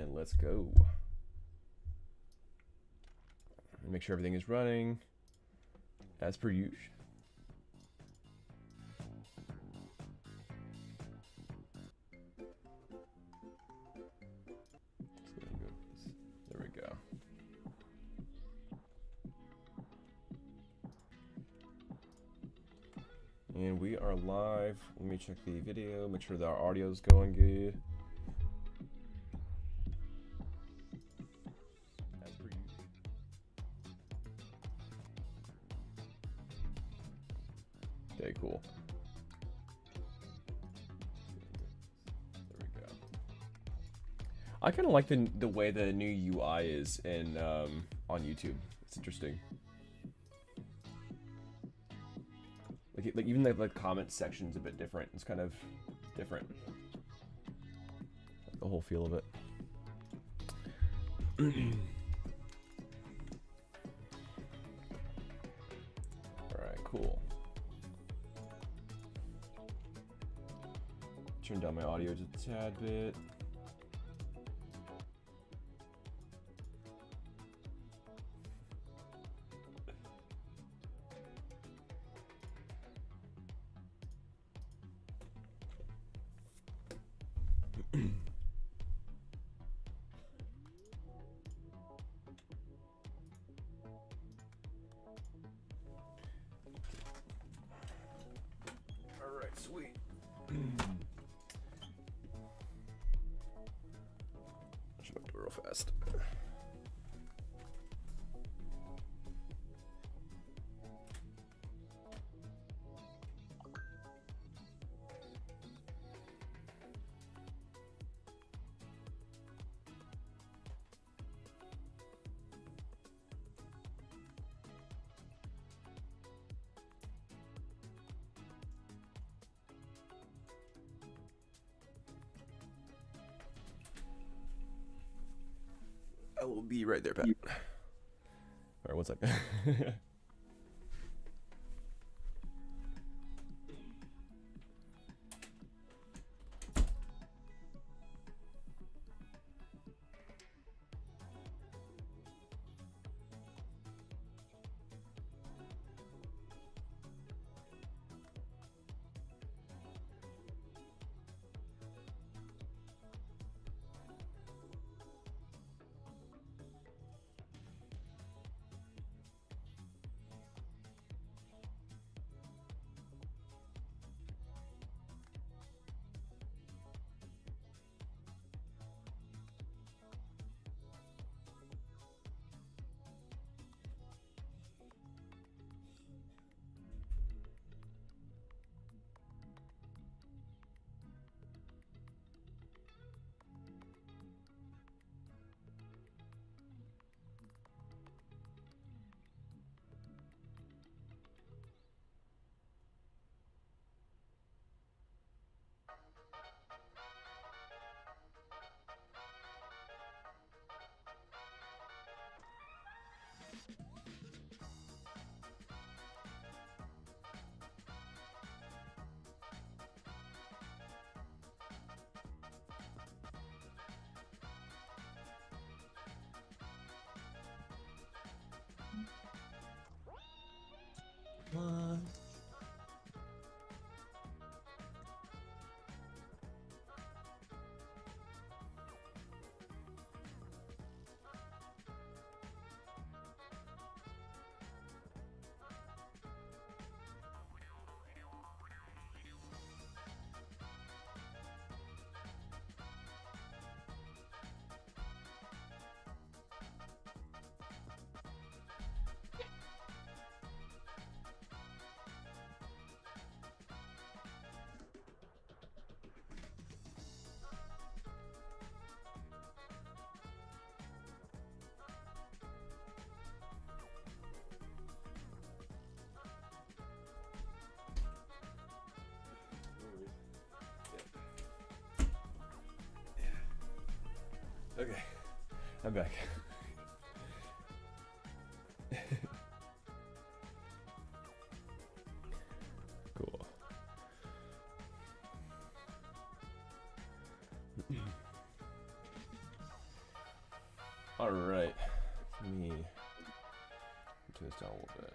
And let's go. Make sure everything is running as per usual. There we go. And we are live. Let me check the video, make sure that our audio is going good. As per usual. Okay, cool. There we go. I kind of like the way the new UI is in on YouTube. It's interesting. Like even the comment section's a bit different. It's kind of different. The whole feel of it. Alright, cool. Turn down my audio just a tad bit. Alright, sweet. Should have to do it real fast. I will be right there, Pat. Alright, one second. What? Okay, I'm back. Cool. All right. Let me turn this down a little bit.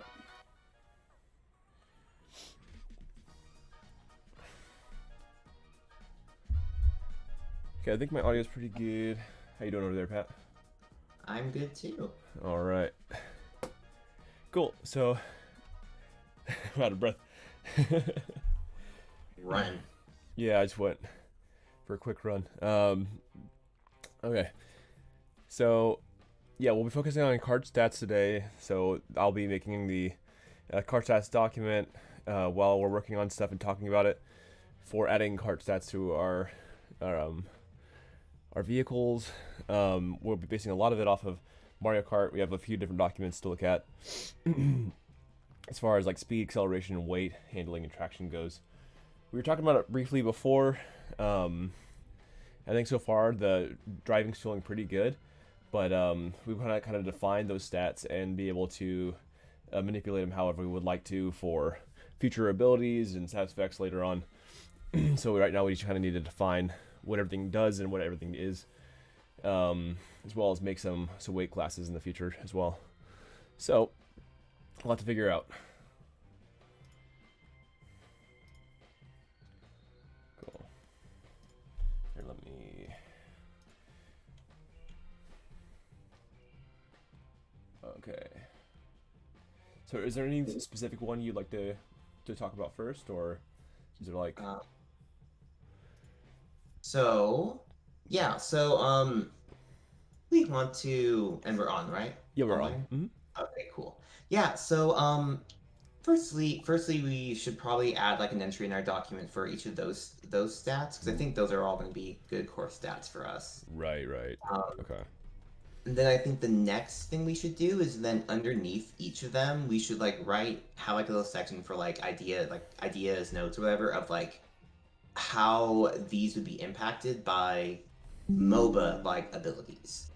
Okay, I think my audio is pretty good. How you doing over there, Pat? I'm good too. All right. Cool. So, I'm out of breath. Run. Yeah, I just went for a quick run. Okay. So, yeah, we'll be focusing on card stats today. So I'll be making the card stats document while we're working on stuff and talking about it for adding card stats to our, um, our vehicles. We'll be basing a lot of it off of Mario Kart. We have a few different documents to look at as far as like speed, acceleration, weight, handling, and traction goes. We were talking about it briefly before. I think so far the driving's feeling pretty good, but we want to kind of define those stats and be able to manipulate them however we would like to for future abilities and stats effects later on. So right now we just kind of need to define what everything does and what everything is, as well as make some weight classes in the future as well. So a lot to figure out. Cool. Here, let me. Okay. So is there any specific one you'd like to talk about first, or is there like? Uh, so yeah, so we want to, and we're on, right? Yeah, we're on. Online? Mm-hmm. Okay, cool. Yeah, so firstly we should probably add like an entry in our document for each of those stats because I think those are all going to be good core stats for us. Right, right. Um, Okay. and then I think the next thing we should do is then underneath each of them we should like have like a little section for like ideas, notes, or whatever of like how these would be impacted by MOBA like abilities.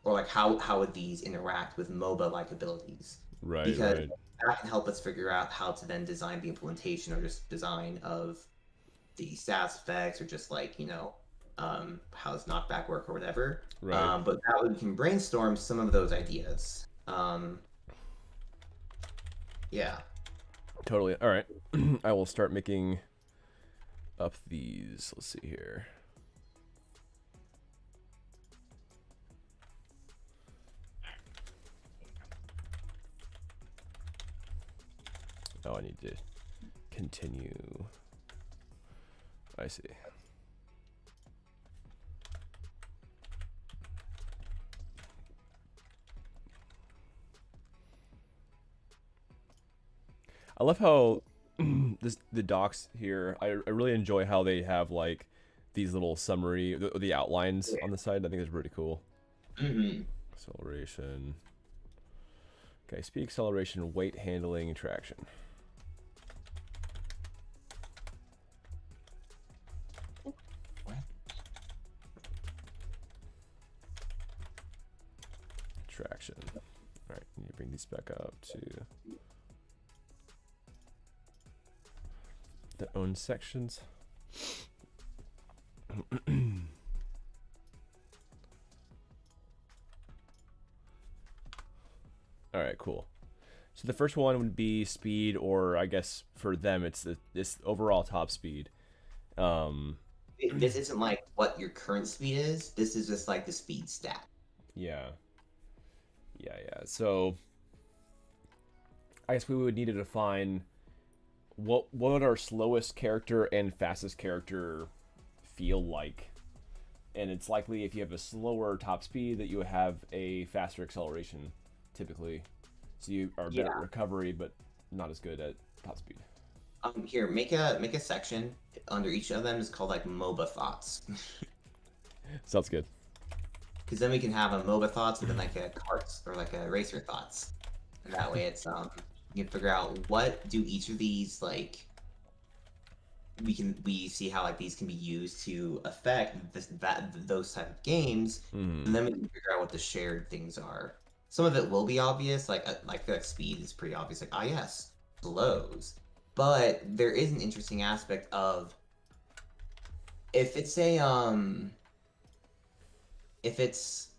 Or like how would these interact with MOBA like abilities? Right, Because right. that can help us figure out how to then design the implementation or just design of the stats effects or just like, how does knockback work or whatever. Right. But that way we can brainstorm some of those ideas. Yeah. Totally. All right. I will start making up these. Let's see here. Oh, I need to continue. I see. I love how the docs here. I really enjoy how they have like these little summary, the outlines on the side. I think it's pretty cool. Mm-hmm. Acceleration. Okay, speed, acceleration, weight, handling, and traction. Traction. All right, need to bring these back up to their own sections. All right, cool. So the first one would be speed, or I guess for them it's this overall top speed. Um, This isn't like what your current speed is. This is just like the speed stat. yeah, yeah. So I guess we would need to define what would our slowest character and fastest character feel like, and it's likely if you have a slower top speed that you have a faster acceleration, typically. So you are better at Yeah. recovery, but not as good at top speed. Here, make a section under each of them is called like MOBA thoughts, Sounds good. because then we can have a MOBA thoughts and then like a carts or like a racer thoughts, and that way it's you can figure out what do each of these like we see how like these can be used to affect those type of games, Mm, and then we can figure out what the shared things are. Some of it will be obvious, like speed is pretty obvious, like yes, slows, but there is an interesting aspect of if it's a if it's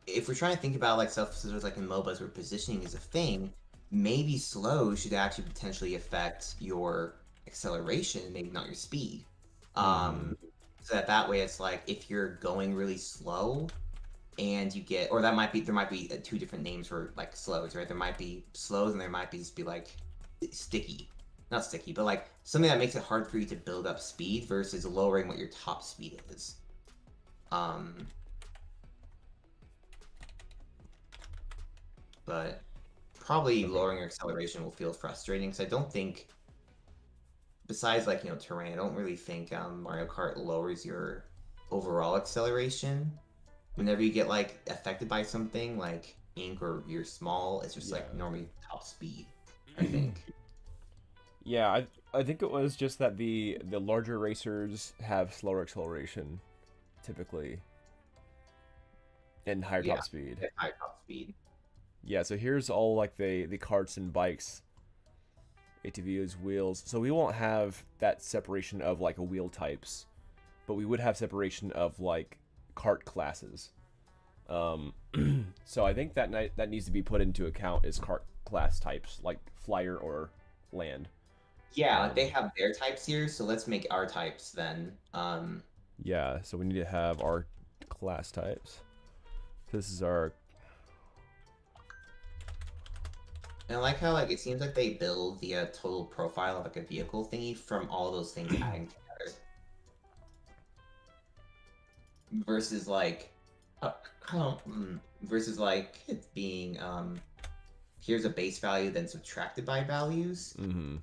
if we're trying to think about like stuff sort of like in MOBAs where positioning is a thing, maybe slow should actually potentially affect your acceleration, maybe not your speed. Mm-hmm. Um, so that way it's like if you're going really slow and you get, or that might be there might be two different names for like slows, right? There might be slows and there might be just be like sticky, not sticky, but like something that makes it hard for you to build up speed versus lowering what your top speed is. Um, but probably Okay. lowering your acceleration will feel frustrating because I don't think, besides like terrain, I don't really think Mario Kart lowers your overall acceleration. Whenever you get like affected by something like ink or you're small, it's just like Yeah. normally top speed, I think. Yeah, I think it was just that the larger racers have slower acceleration typically and higher Yeah, top speed. at high top speed. Yeah, so here's all like the carts and bikes, ATVs, wheels. So we won't have that separation of like a wheel types, but we would have separation of like cart classes. Um, so I think that needs to be put into account is cart class types like flyer or land. Yeah, like they Um, have their types here, so let's make our types then. yeah, so we need to have our class types. This is our And I like how like it seems like they build the total profile of like a vehicle thingy from all those things adding together, versus like, uh, versus like it being here's a base value then subtracted by values. mm-hmm.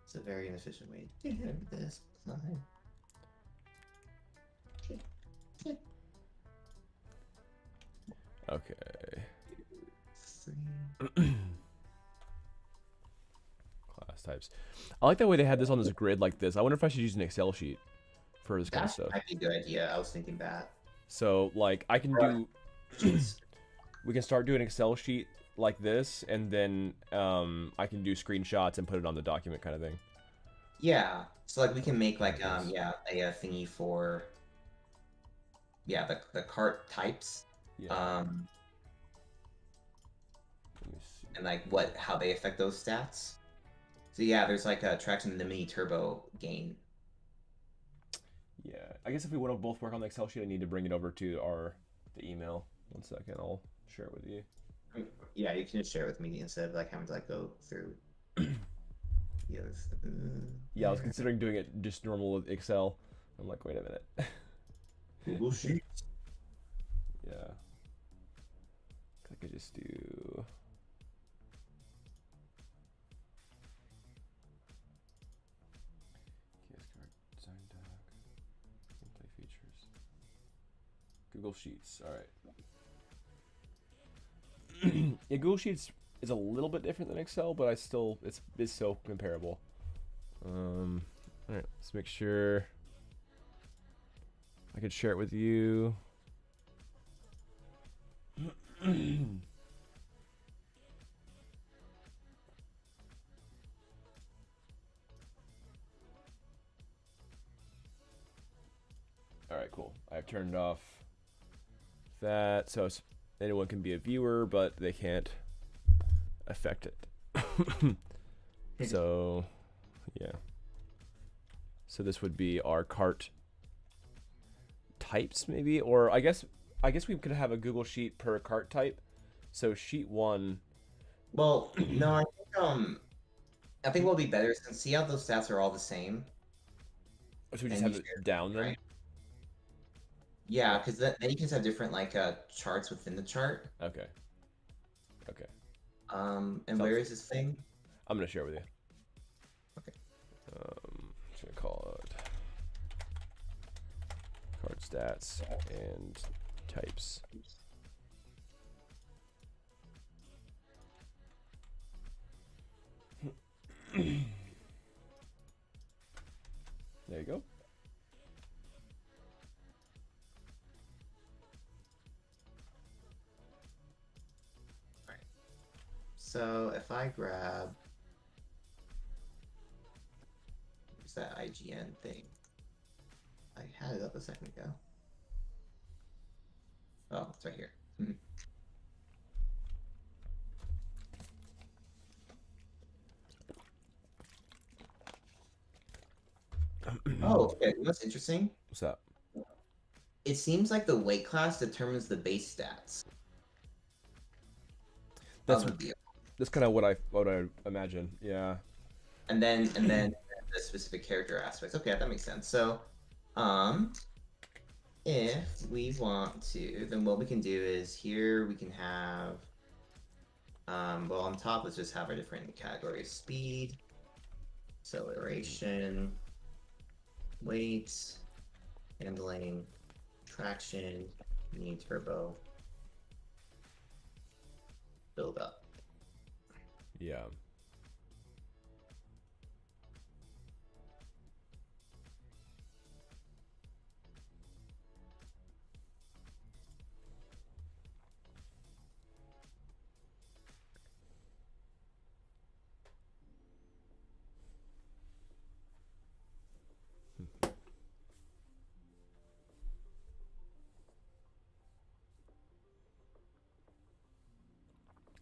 It's a very inefficient way to do this. Okay. Class types. I like that way they had this on this grid like this. I wonder if I should use an Excel sheet for this kind of That stuff. might be a good idea. I was thinking that. So like I can Or, do, sheets. we can start doing Excel sheet like this, and then I can do screenshots and put it on the document kind of thing. Yeah. So like we can make Like like this. yeah a thingy for the cart types. Yeah. Um Let me see. and like what how they affect those stats. So yeah, there's like a traction the mini turbo gain. Yeah. I guess if we want to both work on the Excel sheet, I need to bring it over to the email. 1 second. I'll share it with you. Yeah, you can just share it with me instead of like having to like go through the other stuff. Yeah, I was considering doing it just normal with Excel. I'm like, wait a minute. Google Sheets. Yeah. I could just do. KS card design doc. Gameplay features. Google Sheets. All right. Yeah, Google Sheets is a little bit different than Excel, but it's so comparable. All right. Let's make sure I could share it with you. All right, cool. I've turned off that, so anyone can be a viewer, but they can't affect it. So, yeah. So this would be our cart types, maybe, or I guess we could have a Google sheet per cart type. So sheet one. Well, no, I think what'll be better since see how those stats are all the same So we just and you have share it down them, then. right? Yeah, because then you can just have different like charts within the chart. Okay. Okay. And Sounds. where is this thing? I'm gonna share with you. Okay. Just gonna call it card stats and types. There you go. Alright. So if I grab, It's that IGN thing. I had it up a second ago. Oh, it's right here. Oh, okay. What's interesting? What's that? It seems like the weight class determines the base stats That's of the vehicle, that's kind of what I imagine. Yeah. and then the specific character aspects. Okay, that makes sense. So, um, if we want to, then what we can do is here we can have, well, on top, let's just have our different categories: speed, acceleration, weight, handling, traction, mini turbo, build up. Yeah.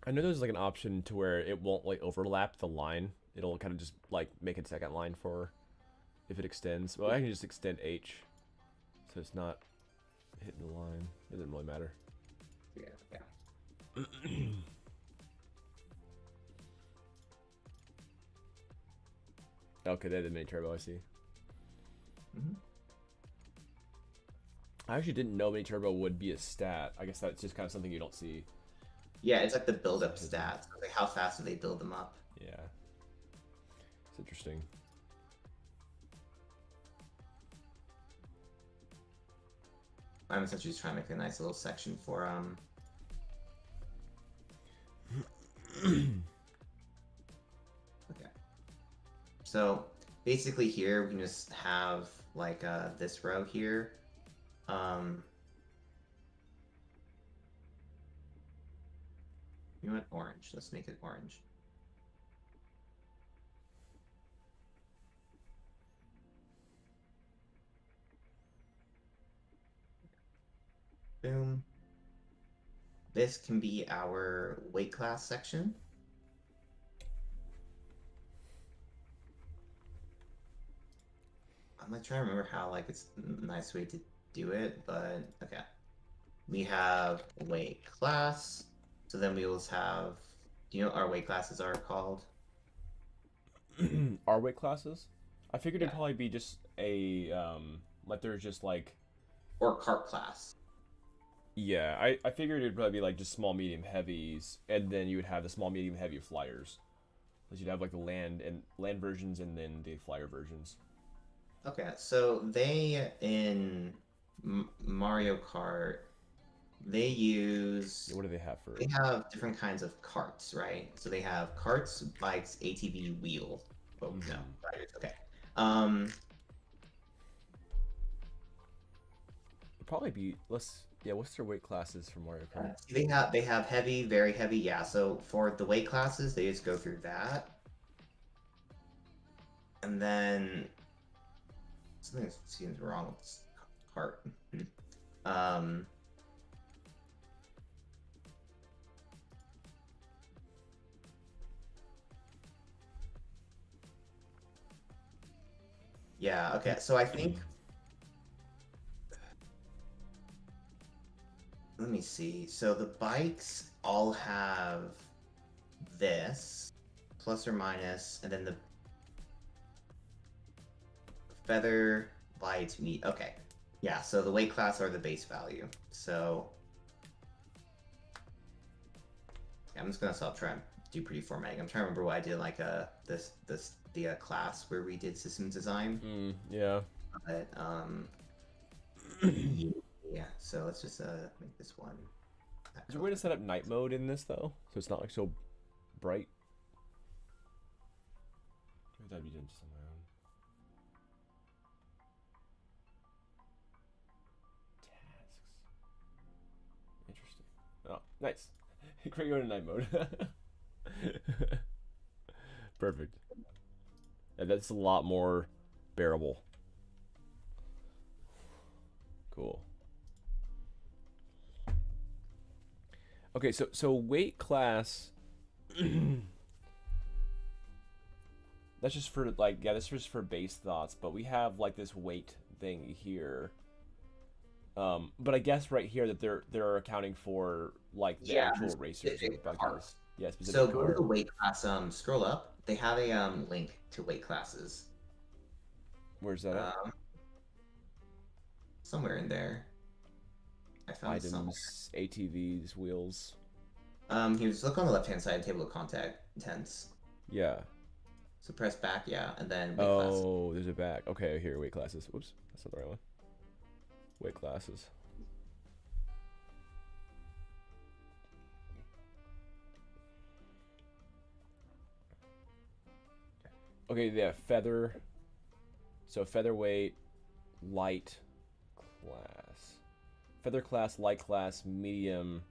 I know there's like an option to where it won't like overlap the line. It'll kind of just like make a second line for if it extends. Well, I can just extend H, so it's not hitting the line. It doesn't really matter. Yeah. Okay, they did mini turbo. I see. Mm-hmm. I actually didn't know mini turbo would be a stat. I guess that's just kind of something you don't see. Yeah, it's like the build up stats. Like how fast do they build them up? Yeah, it's interesting. I'm essentially just trying to make a nice little section for Okay. So basically here we can just have like this row here. You know what? Orange. Let's make it orange. Boom. This can be our weight class section. I'm like trying to remember how like it's a nice way to do it, but okay. We have weight class. So then we will have, do you know what our weight classes are called? Our weight classes? I figured Yeah. it'd probably be just a like there's just like Or Kart class. yeah. I figured it'd probably be like just small, medium, heavies, and then you would have the small, medium, heavy flyers. Because you'd have like the land versions and then the flyer versions. Okay, so they in Mario Kart, they use What do they have for? they have different kinds of carts, right? So they have carts, bikes, ATV, wheel. Oh no, riders. Okay. Um, It'd probably be let's yeah. What's their weight classes for Mario Kart? they have heavy, very heavy. Yeah. So for the weight classes, they just go through that, and then something seems wrong with this cart. Um, yeah. Okay. So I think let me see. So the bikes all have this plus or minus, and then the feather, light, meat. Okay. Yeah, so the weight class are the base value. So yeah, I'm just gonna stop trying to do pretty formatting. I'm trying to remember what I did like the class where we did systems design. Yeah. But yeah, so let's just make this one. Is there a way to set up night mode in this though, so it's not like so bright? Maybe that'd be done just on my own. Tasks. Interesting. Oh, nice. Great going to night mode. Perfect. Yeah, that's a lot more bearable. Cool. Okay, so weight class. That's just for like, yeah, that's just for base thoughts. But we have like this weight thing here. But I guess right here that they're accounting for like the Yeah, actual racers or specific buggies. cars. Yeah, So specific go to the car. weight class. Scroll up. They have a link to weight classes. Where's that at? Um, somewhere in there. I found it somewhere. Items, ATVs, wheels. Here, just look on the left-hand side, table of contents. Yeah. So press back, yeah, and then weight classes. Oh, there's a back. Okay, here, weight classes. Whoops, that's not the right one. Weight classes. Okay, yeah, feather. So featherweight, light class. Feather class, light class, medium,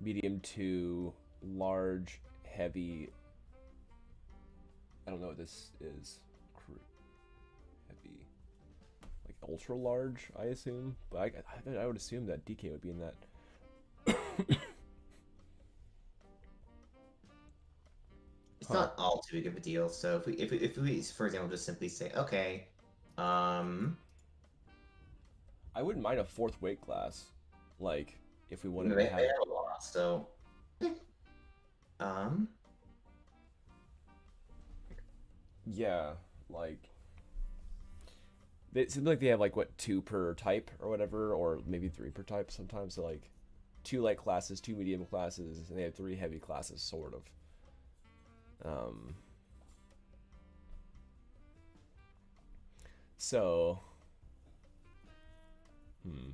medium to large, heavy. I don't know what this is. Heavy, like ultra large, I assume. But I would assume that DK would be in that. It's Huh. not all too big of a deal. So if we for example just simply say, okay, um, I wouldn't mind a fourth weight class, like if we they, wanted to they have. have a lot. So, um, Yeah, like it seems like they have like what, two per type or whatever, or maybe three per type sometimes. So like two light classes, two medium classes, and they have three heavy classes, sort of. Um, so, hmm.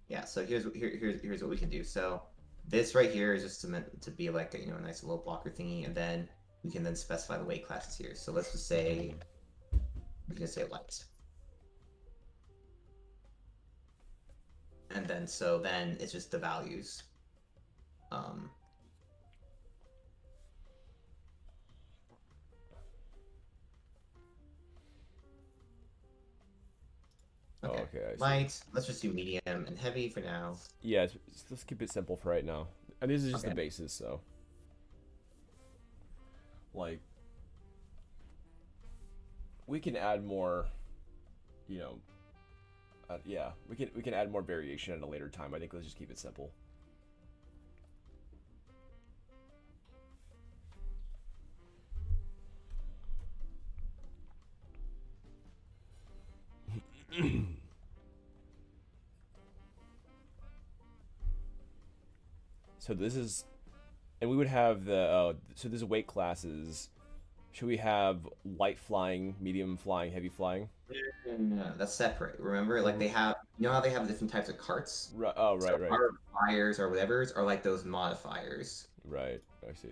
yeah. So here's what we can do. So this right here is just meant to be like a, a nice little blocker thingy, and then we can then specify the weight classes here. So let's just say we can just say light. And then so then it's just the values. Um, Oh, okay. okay, I see. Light. Let's just do medium and heavy for now. Yeah, let's keep it simple for right now. And this is just Okay. the basis, so like we can add more, you know. Yeah, we can add more variation at a later time. I think let's just keep it simple. So this is, and we would have the so this is weight classes. Should we have light flying, medium flying, heavy flying? No, that's separate. Remember, like they have, how they have different types of carts? Oh, So right, right, our flyers or whatever's are like those modifiers. right. I see.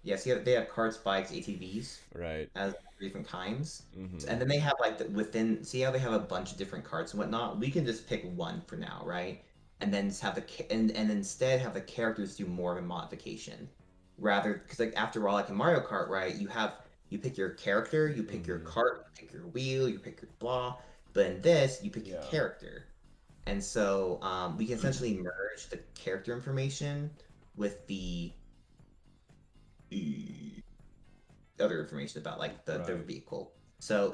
Yes, yeah, they have carts, bikes, ATVs Right. as different kinds. Mm-hmm. And then they have like within, see how they have a bunch of different carts and whatnot? We can just pick one for now, right? And then just have and instead have the characters do more of a modification. Rather, because like after all, like in Mario Kart, right, you pick your character, you pick your Mm-hmm. cart, you pick your wheel, you pick your blah. But in this, you pick your Yeah. character. And so we can essentially merge the character information with the other information about like the Right. vehicle. So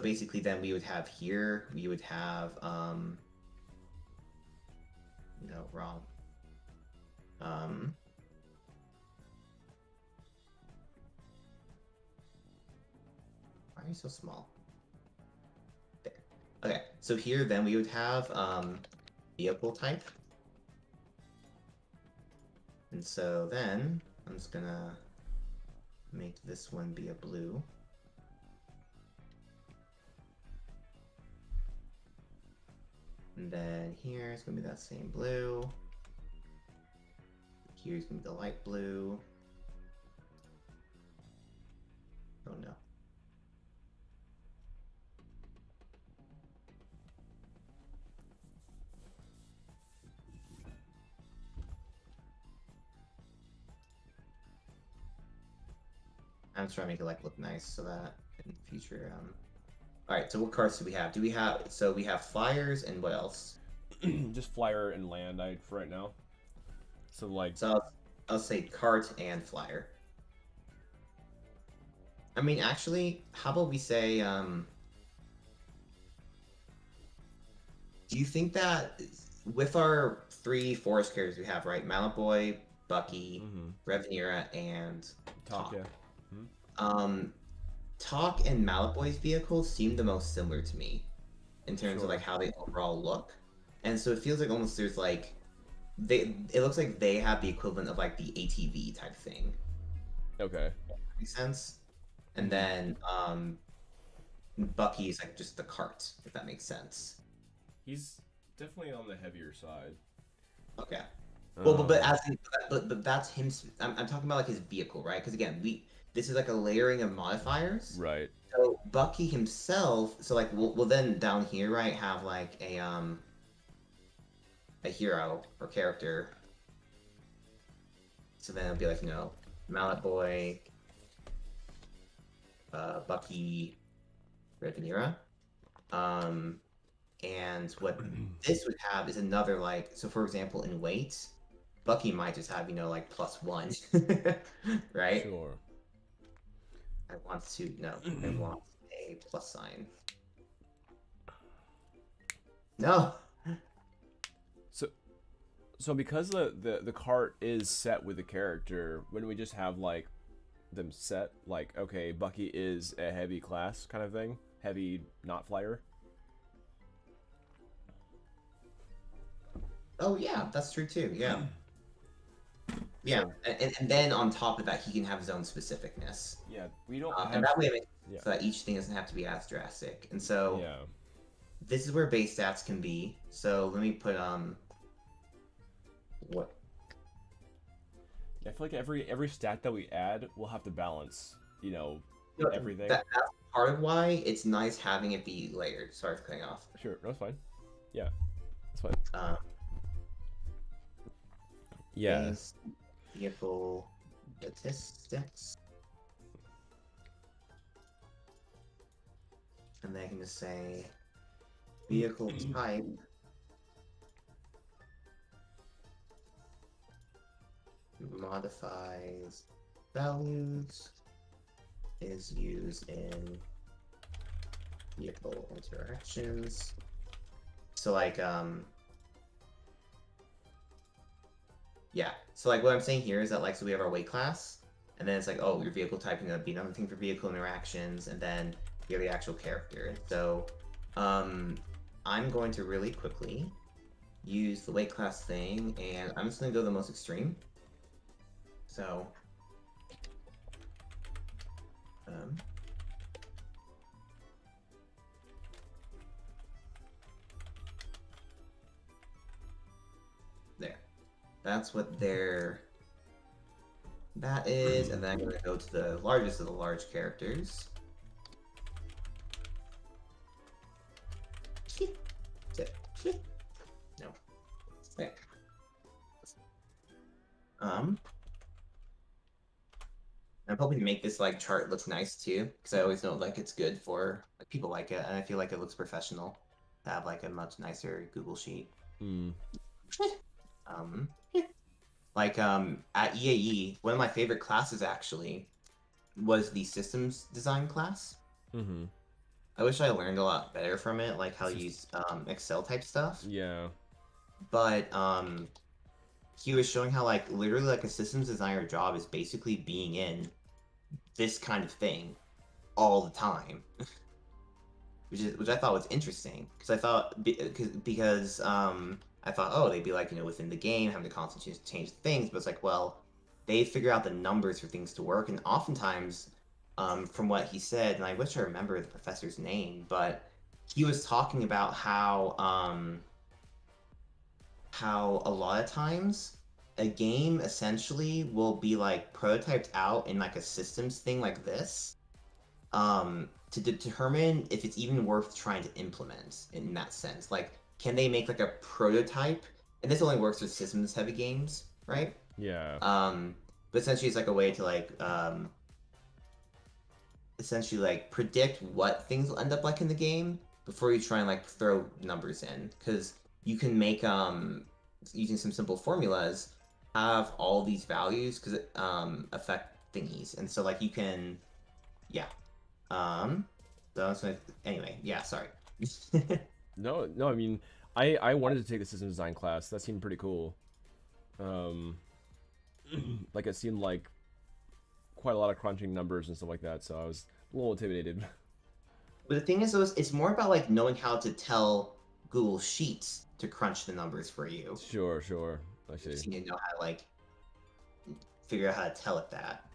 basically then we would have here, we would have no, wrong. Um why are you so small? There. Okay, so here then we would have vehicle type. And so then I'm just gonna make this one be a blue. And then here it's gonna be that same blue. Here's gonna be the light blue. Oh no. I'm trying to make it like look nice so that in the future. All right. So what cards do we have? So we have flyers and what else? Just flyer and land I for right now. So like, So I'll say cart and flyer. I mean, actually, how about we say do you think that with our three forest characters we have, right? Mallet Bucky, Revenera, and talk, Talk. yeah. Um, Talk and Mallet vehicles seem the most similar to me in terms of like how they overall look, and so it feels like almost there's like it looks like they have the equivalent of like the ATV type thing. Okay. Makes sense. And then Bucky's like just the cart, if that makes sense. He's definitely on the heavier side. Okay. Well, but as in, but that's him. I'm talking about like his vehicle, right? Because again, this is like a layering of modifiers. Right. So Bucky himself, so like we'll then down here, right, have like a hero or character. So then it'll be like, Mallet Bucky, Revenera. And what this would have is another like, so for example, in weight, Bucky might just have, like +1, right? Sure. I want a plus sign. No. So because the cart is set with the character, wouldn't we just have like them set like, okay, Bucky is a heavy class kind of thing, heavy not flyer? Oh yeah, that's true too. Yeah. Yeah, and then on top of that, he can have his own specificness. Yeah, we don't have... And that way it makes it so that each thing doesn't have to be as drastic. And so this is where base stats can be. So let me put what? I feel like every stat that we add will have to balance, everything. That's part of why it's nice having it be layered. Sorry for cutting off. Sure, that's fine. Yeah, that's fine. Yeah. Vehicle statistics. And then I can just say vehicle type modifies values is used in vehicle interactions. So like yeah, so like what I'm saying here is that like, so we have our weight class, and then it's like, oh, your vehicle type is gonna be another thing for vehicle interactions, and then you're the actual character. And so I'm going to really quickly use the weight class thing, and I'm just gonna go the most extreme. So there. That's what that is, and then I'm gonna go to the largest of the large characters. No. There. I'm hoping to make this like chart look nice too, because I always know like it's good for like, people like it, and I feel like it looks professional to have like a much nicer Google sheet. Like at EAE, one of my favorite classes actually was the systems design class. I wish I learned a lot better from it, like how to use Excel type stuff. Yeah. But he was showing how like literally like a systems designer job is basically being in this kind of thing all the time, which I thought was interesting, because I thought because I thought, oh, they'd be like, within the game, having to constantly change things, but it's like, well, they figure out the numbers for things to work, and oftentimes, from what he said, and I wish I remember the professor's name, but he was talking about how a lot of times a game essentially will be like prototyped out in like a systems thing like this, to determine if it's even worth trying to implement in that sense. Like, can they make like a prototype? And this only works with systems heavy games, right? Yeah. But essentially it's like a way to like essentially like predict what things will end up like in the game before you try and like throw numbers in, because you can make using some simple formulas have all these values because it affect thingies, and so like you can, yeah. um so that's anyway, yeah, sorry. No, no. I mean, I wanted to take the system design class. That seemed pretty cool. Um, like it seemed like quite a lot of crunching numbers and stuff like that. So I was a little intimidated. But the thing is, though, it's more about like knowing how to tell Google Sheets to crunch the numbers for you. Sure, sure. I You see. just need to know how to like figure out how to tell it that.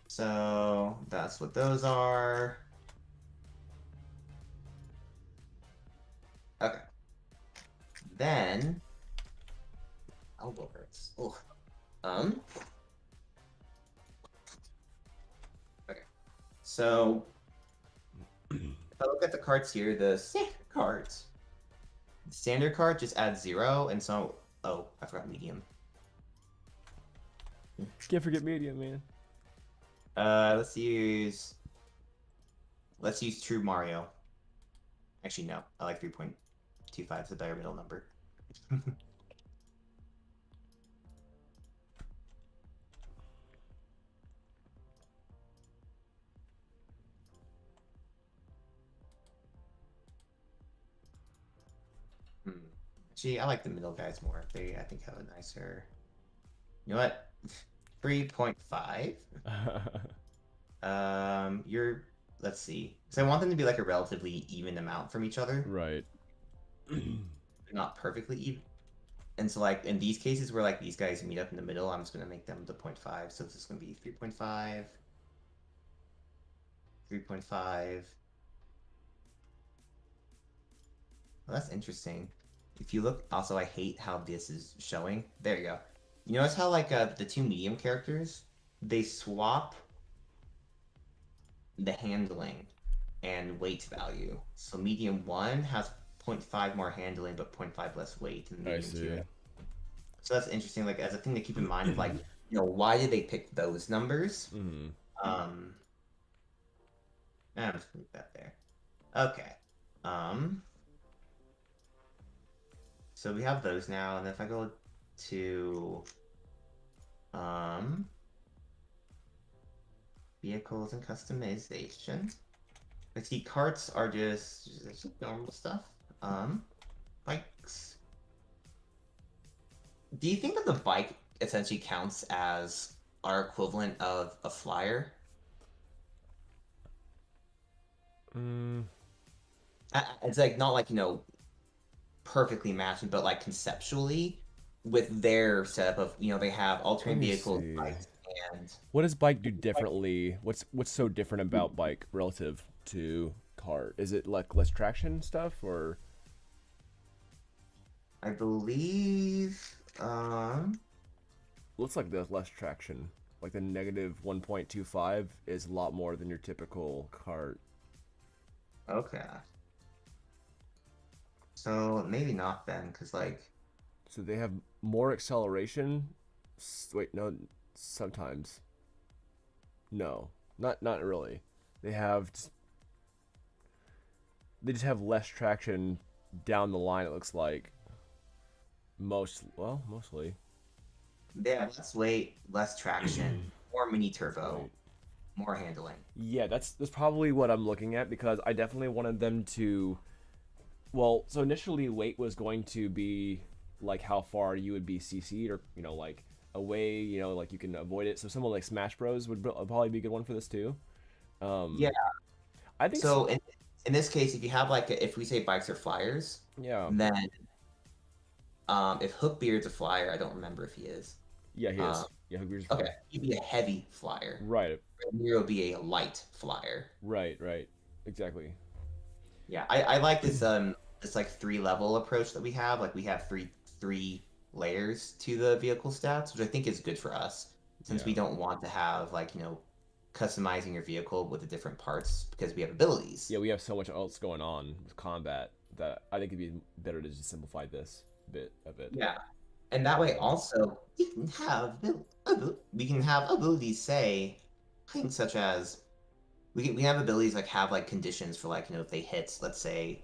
So that's what those are. Okay. Then elbow hurts. Oh. Um. Okay. So if I look at the cards here, the sick cards, the standard card just adds 0, and so I forgot medium. Can't forget medium, man. Let's use True Mario. Actually, no. I like 3.25. It's a better middle number. Hmm. Actually, I like the middle guys more. They, I think, have a nicer. You know what? 3.5. You're. Let's see. So I want them to be like a relatively even amount from each other. Right. Not perfectly even. And so, like, in these cases where, like, these guys meet up in the middle, I'm just going to make them the 0.5. So this is going to be 3.5, 3.5. Well, that's interesting. If you look, also, I hate how this is showing. There you go. You notice how, like, the two medium characters, they swap the handling and weight value. So medium 1 has zero point 0.5 more handling, but 0.5 less weight than I medium see. 2. So that's interesting, like, as a thing to keep in mind of, like, why did they pick those numbers? Mm-hmm. I'm just gonna leave that there. Okay. So we have those now, and if I go to vehicles and customization, I see carts are just normal stuff. Bikes. Do you think that the bike essentially counts as our equivalent of a flyer? Mm, It's like not like perfectly matching, but like conceptually, with their setup of they have let alternate me vehicles, see. bikes, and What does bike do differently? What's so different about bike relative to car? Is it like less traction stuff or? I believe Looks like there's less traction. Like the negative 1.25 is a lot more than your typical cart. okay. So maybe not then, because like So they have more acceleration. Wait, no, sometimes. No, not really. They have they just have less traction down the line. It looks like mostly. yeah, less weight, less traction, more mini turbo, Wait. more handling. Yeah, that's probably what I'm looking at because I definitely wanted them to. Well, so initially weight was going to be like how far you would be CC'd or like away, like you can avoid it. So someone like Smash Bros would probably be a good one for this too. Yeah. Um, I think So in this case, if you have like if we say bikes are flyers, yeah, then if Hookbeard's a flyer, I don't remember if he is. yeah, he Um, is. Yeah, Hookbear's okay, fine. he'd be a heavy flyer. Right, Nero would be a light flyer. right, exactly. Yeah, I like this like three-level approach that we have. Like we have three layers to the vehicle stats, which I think is good for us since we Yeah, don't want to have like customizing your vehicle with the different parts because we have abilities. yeah, we have so much else going on with combat that I think it'd be better to just simplify this a bit. Yeah. And that way also we can have abilities say things such as we have abilities like have like conditions for like if they hit, let's say,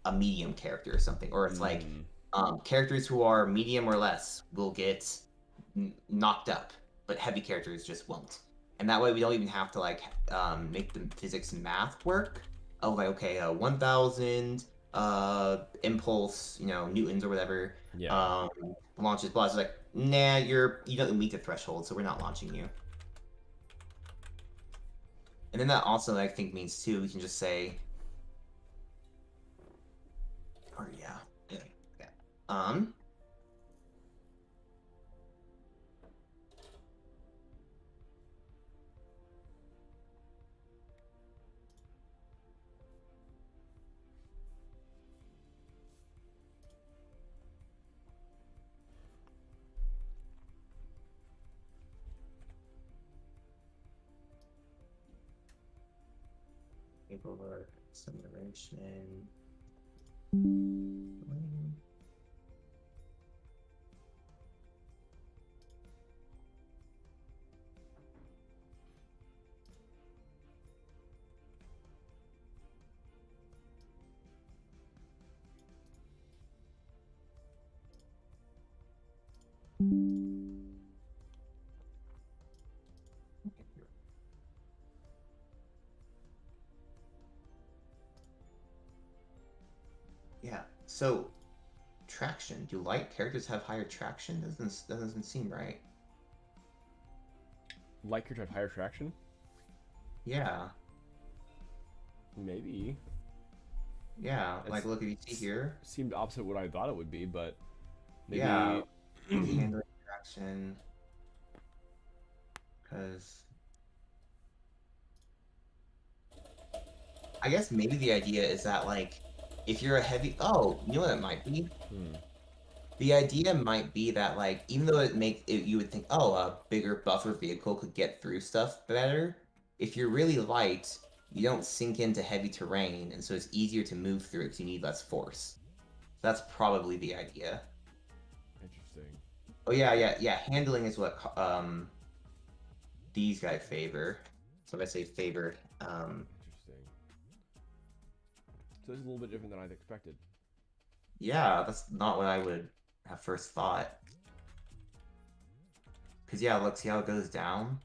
a medium character or something, or it's like Mm. characters who are medium or less will get knocked up, but heavy characters just won't. And that way we don't even have to like make the physics and math work of like, okay, 1000 impulse, newtons or whatever, Yeah. um launches blah. It's like, nah, you don't meet the threshold, so we're not launching you. And then that also, I think, means too, we can just say, or yeah, yeah. Um, paperwork, simulation. Yeah. So traction. Do light characters have higher traction? Doesn't seem right. Like your higher traction? Yeah. Maybe. Yeah. It's Like, look, if you see here. seemed opposite what I thought it would be, but Yeah. maybe. Handling traction. Because I guess maybe the idea is that, like, if you're a heavy. Oh, you know what it might be? Hmm. The idea might be that, like, even though you would think, oh, a bigger buffer vehicle could get through stuff better. If you're really light, you don't sink into heavy terrain, and so it's easier to move through because you need less force. That's probably the idea. Interesting. Oh yeah. Handling is what these guys favor. So if I say favor, Interesting. So this is a little bit different than I'd expected. yeah, that's not what I would have first thought. Cause yeah, look, see how it goes down.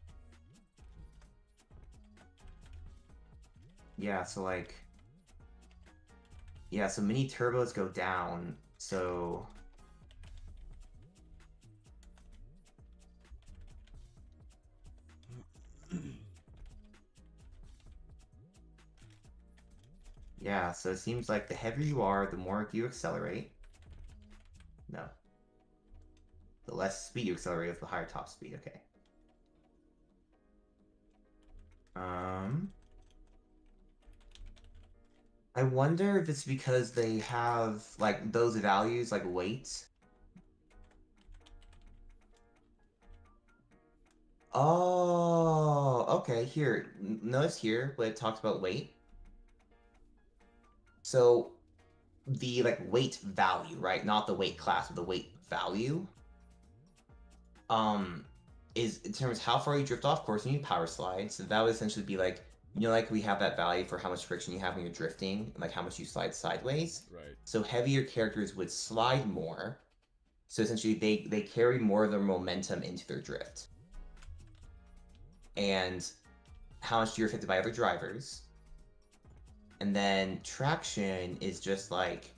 Yeah, so like, yeah, so mini turbos go down. So yeah, so it seems like the heavier you are, the more you accelerate. No, the less speed you accelerate with the higher top speed. Okay. Um, I wonder if it's because they have like those values like weight. Oh, okay. Here, notice here when it talks about weight. So the like weight value, right? Not the weight class, but the weight value. Um, is in terms of how far you drift off course, you need power slide. So that would essentially be like, like we have that value for how much friction you have when you're drifting, and like how much you slide sideways. Right. So heavier characters would slide more. So essentially, they carry more of their momentum into their drift. And how much you're affected by other drivers. And then traction is just like,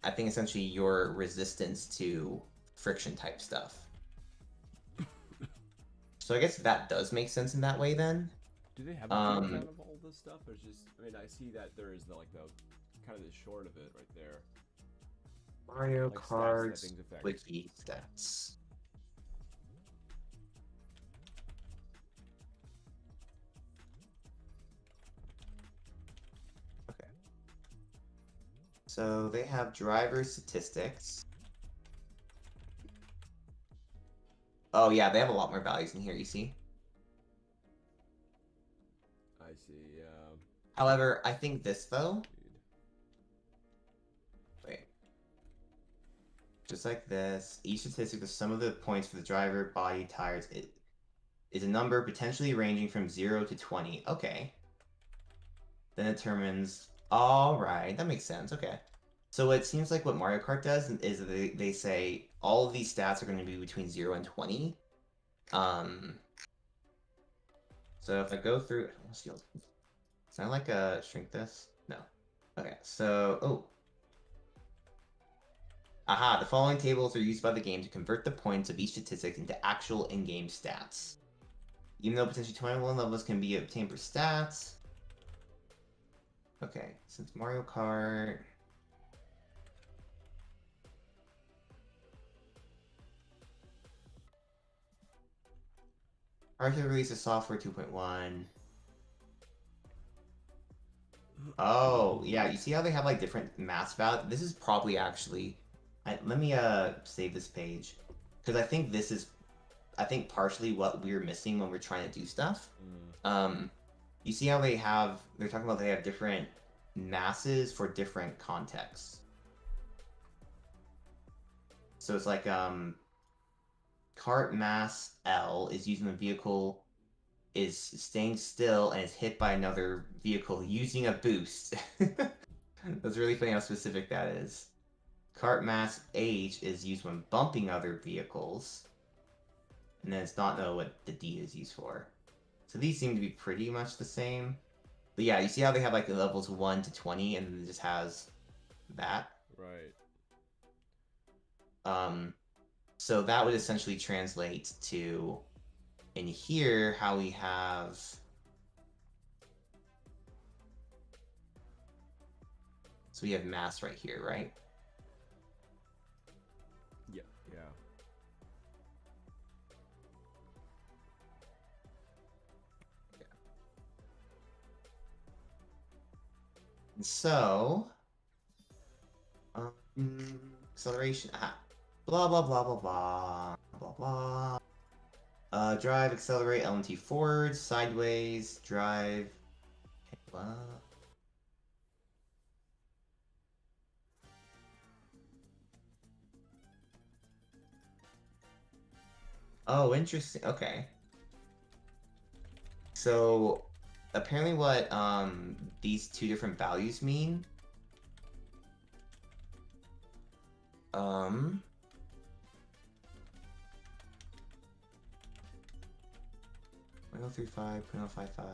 I think essentially your resistance to friction type stuff. So I guess that does make sense in that way then. Do they have a breakdown of all this stuff, or just? I mean, I see that there is the kind of the short of it right there. Mario Like stats that Kart things affect. Wiki stats. Okay. So they have driver statistics. Oh yeah, they have a lot more values in here, you see. I see. However, I think this though. Wait. just like this. Each statistic, the sum of the points for the driver, body, tires, it is a number potentially ranging from 0 to 20. Okay. Then it determines. All right, that makes sense. Okay. So it seems like what Mario Kart does is they say all of these stats are going to be between 0 and 20. Um, so if I go through, can I like shrink this? No. Okay. So aha, the following tables are used by the game to convert the points of each statistic into actual in-game stats. Even though potentially 21 levels can be obtained for stats. Okay, since Mario Kart. Arthur released a software 2.1. Oh, yeah, you see how they have like different mass value? This is probably actually let me save this page. Because I think this is partially what we're missing when we're trying to do stuff. You see how they're talking about they have different masses for different contexts. So it's like cart mass L is using the vehicle is staying still and is hit by another vehicle using a boost. That's really funny how specific that is. Cart mass H is used when bumping other vehicles. And then it's not know what the D is used for. So these seem to be pretty much the same. But yeah, you see how they have like the levels 1 to 20 and then it just has that? Right. So that would essentially translate to in here how we have so we have mass right here, right? Yeah. Yeah. So acceleration, blah blah blah blah blah blah blah. Drive, accelerate, LMT forward, sideways, drive. Blah. Oh, interesting. Okay. So apparently what these two different values mean. Um 0.035, 0.055.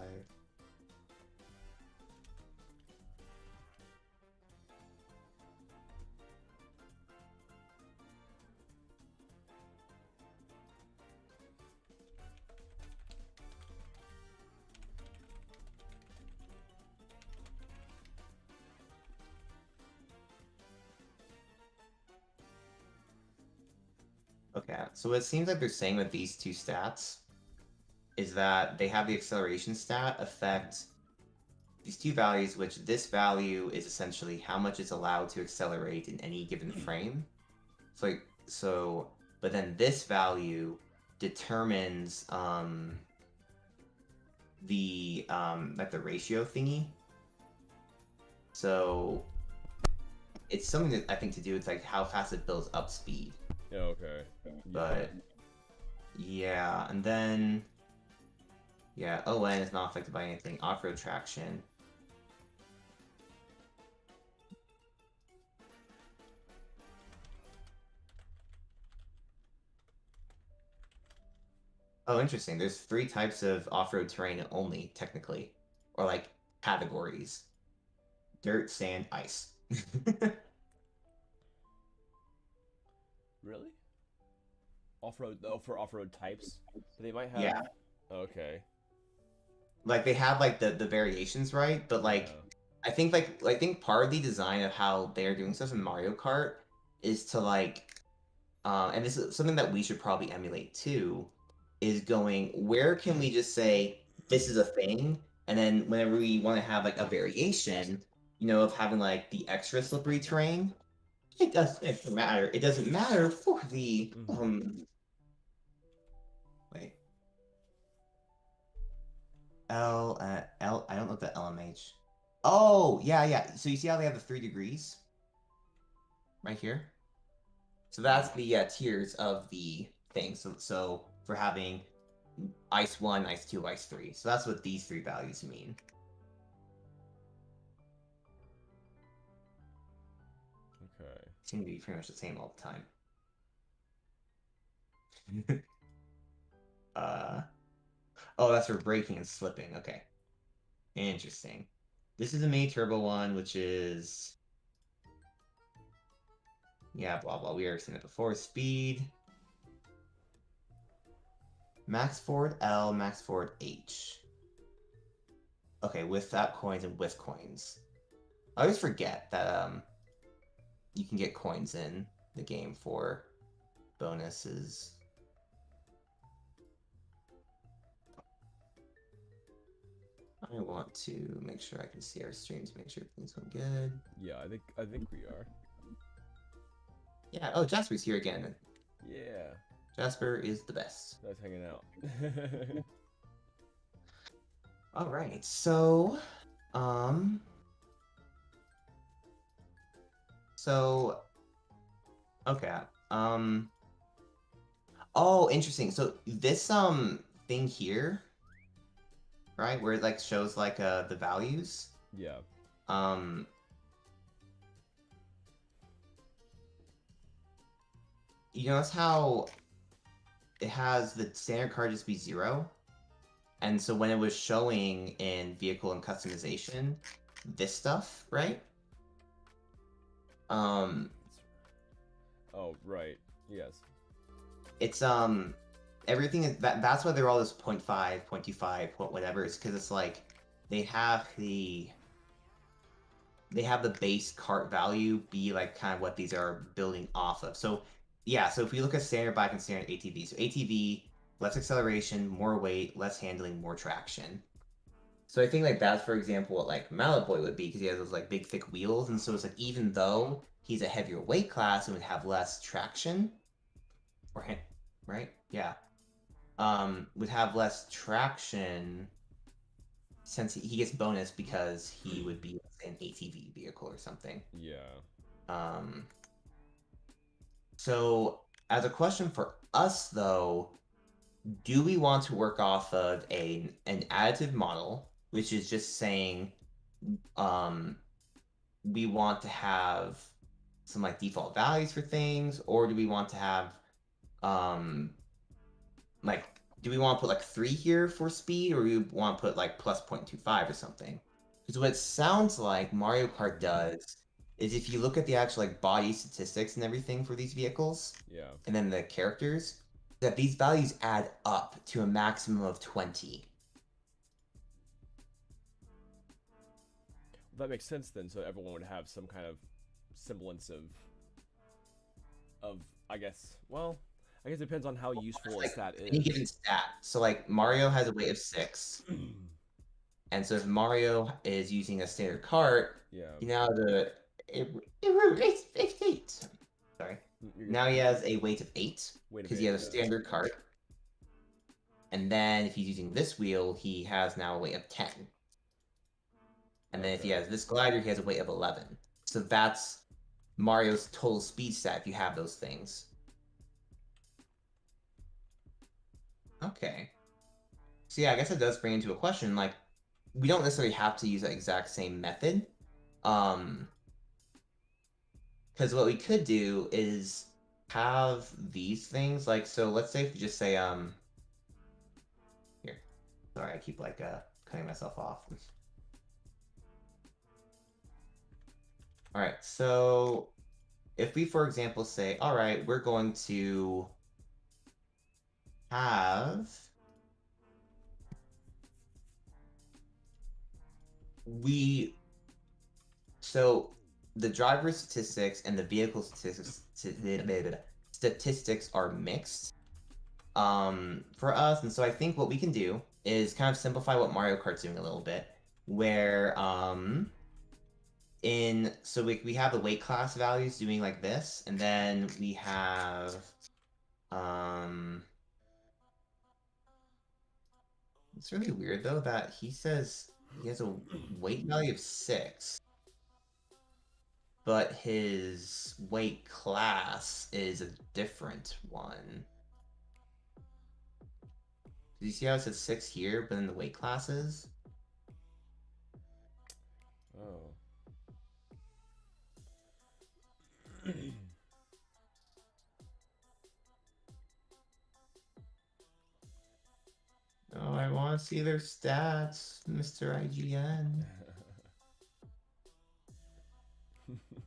Okay, so it seems like they're saying that these two stats is that they have the acceleration stat affect these two values, which this value is essentially how much it's allowed to accelerate in any given frame. So, but then this value determines the like the ratio thingy. So it's something that I think to do with like how fast it builds up speed. Yeah. Okay. But yeah, and then yeah, ON is not affected by anything. Off-road traction. Oh, interesting. There's 3 types of off-road terrain only, technically. Or like categories. Dirt, sand, ice. Really? Off-road, oh, for off-road types? They might have. Yeah. Okay. Like they have like the variations, right? But like Yeah. I think part of the design of how they're doing stuff in Mario Kart is to like and this is something that we should probably emulate too, is going where can we just say this is a thing, and then whenever we want to have like a variation, of having like the extra slippery terrain, it doesn't matter. It doesn't matter for the wait L I don't know the LMH. Oh yeah yeah. So you see how they have the 3 degrees right here? So that's the tiers of the thing. So for having ice 1, ice 2, ice 3. So that's what these three values mean. Okay. Seem to be pretty much the same all the time. uh, oh, that's for braking and slipping. Okay. Interesting. This is a mini turbo one, which is yeah, blah blah. We already seen it before. Speed, max forward L, max forward H. Okay, without coins and with coins. I always forget that you can get coins in the game for bonuses. I want to make sure I can see our stream to make sure everything's going good. Yeah, I think we are. Yeah. Oh, Jasper's here again. Yeah. Jasper is the best. That's hanging out. All right. So, um, so okay. Oh, interesting. So this thing here, right, where it like shows like the values. Yeah. Um, you notice how it has the standard card just be 0? And so when it was showing in vehicle and customization, this stuff, right? Oh, right. Yes. It's everything is that's why they're all this 0.5, 0.25, point whatever. It's because it's like they have the base cart value be like kind of what these are building off of. So yeah, so if we look at standard bike and standard ATV, so ATV, less acceleration, more weight, less handling, more traction. So I think like that's for example what like Malaboy would be because he has those like big thick wheels, and so it's like even though he's a heavier weight class and would have less traction, or right, yeah, would have less traction since he gets bonus because he would be let's say, an ATV vehicle or something. Yeah. Um, so as a question for us though, do we want to work off of an additive model, which is just saying um, we want to have some like default values for things, or do we want to have um, like do we want to put like 3 here for speed, or do we want to put like plus 0.25 or something? Because what it sounds like Mario Kart does is if you look at the actual like body statistics and everything for these vehicles, Yeah. and then the characters, that these values add up to a maximum of 20. That makes sense then. So everyone would have some kind of semblance of I guess. Well, I guess it depends on how useful a Like stat any is. given stat. So like Mario has a weight of 6. And so if Mario is using a standard cart, Yeah. he now the it's 8. Sorry. Now he has a weight of 8 Wait a because he minute. has a standard cart. And then if he's using this wheel, he has now a weight of 10. And then if he Okay. has this glider, he has a weight of 11. So that's Mario's total speed stat if you have those things. Okay. So yeah, I guess it does bring into a question, like, we don't necessarily have to use that exact same method. Because what we could do is have these things, like, so let's say if we just say, here. Sorry, I keep, like, cutting myself off. All right, so if we, for example, say, all right, we're going to have so the driver statistics and the vehicle statistics are mixed for us, and so I think what we can do is kind of simplify what Mario Kart's doing a little bit, where so we have the weight class values doing like this, and then we have um it's really weird though that he says he has a weight value of 6, but his weight class is a different one. Do you see how it says 6 here, but in the weight classes? Oh. Oh, I want to see their stats, Mr. IGN.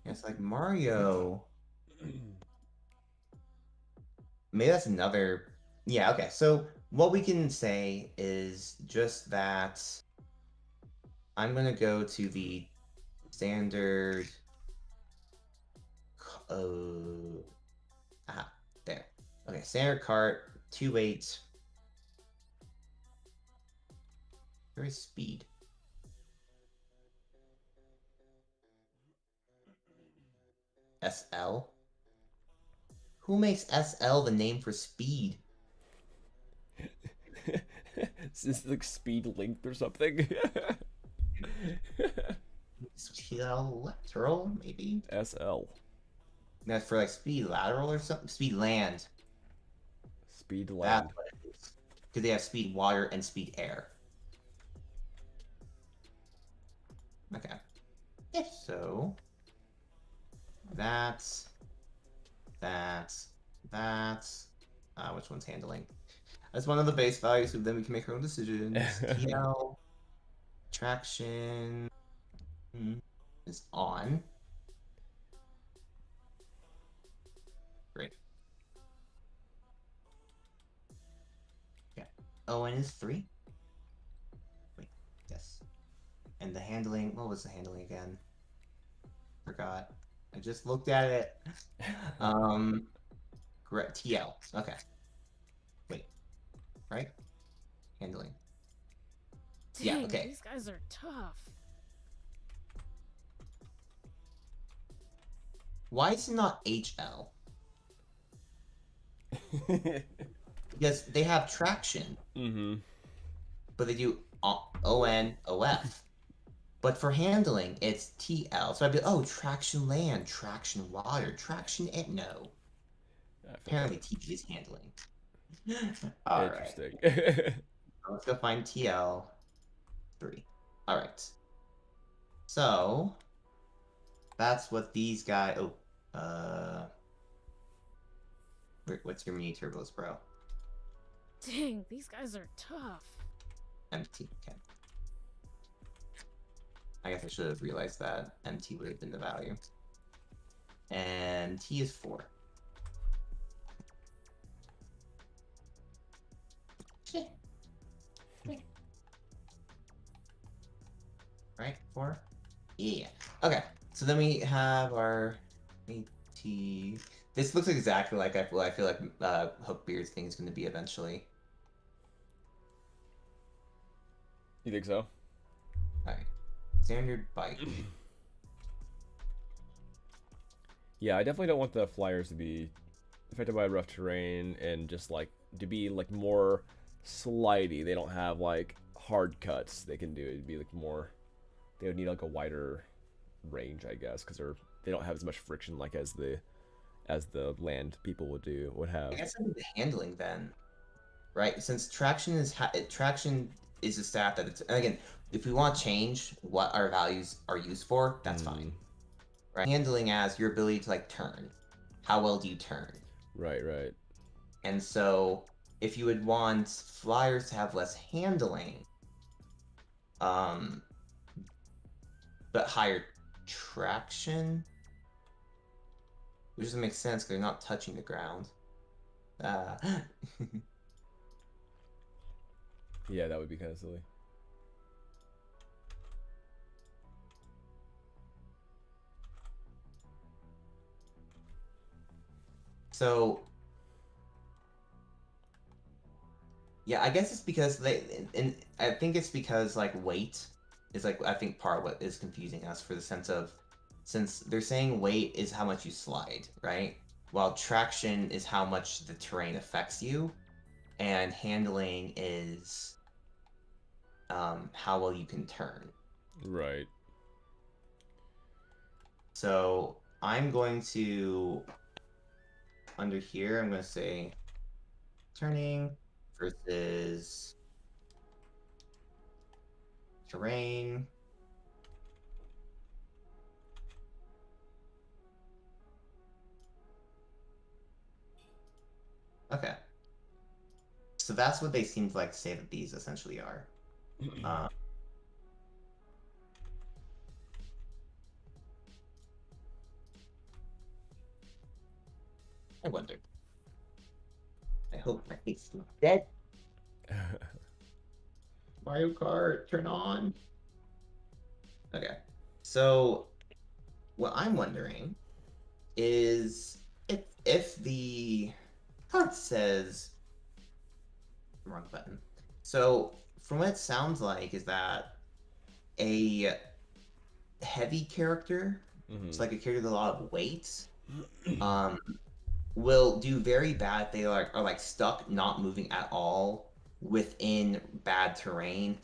It's like Mario. Maybe that's another. Yeah, okay. So what we can say is just that I'm going to go to the standard. Ah, there. Okay, standard cart, 2.8. Where is speed? SL? Who makes SL the name for speed? Is this like speed linked or something? SL lateral, maybe? SL. That's for like speed lateral or something? Speed land. Speed That's land. what it is. Because they have speed water and speed air. Okay. If so, that's, that's, that's. Which one's handling? That's one of the base values, so then we can make our own decisions. TL, traction is on. Great. Yeah. ON is 3. Wait, yes. And the handling, what was the handling again? Forgot. I just looked at it. Correct. TL. Okay. Wait. Right? Handling. Yeah, Dang, okay. these guys are tough. Why is it not HL? Because they have traction, Mm-hmm. but they do ON, OF. But for handling, it's TL. So I'd be, oh, traction land, traction water, traction it. No. Apparently, TP is handling. All right. Interesting. Let's go find TL3. All right. So that's what these guys. Oh, what's your mini turbos, bro? Dang, these guys are tough. MT. Okay. I guess I should have realized that MT would have been the value. And T is 4. Right? 4? Yeah. Okay. So then we have our AT. This looks exactly like I feel like Hook Beard's thing is going to be eventually. You think so? Alright. Standard bike. Yeah, I definitely don't want the flyers to be affected by rough terrain and just like to be like more slidey. They don't have like hard cuts they can do. It'd be like more. They would need like a wider range, I guess, because they don't have as much friction like as the land people would I have. guess I need the handling then, right? Since traction is a stat that it's, and again, if we want to change what our values are used for, that's fine. Right? Handling as your ability to like turn. How well do you turn? Right, right. And so if you would want flyers to have less handling, but higher traction, which doesn't make sense because they're not touching the ground. Yeah, that would be kind of silly. So yeah, I guess it's because and I think it's because like weight is like I think part of what is confusing us for the sense of since they're saying weight is how much you slide, right? While traction is how much the terrain affects you, and handling is how well you can turn. Right. So I'm going to under here. I'm going to say turning versus terrain. Okay. So that's what they seem to like say that these essentially are. I wonder. I hope my face is not dead. Mario Kart, turn on. Okay. So what I'm wondering is if the card says wrong button. So from what it sounds like is that a heavy character, it's like a character with a lot of weight, um, will do very bad if they are like stuck not moving at all within bad terrain.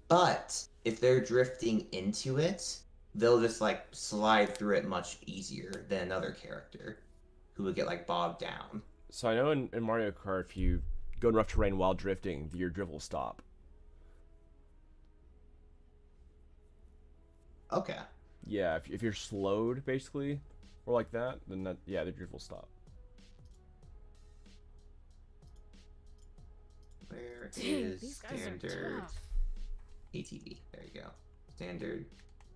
But if they're drifting into it, they'll just like slide through it much easier than another character who would get like bogged down. So I know in Mario Kart, if you go in rough terrain while drifting, your drift will stop. Okay. Yeah, if you're slowed basically, or like that, then the drift will stop. Where Dang, is these guys standard are tough. ATV? There you go. Standard.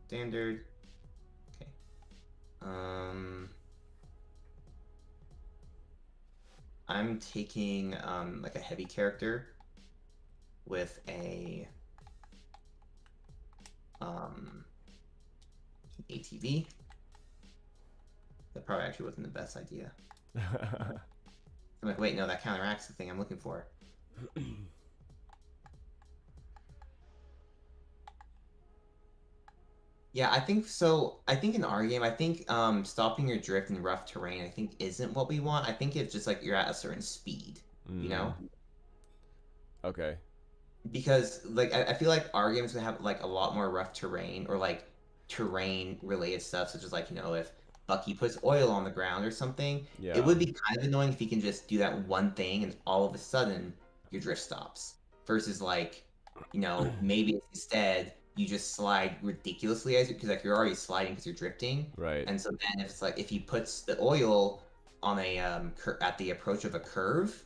Standard. Okay. I'm taking like a heavy character with a ATV. That probably actually wasn't the best idea. I'm like, wait, no, that counteracts the thing I'm looking for. Yeah, I think so. I think in our game, I think stopping your drift in rough terrain, I think isn't what we want. I think it's just like you're at a certain speed, you know? Okay. Because like I feel like our game's gonna have like a lot more rough terrain or like terrain related stuff, such as like, if Bucky puts oil on the ground or something, Yeah. it would be kind of annoying if he can just do that one thing and all of a sudden your drift stops. Versus like, maybe instead you just slide ridiculously as because like you're already sliding because you're drifting. Right. And so then if it's like if he puts the oil on a at the approach of a curve,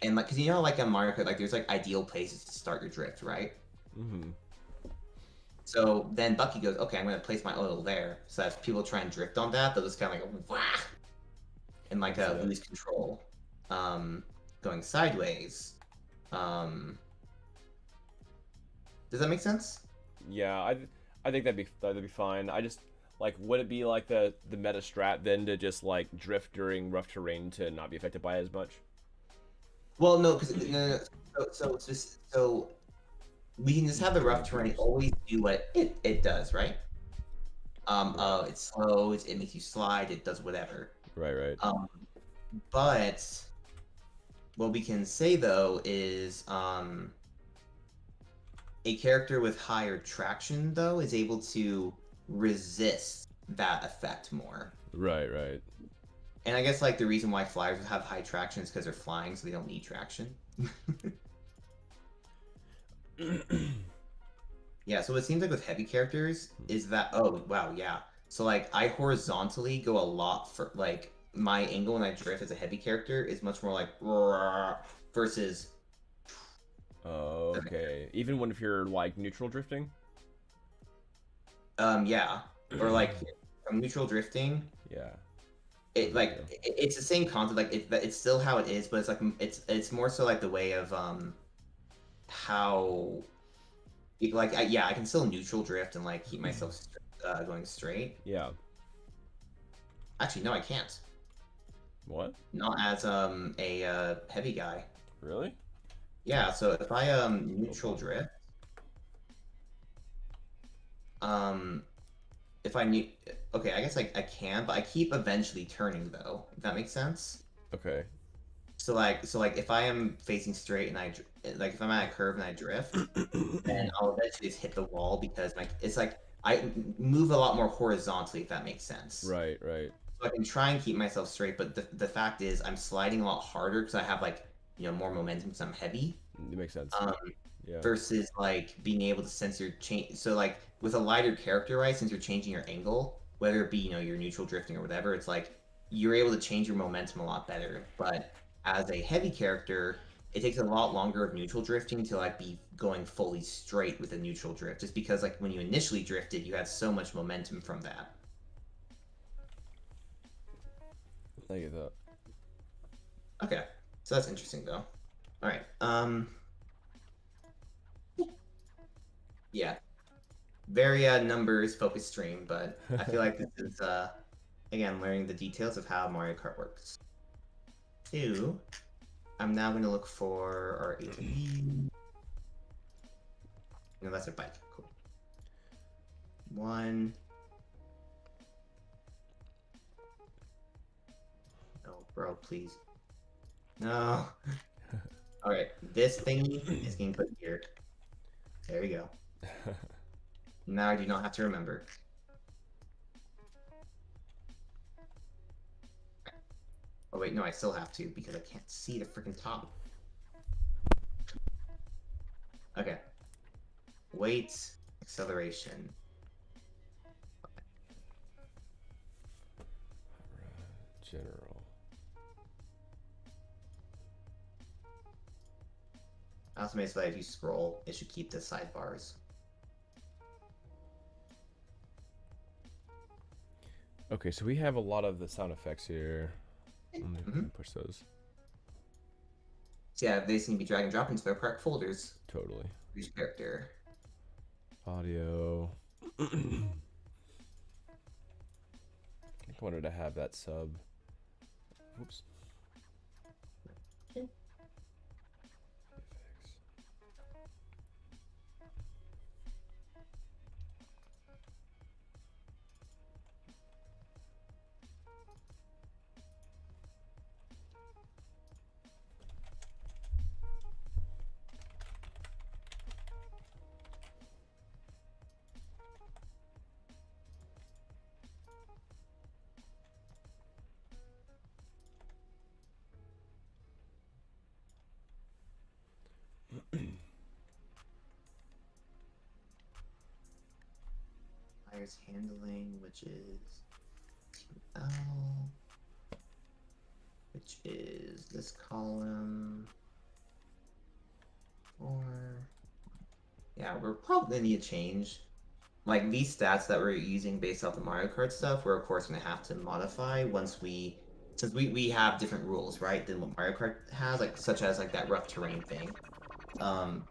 and like because like on Mario Kart, like there's like ideal places to start your drift, right? Mm-hmm. So then Bucky goes, okay, I'm gonna place my oil there, so that if people try and drift on that, they'll just kind of like wah, and like lose control. Going sideways. Does that make sense? Yeah, I think that'd be fine. I just like would it be like the meta strat then to just like drift during rough terrain to not be affected by it as much? Well, no, because no. So it's just so we can just have the rough terrain always do what it does, right? It slows, it makes you slide, it does whatever. Right. But what we can say though is a character with higher traction though is able to resist that effect more. Right. And I guess like the reason why flyers have high traction is because they're flying, so they don't need traction. Yeah, so what it seems like with heavy characters is that so like I horizontally go a lot for like my angle when I drift as a heavy character is much more like versus Okay. Even when if you're like neutral drifting? yeah. Or like from neutral drifting. Yeah. It's the same concept, like it's still how it is, but it's like it's more so like the way of how I can still neutral drift and like keep myself going straight. Yeah. Actually, no, I can't. What? Not as a heavy guy. Really? Yeah, so if I neutral drift, if I need, okay, I guess I can, but I keep eventually turning though. If that makes sense. Okay. So like if I am facing straight and if I'm at a curve and I drift, then I'll eventually just hit the wall because it's like I move a lot more horizontally, if that makes sense. Right. So I can try and keep myself straight, but the fact is I'm sliding a lot harder because I have like more momentum because I'm heavy. It makes sense. Um, Yeah. versus like being able to sense your change. So like with a lighter character, right? Since you're changing your angle, whether it be your neutral drifting or whatever, it's like you're able to change your momentum a lot better. But as a heavy character, it takes a lot longer of neutral drifting to like be going fully straight with a neutral drift, just because like when you initially drifted, you had so much momentum from that. I get that. Okay, so that's interesting though. All right. Yeah, very numbers focused stream, but I feel like this is again learning the details of how Mario Kart works. Two, I'm now going to look for our ATV. No, that's a bike. Cool. One. No, bro, please. No. All right, this thingy is getting put here. There we go. Now I do not have to remember. Oh wait, no, I still have to because I can't see the freaking top. Okay. Weight, acceleration. General. I also made so that if you scroll, it should keep the sidebars. Okay, so we have a lot of the sound effects here. Let me push those. So yeah, they seem to be drag and drop into their part folders. Totally. For each character. Audio. I wanted to have that sub. Oops. Okay. Tires handling, which is L, which is this column. 4. Yeah, we're probably gonna need to change. Like these stats that we're using based off the Mario Kart stuff, we're of course gonna have to modify since we have different rules, right, than what Mario Kart has, like such as like that rough terrain thing. Um,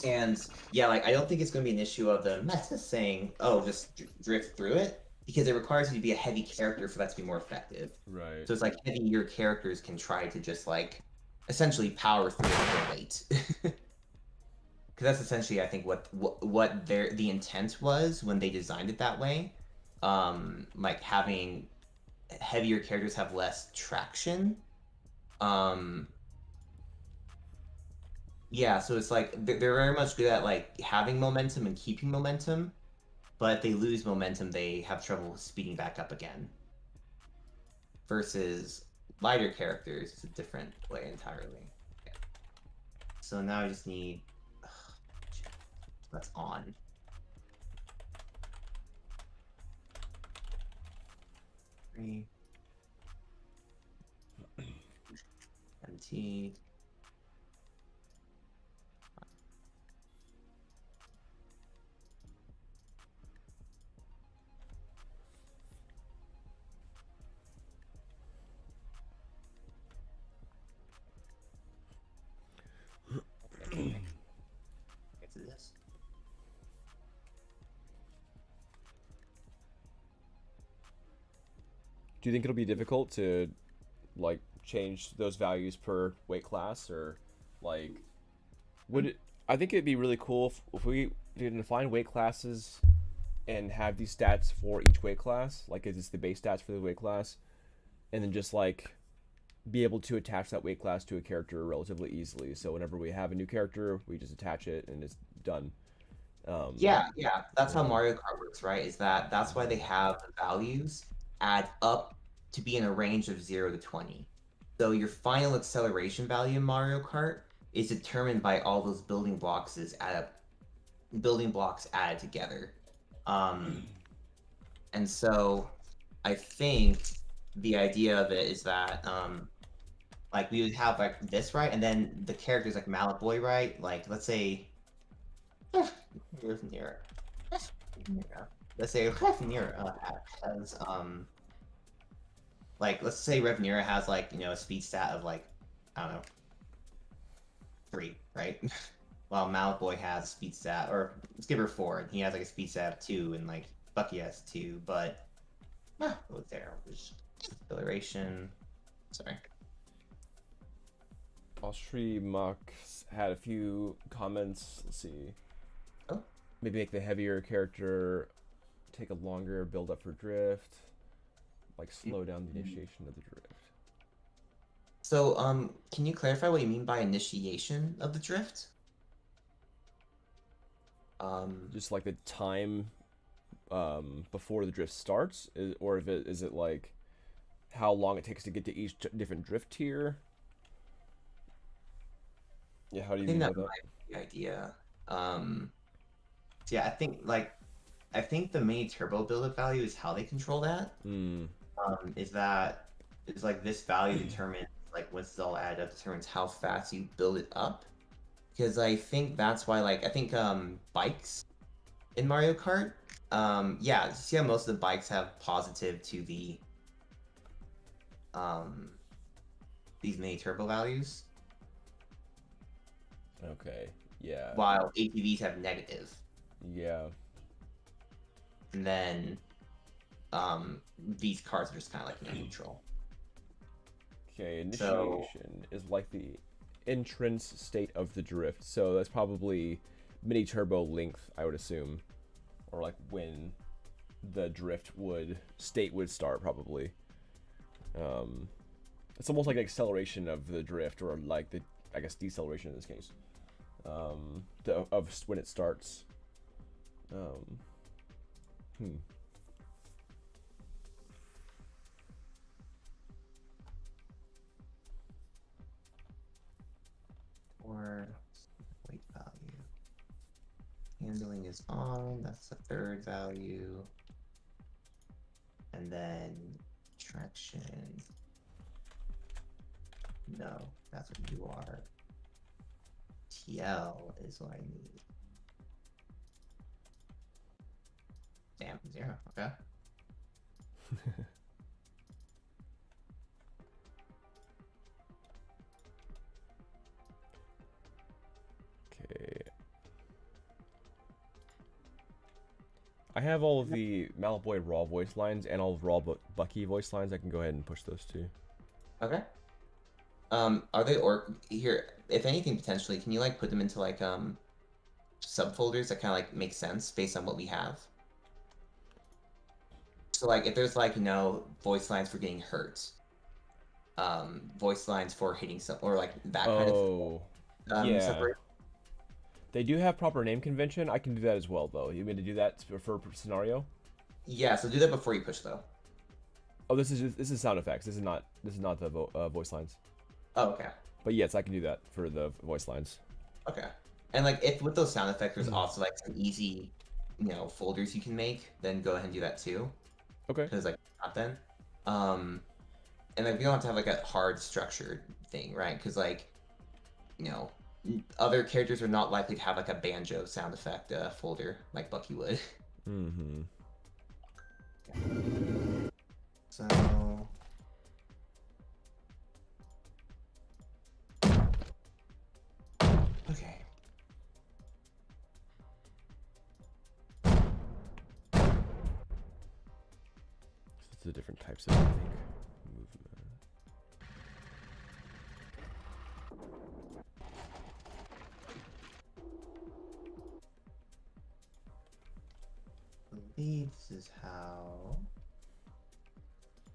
and yeah, like I don't think it's going to be an issue of the meta saying, "Oh, just drift through it," because it requires you to be a heavy character for that to be more effective. Right. So it's like heavier characters can try to just like essentially power through the weight. Because that's essentially, I think, what the intent was when they designed it that way. Like having heavier characters have less traction. Yeah, so it's like they're very much good at like having momentum and keeping momentum, but if they lose momentum, they have trouble speeding back up again. Versus lighter characters, it's a different way entirely. Okay. So now I just need that's on. Three. MT. Get to this. Do you think it'll be difficult to like change those values per weight class, or like would it? I think it'd be really cool if we did define weight classes and have these stats for each weight class, like it's the base stats for the weight class, and then just like be able to attach that weight class to a character relatively easily. So whenever we have a new character, we just attach it and it's done. Yeah, yeah, that's how Yeah. Mario Kart works, right? Is that that's why they have the values add up to be in a range of 0 to 20. So your final acceleration value in Mario Kart is determined by all those building blocks added together. Um, and so I think the idea of it is that like we would have like this, right? And then the characters like Mallet right? Like let's say here's near. Yeah. Let's say Revenera has like let's say Revenera has like a speed stat of like I don't know 3, right? While Malboy has a speed stat, or let's give her 4, and he has like a speed stat of 2, and like Bucky has 2, but what was there? Was acceleration. Sorry. Austri Mox had a few comments. Let's see. Oh. Maybe make the heavier character take a longer build up for drift. Like slow down the initiation of the drift. So, can you clarify what you mean by initiation of the drift? Just like the time before the drift starts, or if is it like how long it takes to get to each different drift tier? Yeah, how do I you think mean that by that? might be the idea. So yeah, I think the mini turbo build-up value is how they control that. Is that is like this value determines like once it's all added up determines how fast you build it up. Because I think that's why like I think bikes in Mario Kart, yeah, see how most of the bikes have positive to the um these mini turbo values, Okay. Yeah. while ATVs have negative. Yeah. And then these cars are just kind of like neutral. Okay. Initiation So is like the entrance state of the drift, so that's probably mini turbo length, I would assume, or like when the drift would start probably. It's almost like an acceleration of the drift, or like the I guess deceleration in this case, of when it starts. or weight value. Handling is on, that's the third value. And then traction. No, that's what you are. TL is what I need. Damn, 0, okay. Okay. I have all of the Malboy Raw voice lines and all of Raw Bucky voice lines. I can go ahead and push those too. Okay. Are they here? If anything, potentially, can you like put them into like subfolders that kind of like make sense based on what we have? So like, if there's like voice lines for getting hurt, voice lines for hitting some or like that kind of yeah. separate. They do have proper name convention. I can do that as well, though. You mean to do that for scenario? Yeah. So do that before you push though. Oh, this is sound effects. This is not the voice lines. Oh, okay. But yes, I can do that for the voice lines. Okay. And like if with those sound effects there's also like some easy, folders you can make, then go ahead and do that too. Okay. Because like not then. And like we don't have to have like a hard structured thing, right? Because like, other characters are not likely to have like a banjo sound effect folder like Bucky would. Mm-hmm. So okay. It's the different types of movement. I believe this is how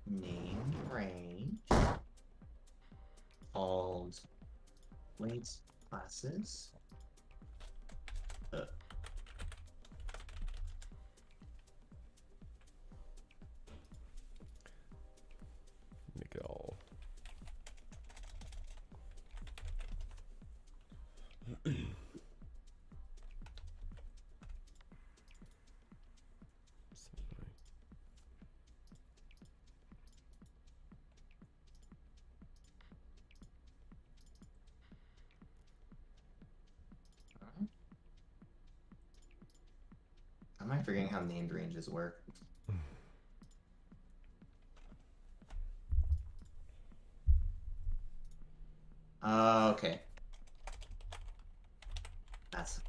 name range called weights classes figuring how named ranges work. Okay.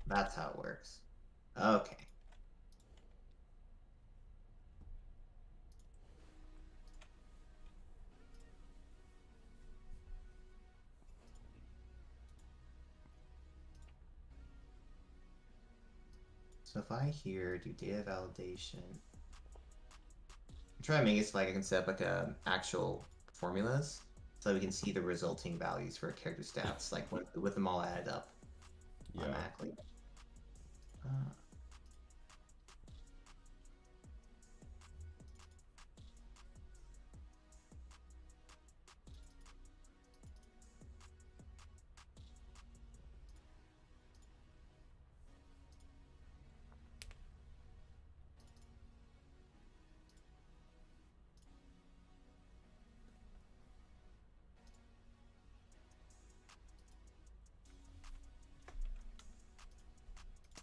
That's how it works. Okay. So if I here do data validation, I'm trying to make it so like I can set up like actual formulas so we can see the resulting values for character stats, like with them all added up automatically.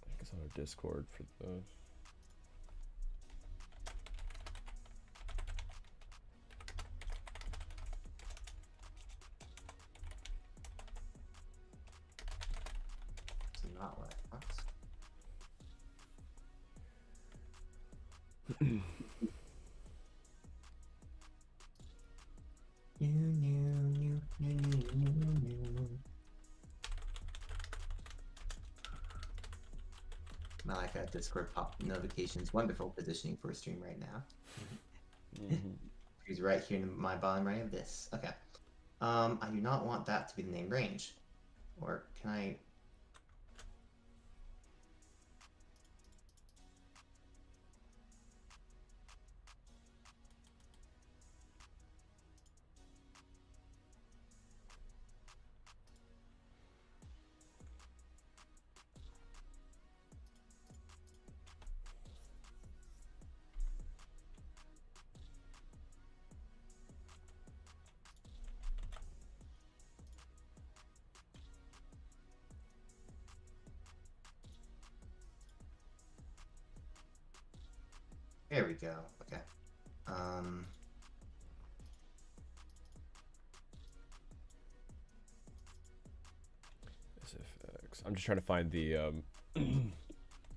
I guess on our Discord for those. It's not what I thought. I like that Discord pop notifications. Wonderful positioning for a stream right now. He's right here in my bottom right of this. Okay. I do not want that to be the named range. Or can I? There we go. Okay. SFX. I'm just trying to find the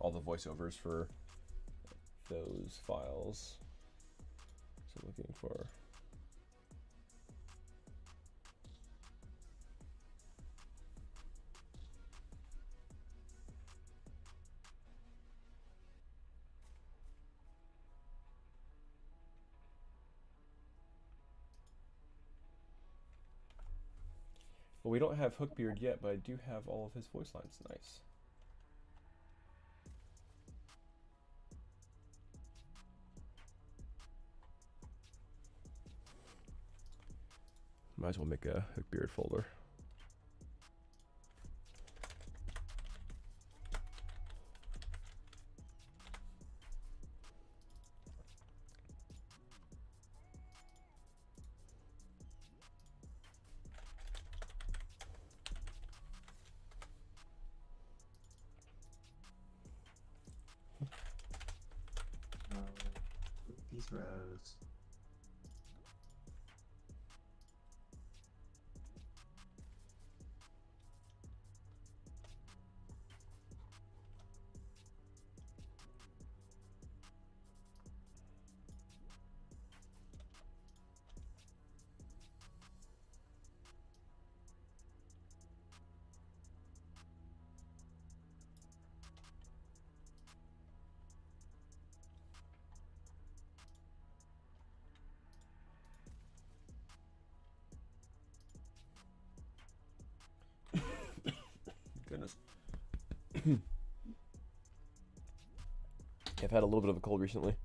all the voiceovers for those files. So I'm looking for. Well, we don't have Hookbeard yet, but I do have all of his voice lines. Nice. Might as well make a Hookbeard folder. These rows. Goodness. I've had a little bit of a cold recently.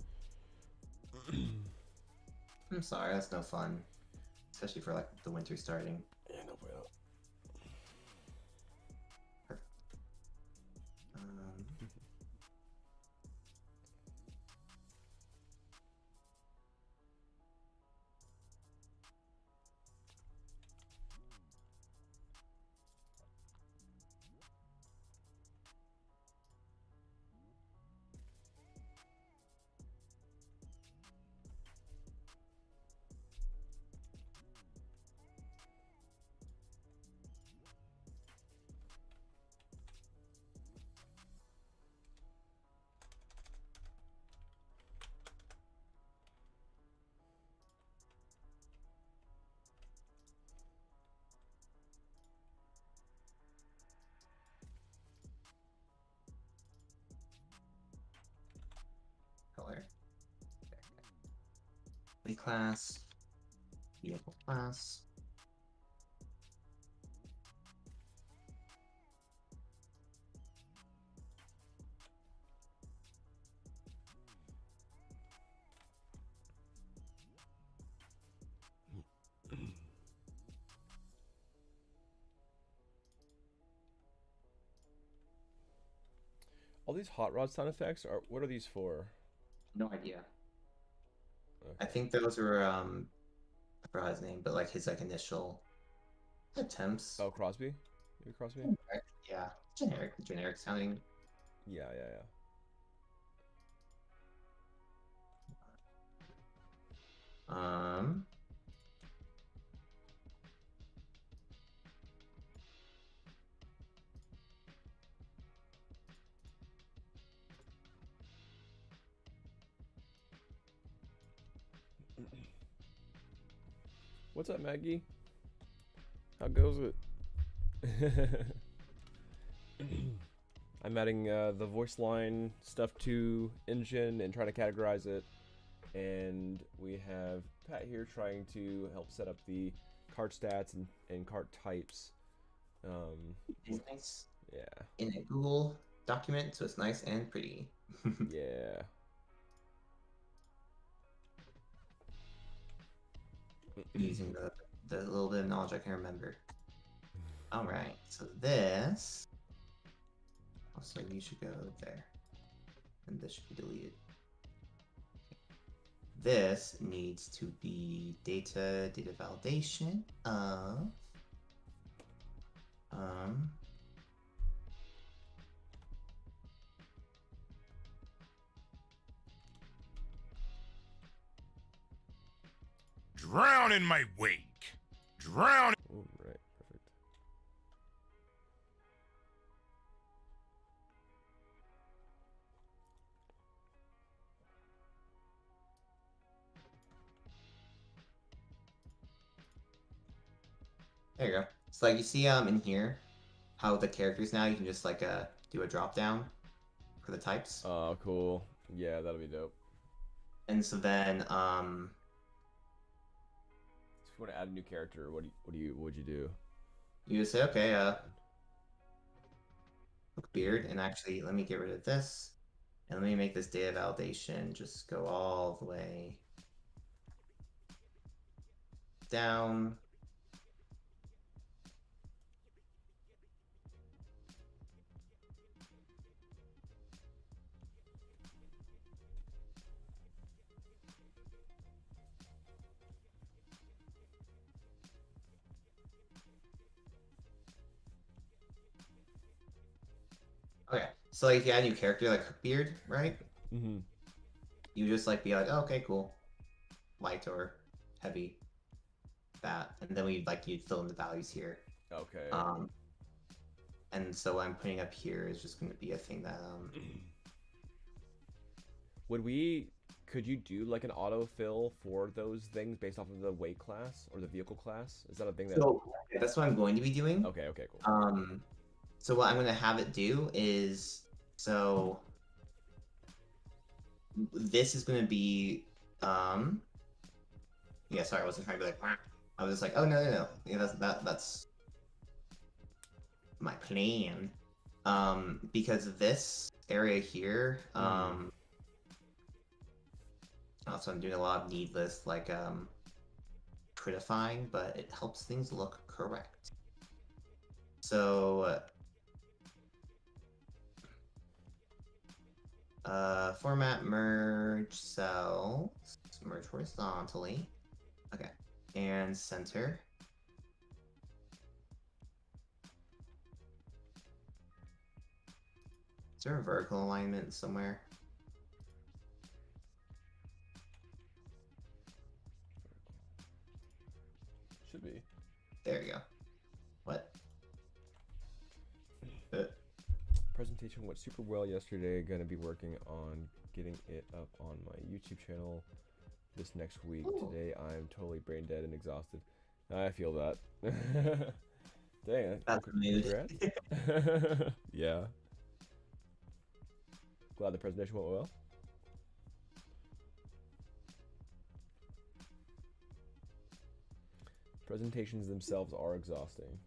I'm sorry, that's no fun. Especially for like the winter starting. Yeah, no bueno. class, vehicle class. All these hot rod sound effects are. What are these for? No idea. I Okay. think those were I forgot his name, but like his like initial attempts. Oh, Crosby. Maybe Crosby. Generic. Yeah, generic sounding. Yeah, yeah, yeah. Um, What's up, Maggie? How goes it? I'm adding the voice line stuff to engine and trying to categorize it. And we have Pat here trying to help set up the cart stats and cart types. it's nice Yeah. in a Google document, so it's nice and pretty. Yeah. Using the little bit of knowledge I can remember. All right, so this. Also, you should go there, and this should be deleted. This needs to be data validation of Drown in my wake. Drown. Oh, right. Perfect. there you go. So like you see in here how the characters now you can just like do a drop down for the types. Oh, cool. Yeah, that'll be dope. And so then So if you want to add a new character, what would you do? you just say okay look beard, and actually let me get rid of this and let me make this data validation just go all the way down. Okay, so like if you add a new character like Beard, right? Mm-hmm. You just like be like, oh, okay, cool, light or heavy, that, and then we like you fill in the values here. Okay. And so what I'm putting up here is just going to be a thing that Could you do like an autofill for those things based off of the weight class or the vehicle class? Is that a thing that? So yeah, that's what I'm going to be doing. Okay. Okay. Cool. So what I'm going to have it do is this is going to be yeah, sorry, I wasn't trying to be like "Wah." I was just like, oh no. Yeah, that's my plan. Because this area here also I'm doing a lot of needless like critifying, but it helps things look correct. So format merge cells, merge horizontally. Okay, and center. Is there a vertical alignment somewhere? Should be. There you go. What? Presentation went super well yesterday. Gonna be working on getting it up on my YouTube channel this next week. Ooh. Today I'm totally brain dead and exhausted. I feel that. Dang. That's the mood. Congrats. Yeah. Glad the presentation went well. Presentations themselves are exhausting.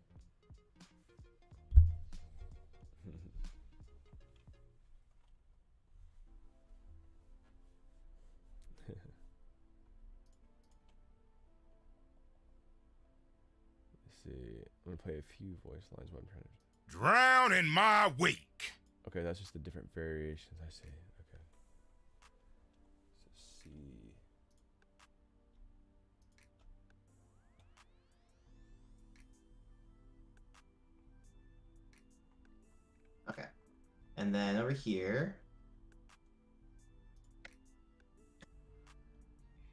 Let's see. I'm gonna play a few voice lines while I'm trying to. Drown in my wake. Okay, that's just the different variations. I see. Okay. So C. Okay. And then over here,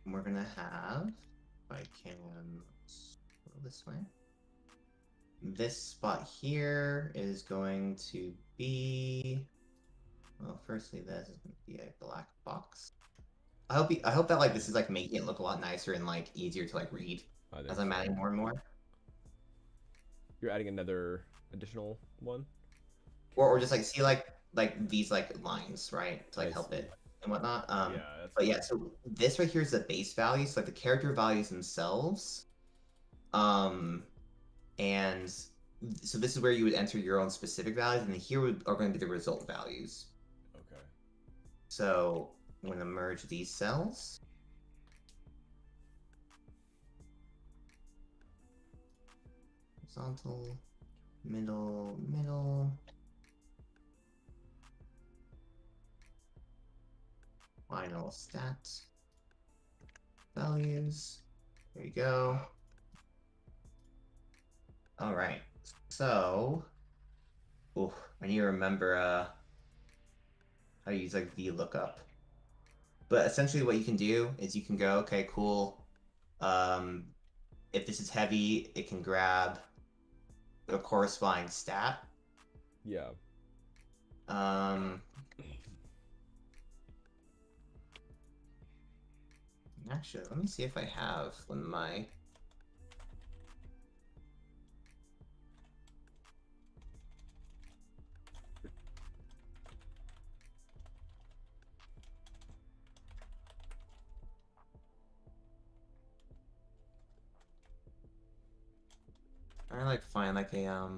we're gonna have, if I can go this way. This spot here is going to be, well, firstly, this is going to be a black box. I hope that like this is like making it look a lot nicer and like easier to like read as I'm adding more and more. You're adding another additional one? Or just like see like these like lines, right? To like help it and whatnot. Yeah, that's But yeah, so this right here is the base values, so like the character values themselves. And so this is where you would enter your own specific values, and then here are going to be the result values. Okay. So I'm going to merge these cells. Horizontal, middle. Final stat values. There you go. All right. So, I need to remember how to use like VLOOKUP. But essentially, what you can do is you can go, okay, cool. If this is heavy, it can grab the corresponding stat. Yeah. Actually, let me see if I have one of my. I like find like a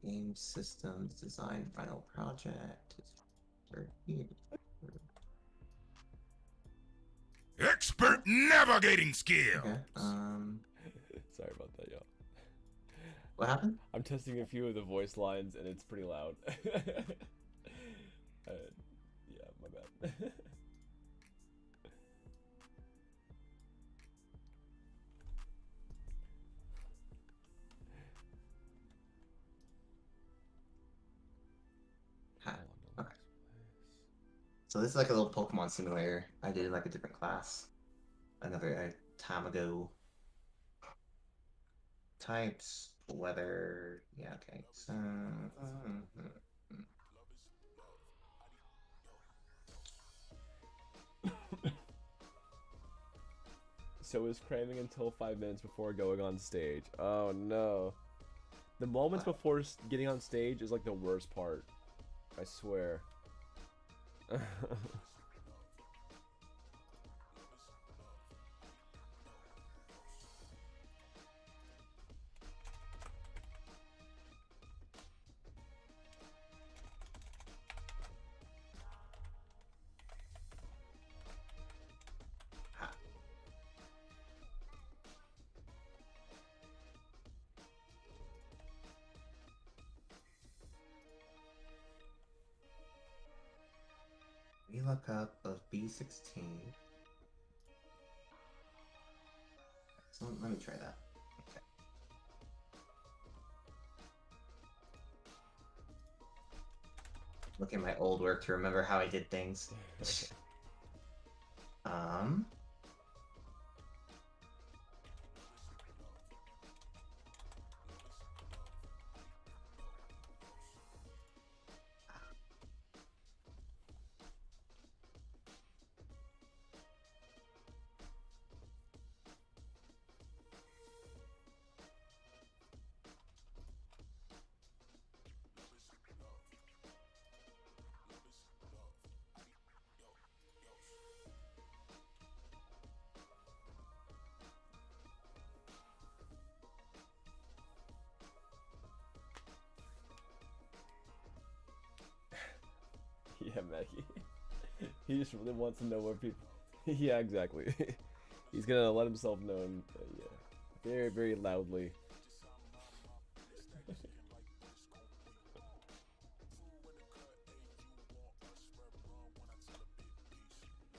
game systems design final project. Expert navigating skill. Okay. Sorry about that, y'all. What happened? I'm testing a few of the voice lines and it's pretty loud. Yeah, my bad. Okay. So this is like a little Pokemon simulator. I did in like a different class. Another time ago. Types, weather, yeah, okay. So, So is cramming until 5 minutes before going on stage. Oh no. The moments before getting on stage is like the worst part. I swear. VLOOKUP of B16. So let me try that. Okay. Look at my old work to remember how I did things. Yeah, Maggie. He just really wants to know where people. Yeah, exactly. He's gonna let himself know, yeah, very, very loudly.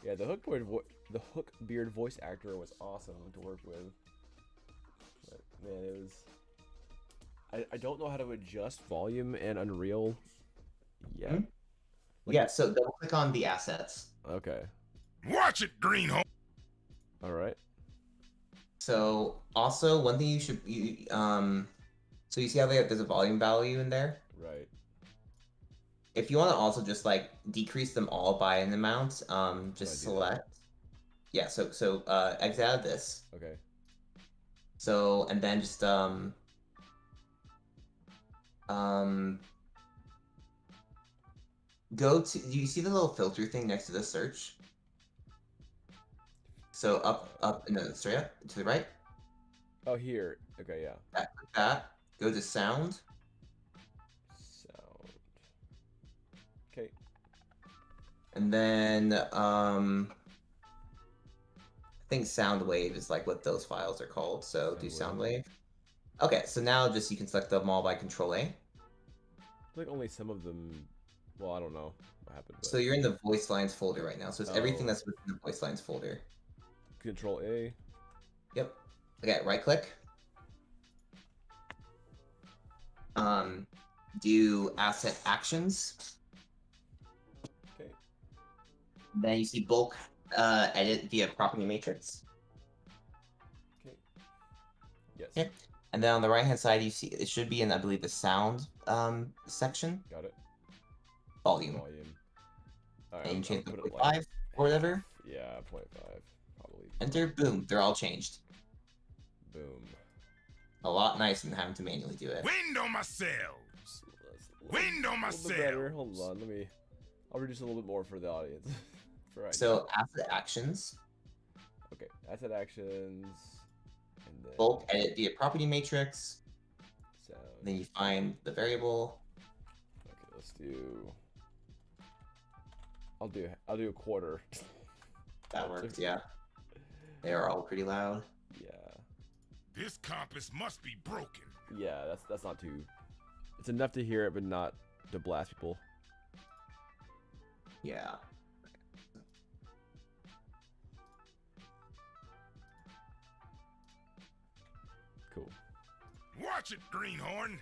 Yeah, the Hookbeard voice actor was awesome to work with. But, man, it was. I don't know how to adjust volume and Unreal yet. Hmm? Yeah, so double click on the assets. Okay. Watch it, Greenhorn. All right. So also one thing so you see how there's a volume value in there? Right. If you want to also just like decrease them all by an amount, just select. Yeah, so exit out of this. Okay. So and then just go to, do you see the little filter thing next to the search? So up, no, straight up to the right. Oh, here. Okay, yeah. Click that. Go to sound. Sound. Okay. And then I think sound wave is like what those files are called. So do sound wave. Okay, so now just you can select them all by Control A. I think only some of them. Well, I don't know what happened. But... So you're in the voice lines folder right now. So it's everything that's within the voice lines folder. Control A. Yep. Okay, right click. Do asset actions. Okay. Then you see bulk edit via property matrix. Okay. Yes. Okay. And then on the right hand side you see it should be in, I believe, the sound section. Got it. Volume. All right, And you change the put it 0.5 like, or whatever. Yeah, 0.5 probably. Enter, boom, they're all changed. Boom. A lot nicer than having to manually do it. Wind on myself. Wind on myself. Hold on, I'll reduce a little bit more for the audience. For right So asset actions. Okay, asset actions. And then Bulk edit via property matrix. Sound. Then you find the variable. Okay, let's do. I'll do a quarter. That works, yeah. They are all pretty loud. Yeah. This compass must be broken. Yeah, that's not too. It's enough to hear it, but not to blast people. Yeah. Cool. Watch it, Greenhorn.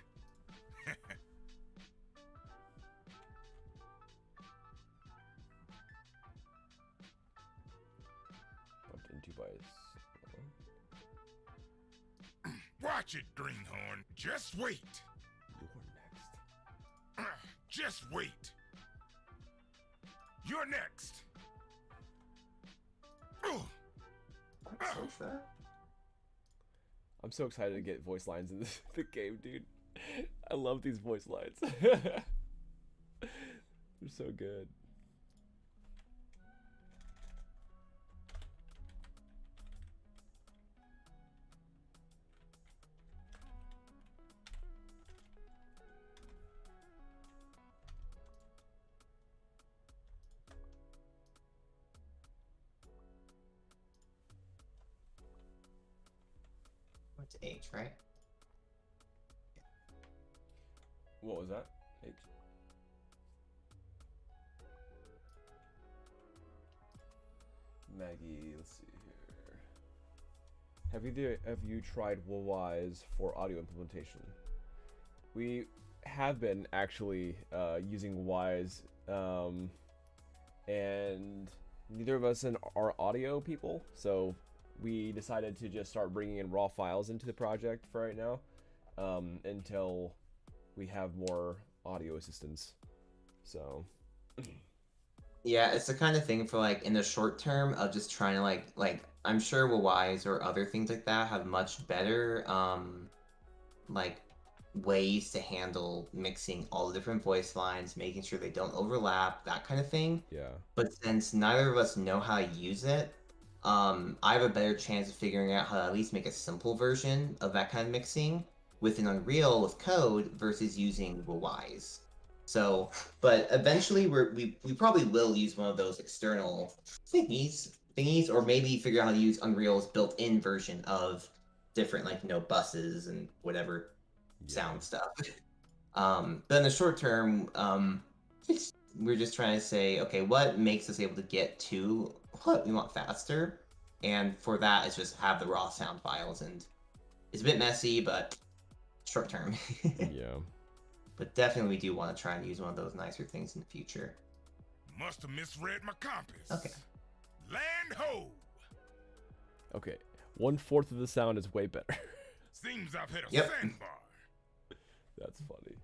Bumped into by. Watch it, Greenhorn. Just wait. You're next. Just wait. You're next. I'm so excited to get voice lines in the game, dude. I love these voice lines. They're so good. What's H, right? What was that? H. Maggie, let's see here. Have you tried Wise for audio implementation? We have been actually using Wise, and neither of us are audio people, so we decided to just start bringing in raw files into the project for right now, until we have more audio assistance. So yeah, it's the kind of thing for like in the short term of just trying to like I'm sure Wise or other things like that have much better like ways to handle mixing all the different voice lines, making sure they don't overlap, that kind of thing. yeah. But since neither of us know how to use it, I have a better chance of figuring out how to at least make a simple version of that kind of mixing within Unreal with code versus using Wise. So, but eventually we probably will use one of those external thingies, or maybe figure out how to use Unreal's built-in version of different like buses and whatever sound stuff. But in the short term, we're just trying to say, okay, what makes us able to get to what we want faster, and for that, it's just have the raw sound files, and it's a bit messy, but short term. Yeah. But definitely, we do want to try and use one of those nicer things in the future. Must have misread my compass. Okay. Land ho! Okay. 1/4 of the sound is way better. Seems I've hit a Yep. sandbar. That's funny.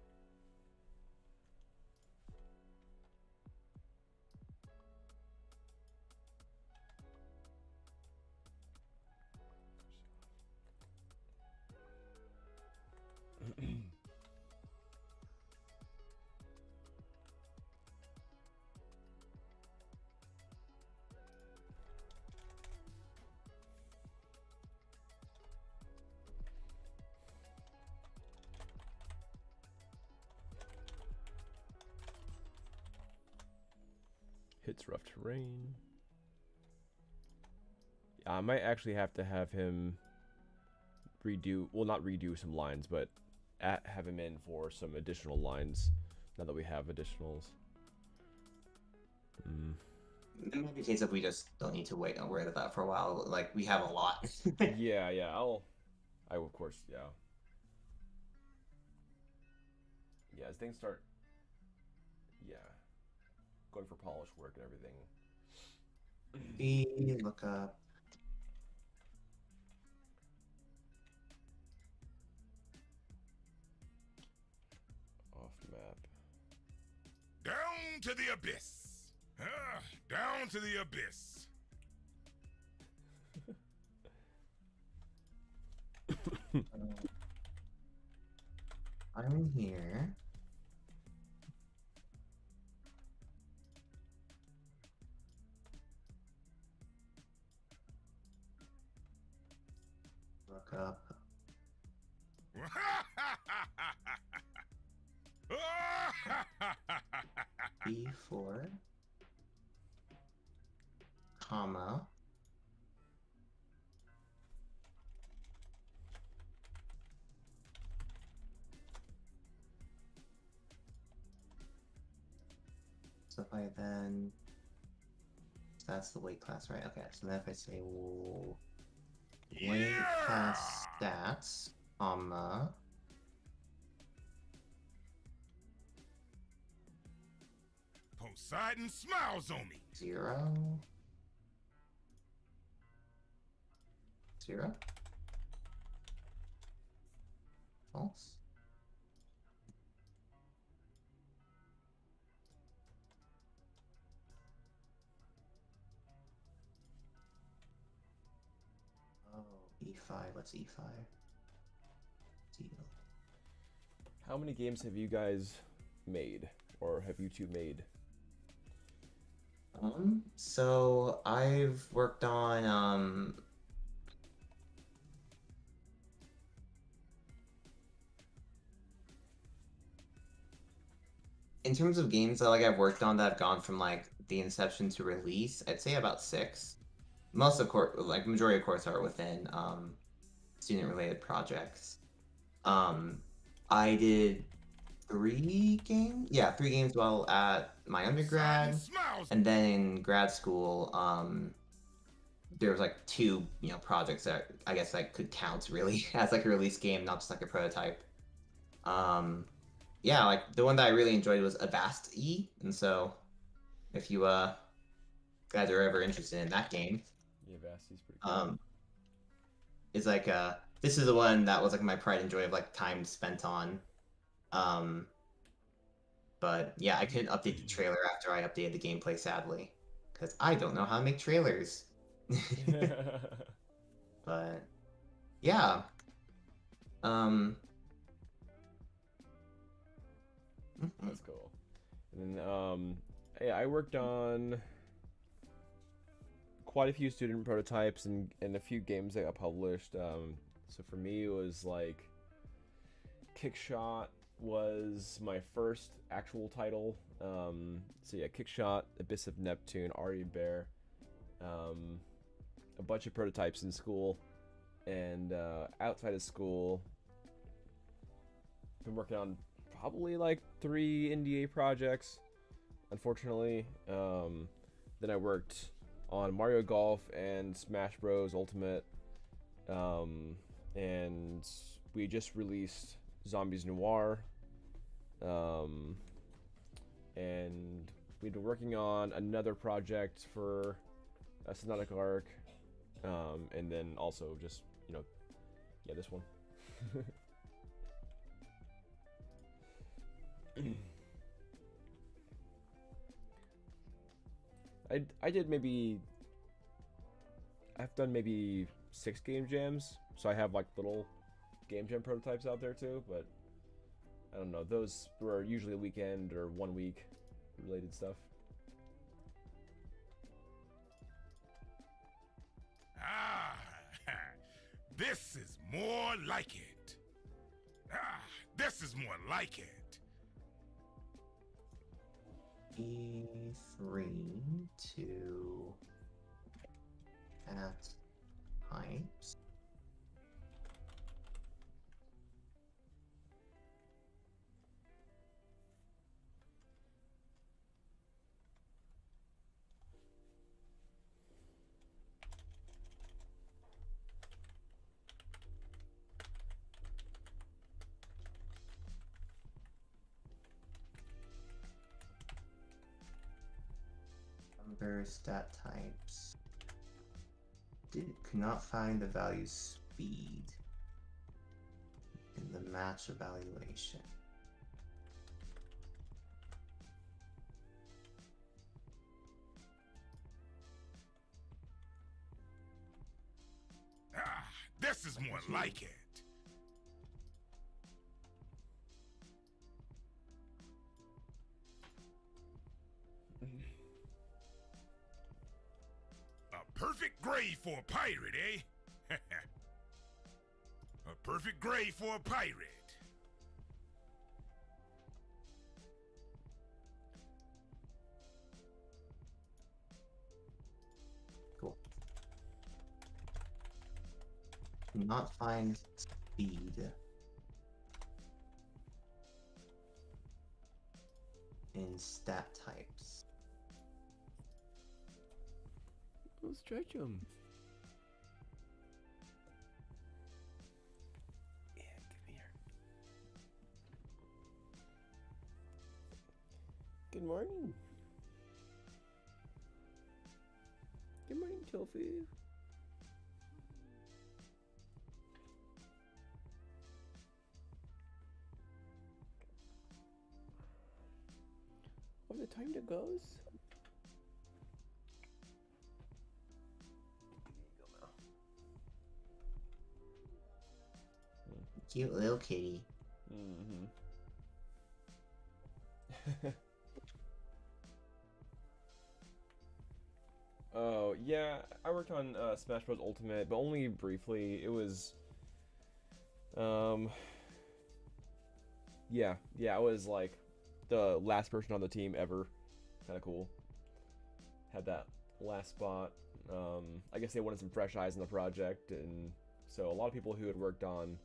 Hits rough terrain. Yeah, I might actually have to have him redo, well, not redo some lines, but have him in for some additional lines now that we have additionals. It might be a case of we just don't need to wait and worry about that for a while. Like, we have a lot. Yeah, I will, of course, yeah. Yeah, as things start, yeah, going for polish work and everything. Look up. Off map. Down to the abyss. Down to the abyss. I'm here. Look up. B4, comma, so if I then, that's the weight class, right? Okay, so then if I say weight class stats, comma, Poseidon smiles on me. 0, 0, false. Oh, E5, what's E5? Deal. How many games have you guys made, or have you two made? So I've worked on in terms of games that I've worked on that have gone from like the inception to release, I'd say about 6. Most of course, like majority of course are within student related projects. I did 3 games, yeah, 3 games while at my undergrad, Poseidon smiles. and then in grad school, there was like 2, projects that I guess I could count really as like a release game, not just like a prototype. Yeah, like the one that I really enjoyed was Avast E, and so if you guys are ever interested in that game, Yeah, Vasty's pretty cool. it's like this is the one that was like my pride and joy of like time spent on. But yeah, I couldn't update the trailer after I updated the gameplay, sadly, because I don't know how to make trailers. But yeah, That's cool. And then, yeah, I worked on quite a few student prototypes and a few games that got published. So for me, it was like Kickshot, was my first actual title. So yeah, Kickshot, Abyss of Neptune, Ari Bear, a bunch of prototypes in school, and outside of school, been working on probably like 3 NDA projects, unfortunately. Then I worked on Mario Golf and Smash Bros. Ultimate, and we just released Zombies Noir, and we've been working on another project for a Synodic Arc, and then also just, yeah, this one. I've done maybe 6 game jams, so I have like little game jam prototypes out there too, but I don't know, those were usually a weekend or 1 week related stuff. Ah, this is more like it. Ah, this is more like it. E3 to at types. Number stat types. Could not find the value speed in the match evaluation. Ah, this is more like it. A perfect grade for a pirate, eh? A perfect grade for a pirate. Cool. Not find speed in stat types. I'll stretch them. Yeah, give me here. Good morning. Good morning, Tofu. Oh, the time to goes. Cute little kitty. Mm-hmm. Oh, yeah, I worked on Smash Bros. Ultimate, but only briefly. It was, yeah, I was like the last person on the team ever. Kind of cool. Had that last spot. I guess they wanted some fresh eyes in the project, and so a lot of people who had worked on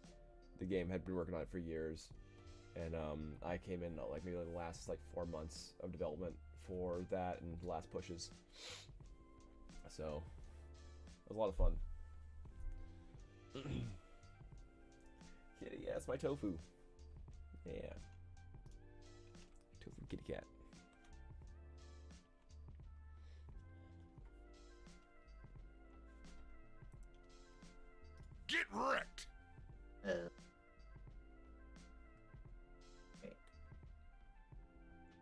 the game had been working on it for years, and I came in like maybe the last like 4 months of development for that and the last pushes. So it was a lot of fun. Kitty, yeah, it's my Tofu. Yeah, Tofu kitty cat. Get wrecked. Okay.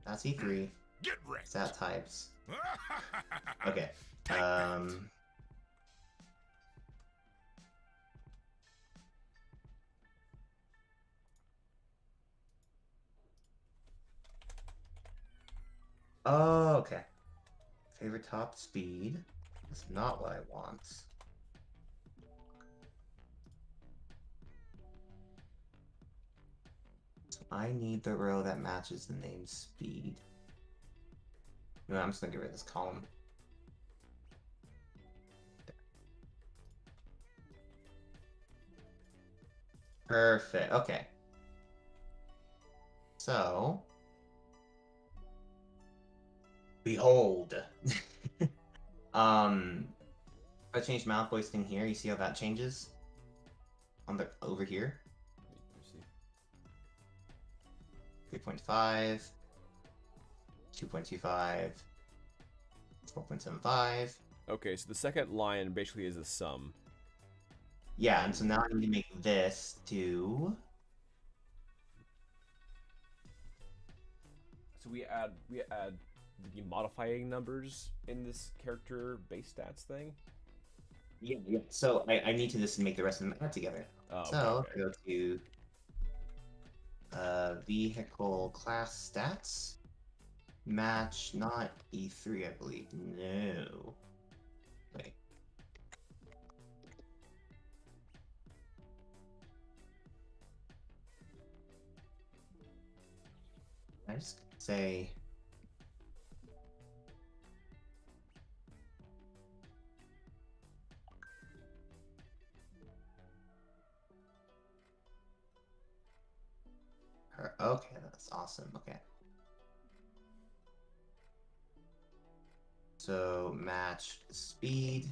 That's E3. Get wrecked. Stat types. Okay. Take that. Oh, okay. Favorite top speed. That's not what I want. I need the row that matches the name speed. No, I'm just gonna get rid of this column. Perfect. Okay. So, behold. If I change mouth voice thing here, you see how that changes on the over here? Let me see. 3.5, 2.25, 4.75. Okay, so the second line basically is a sum. Yeah, and so now I need to make this do. So we add the modifying numbers in this character base stats thing. Yeah, yeah. So I need to just make the rest of them add together. Oh, So okay. I go to vehicle class stats. Match not E3, I believe. No. Wait. I just say her. Okay, that's awesome. Okay. So match speed.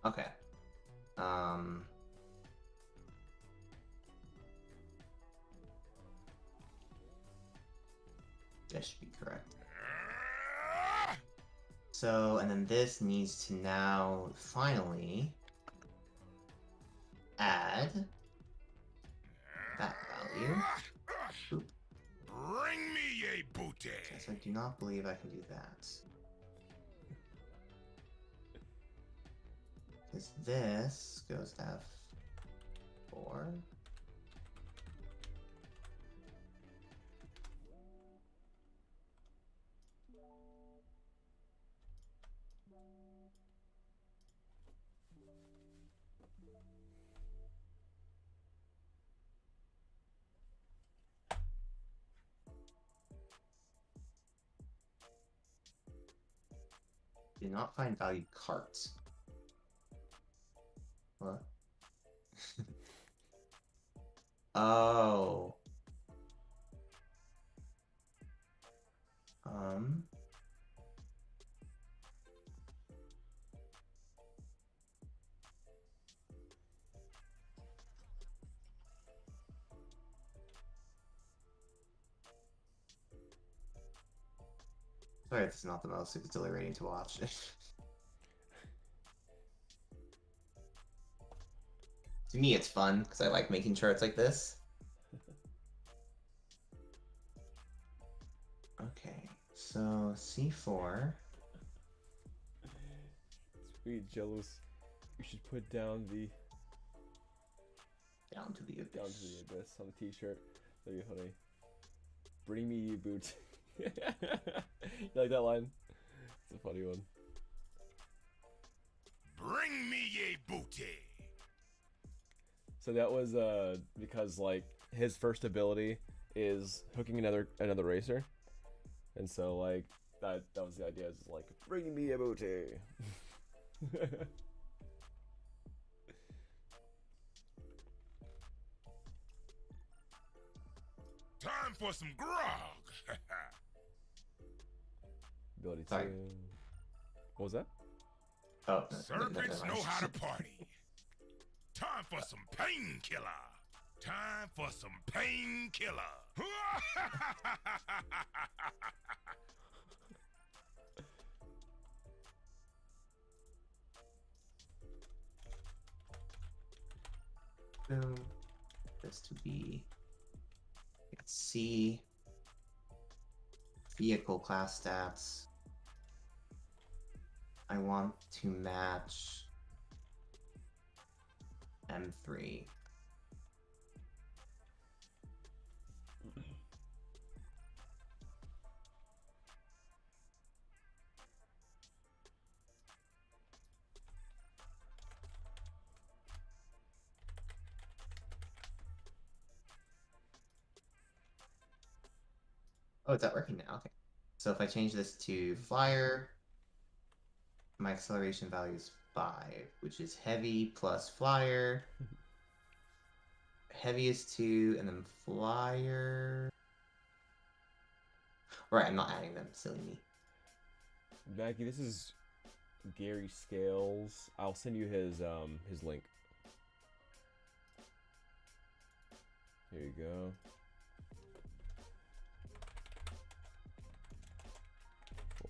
Okay. That should be correct. So, and then this needs to now finally add that value. Oop. Bring me a booty. Yes, I do not believe I can do that. Because this goes to F4. Did not find value Kart. What? Oh. Sorry, this is not the most exhilarating to watch. To me, it's fun because I like making charts like this. Okay, so C4. Sweet, jealous. We should put down the Down to the abyss on the t-shirt. That'd be funny. Bring me your boots. You like that line? It's a funny one. Bring me a booty. So that was because like his first ability is hooking another racer, and so like that was the idea. Is like bring me a booty. Time for some grog. Ability Sorry. to... What was that? Oh, Serpents know how to party. Time for some painkiller. Time for some painkiller. So this to be C vehicle class stats. I want to match M3. Oh, is that working now? Okay. So if I change this to flyer, my acceleration value is 5, which is heavy plus flyer. Heavy is 2, and then flyer. Right, I'm not adding them. Silly me. Maggie, this is Gary Scales. I'll send you his link. Here you go.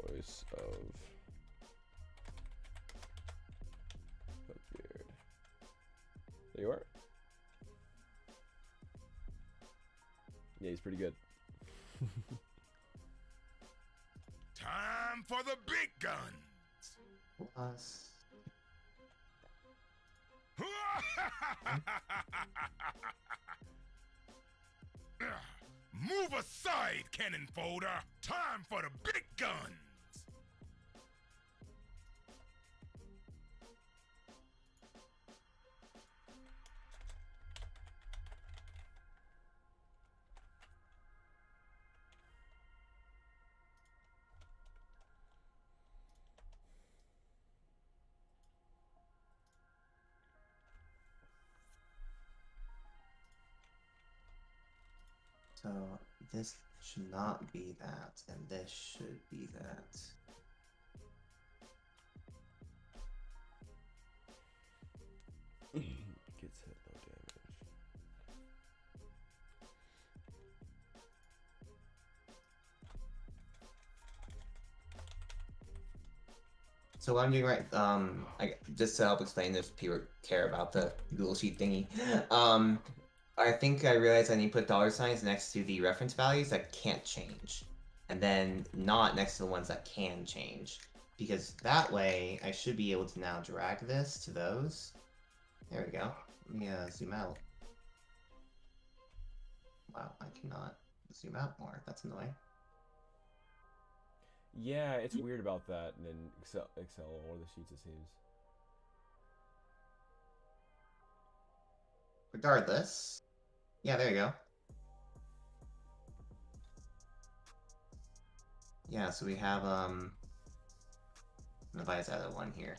Voice of Beard. There you are. Yeah, he's pretty good. Time for the big guns. Plus. Move aside, cannon folder. Time for the big guns. So this should not be that, and this should be that. Gets hit, low damage. So what I'm doing right, just to help explain if people care about the Google Sheet thingy, I think I realized I need to put dollar signs next to the reference values that can't change, and then not next to the ones that can change, because that way I should be able to now drag this to those. There we go. Let me zoom out. Wow, I cannot zoom out more. That's annoying. Yeah, it's weird about that in Excel or the sheets, it seems. Regardless, yeah, there you go. Yeah, so we have Novice other one here.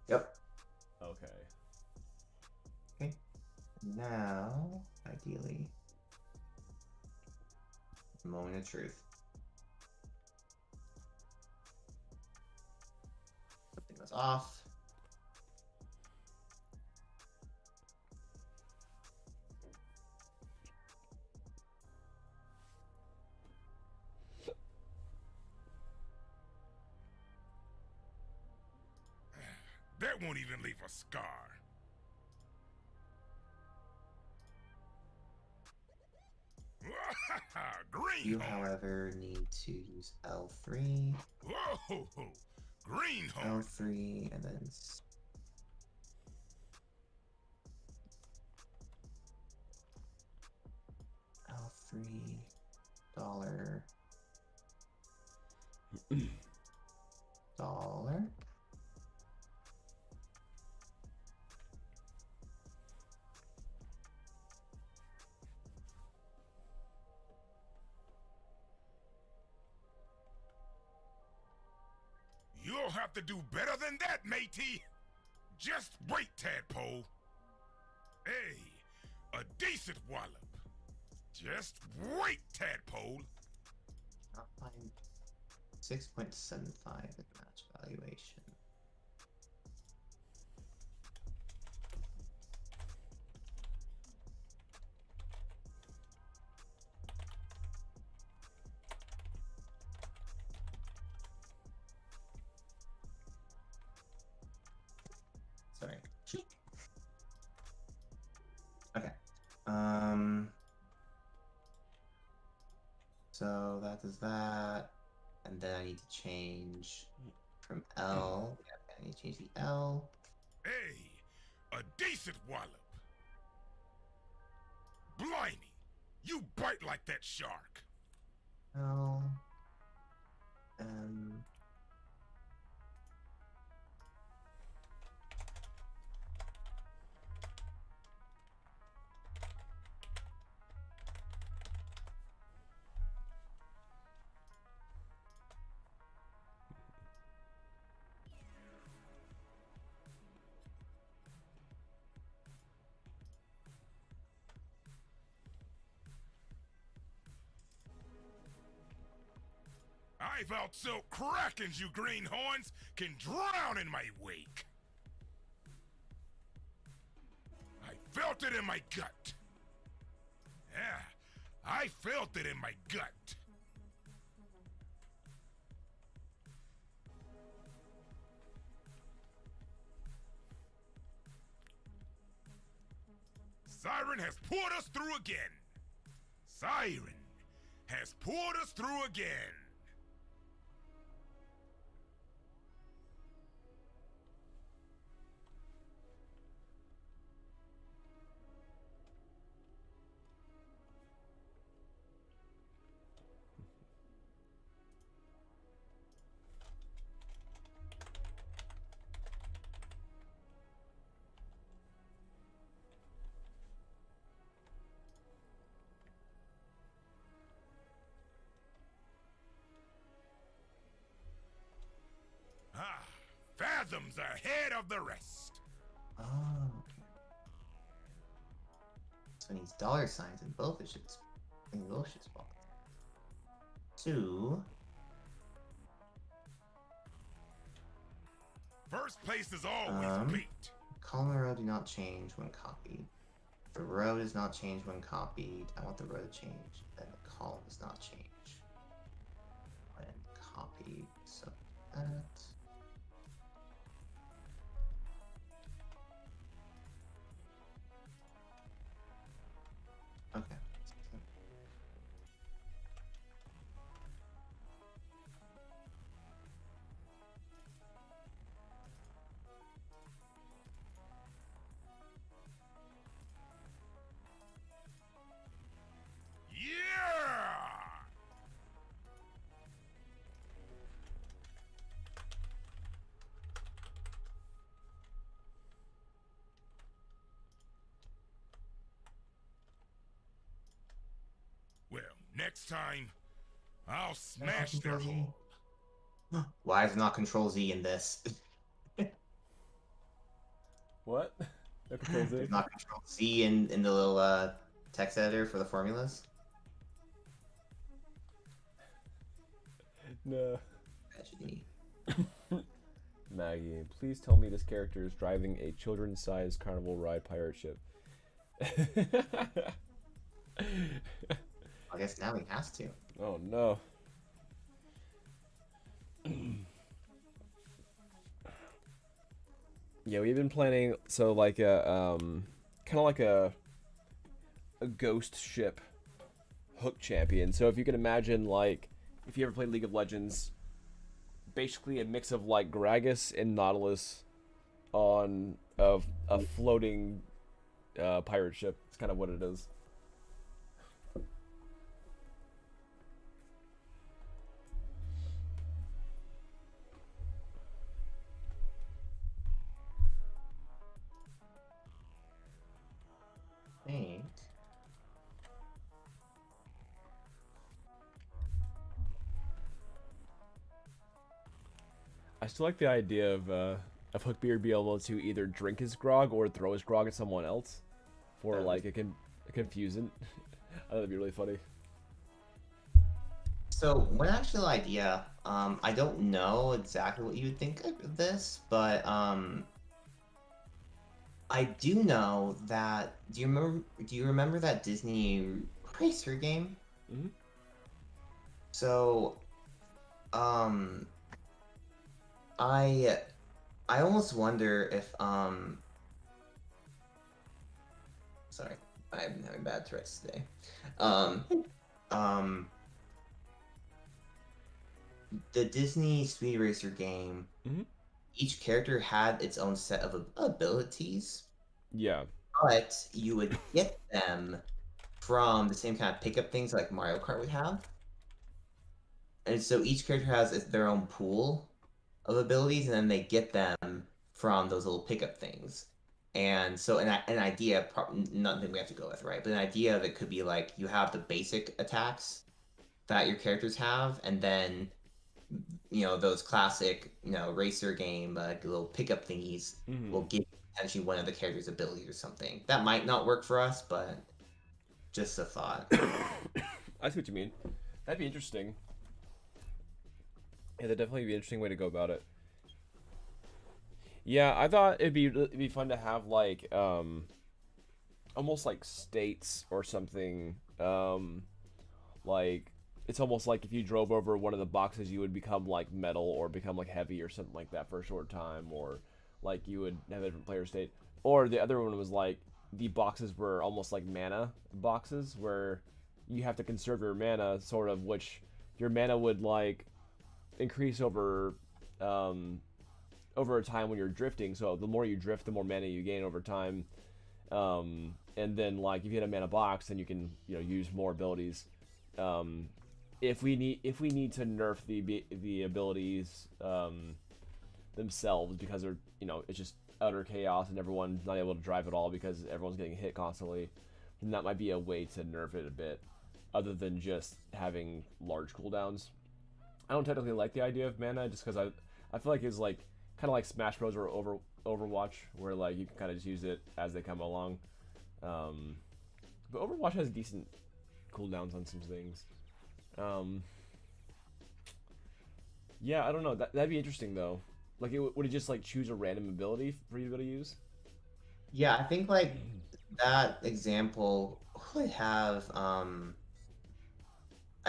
Yep. Okay. Okay. Now, ideally, moment of truth. Something was off. That won't even leave a scar. You, Greenhorn. however, need to use L3. Whoa, Greenhorn. L3, and then L3 dollar dollar. You'll have to do better than that, matey. Just wait, tadpole. Hey, a decent wallop. Just wait, tadpole. Not find 6.75 at match valuation. Sorry. Okay. So that is that. And then I need to change from L. Yeah, I need to change the L. Hey, a decent wallop. Blimey, you bite like that shark. L. M. I felt so krakens, you greenhorns can drown in my wake. I felt it in my gut. Yeah, I felt it in my gut. Siren has pulled us through again. Siren has pulled us through again. Ah, fathoms ahead of the rest. Oh, okay. So it needs dollar signs in both of ships. In both ships. Two. First place is always beat. Column and row do not change when copied. The row does not change when copied. I want the row to change. Then the column does not change when copied. So that. Okay. Yeah! Well, next time, I'll smash their hull. Why is not Control Z in this? What? No Control Z? There's not Control Z in the little text editor for the formulas. No. Tragedy. Maggie, please tell me this character is driving a children's-sized carnival ride pirate ship. I guess now he has to. Oh no. Yeah, we've been planning so like a kind of like a ghost ship hook champion. So if you can imagine, like, if you ever played League of Legends, basically a mix of like Gragas and Nautilus on a floating pirate ship. It's kind of what it is. Think. I still like the idea of Hookbeard being able to either drink his grog or throw his grog at someone else for like a confusion. I thought that'd be really funny. So one actual idea, I don't know exactly what you would think of this, but I do know that. Do you remember that Disney Racer game? Mm-hmm. So, I almost wonder if sorry, I'm having bad threats today. The Disney Speed Racer game, Mm-hmm. each character had its own set of abilities, Yeah. but you would get them from the same kind of pickup things like Mario Kart would have. And so each character has their own pool of abilities, and then they get them from those little pickup things. And so an idea, nothing we have to go with, right? But an idea of it could be like you have the basic attacks that your characters have, and then those classic racer game little pickup thingies will give potentially one of the characters' abilities or something. That might not work for us, but just a thought. I see what you mean. That'd be interesting. Yeah, that'd definitely be an interesting way to go about it. Yeah, I thought it'd be fun to have like almost like states or something. Like it's almost like if you drove over one of the boxes, you would become like metal or become like heavy or something like that for a short time, or like you would have a different player state. Or the other one was like the boxes were almost like mana boxes where you have to conserve your mana, sort of, which your mana would like increase um, over a time when you're drifting. So the more you drift, the more mana you gain over time. And then like if you hit a mana box, then you can use more abilities. Um, if we need to nerf the abilities themselves because they're it's just utter chaos and everyone's not able to drive at all because everyone's getting hit constantly, then that might be a way to nerf it a bit, other than just having large cooldowns. I don't technically like the idea of mana just because I feel like it's like kind of like Smash Bros or Overwatch where like you can kind of just use it as they come along. Um, but Overwatch has decent cooldowns on some things. Um, yeah, I don't know. That'd be interesting though. Like, would it just like choose a random ability for you to be able to use? Yeah, I think like that example would have I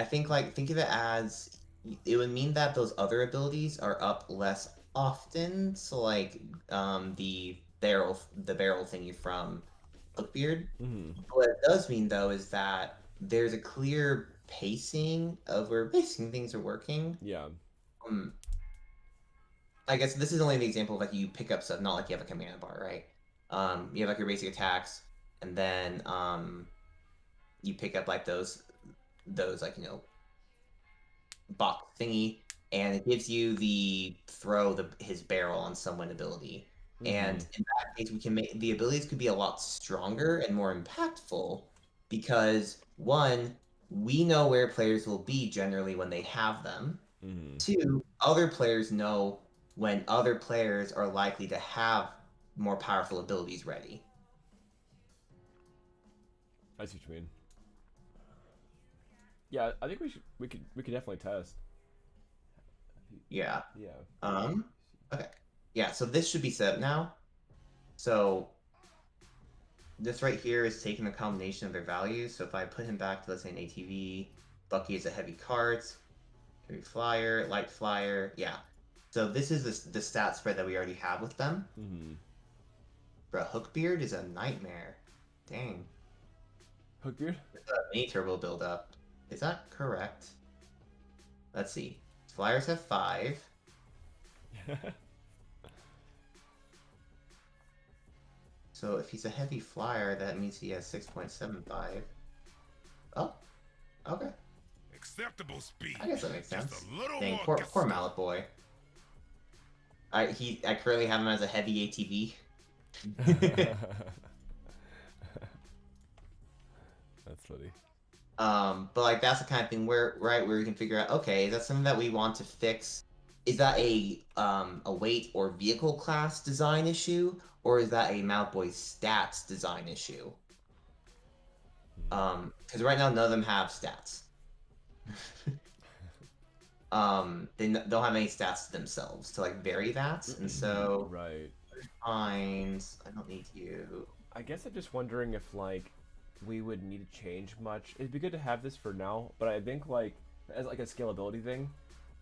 think like think of it as it would mean that those other abilities are up less often. So like the barrel thingy from Hookbeard. Mm-hmm. What it does mean though is that there's a clear pacing of where basically things are working. Yeah. Um, I guess this is only an example of like you pick up stuff, not like you have a command bar, right? You have like your basic attacks, and then you pick up like those like box thingy, and it gives you the throw his barrel on someone ability. Mm-hmm. And in that case, we can make the abilities could be a lot stronger and more impactful because one, we know where players will be generally when they have them. Mm-hmm. Two, other players know when other players are likely to have more powerful abilities ready. I see what you mean. Yeah, I think we could definitely test. Yeah. Yeah. Okay. Yeah, so this should be set up now. So this right here is taking a combination of their values. So if I put him back to, let's say, an ATV, Bucky is a heavy cart, heavy flyer, light flyer. Yeah. So this is the stat spread that we already have with them. Mm-hmm. But Hookbeard is a nightmare. Dang. Hookbeard? With a mini turbo buildup. Is that correct? Let's see. Flyers have 5. So if he's a heavy flyer, that means he has 6.75. Oh, okay. Acceptable speed. I guess that makes sense. Just a little Dang, more poor Mallet Boy. I currently have him as a heavy ATV. That's funny. But like that's the kind of thing where we can figure out, okay, is that something that we want to fix? Is that a weight or vehicle class design issue, or is that a Mallet Boy stats design issue? Because right now none of them have stats. They don't have any stats themselves to like vary that, and so Right. I don't need you. I guess I'm just wondering if like we would need to change much. It'd be good to have this for now, but I think like as like a scalability thing.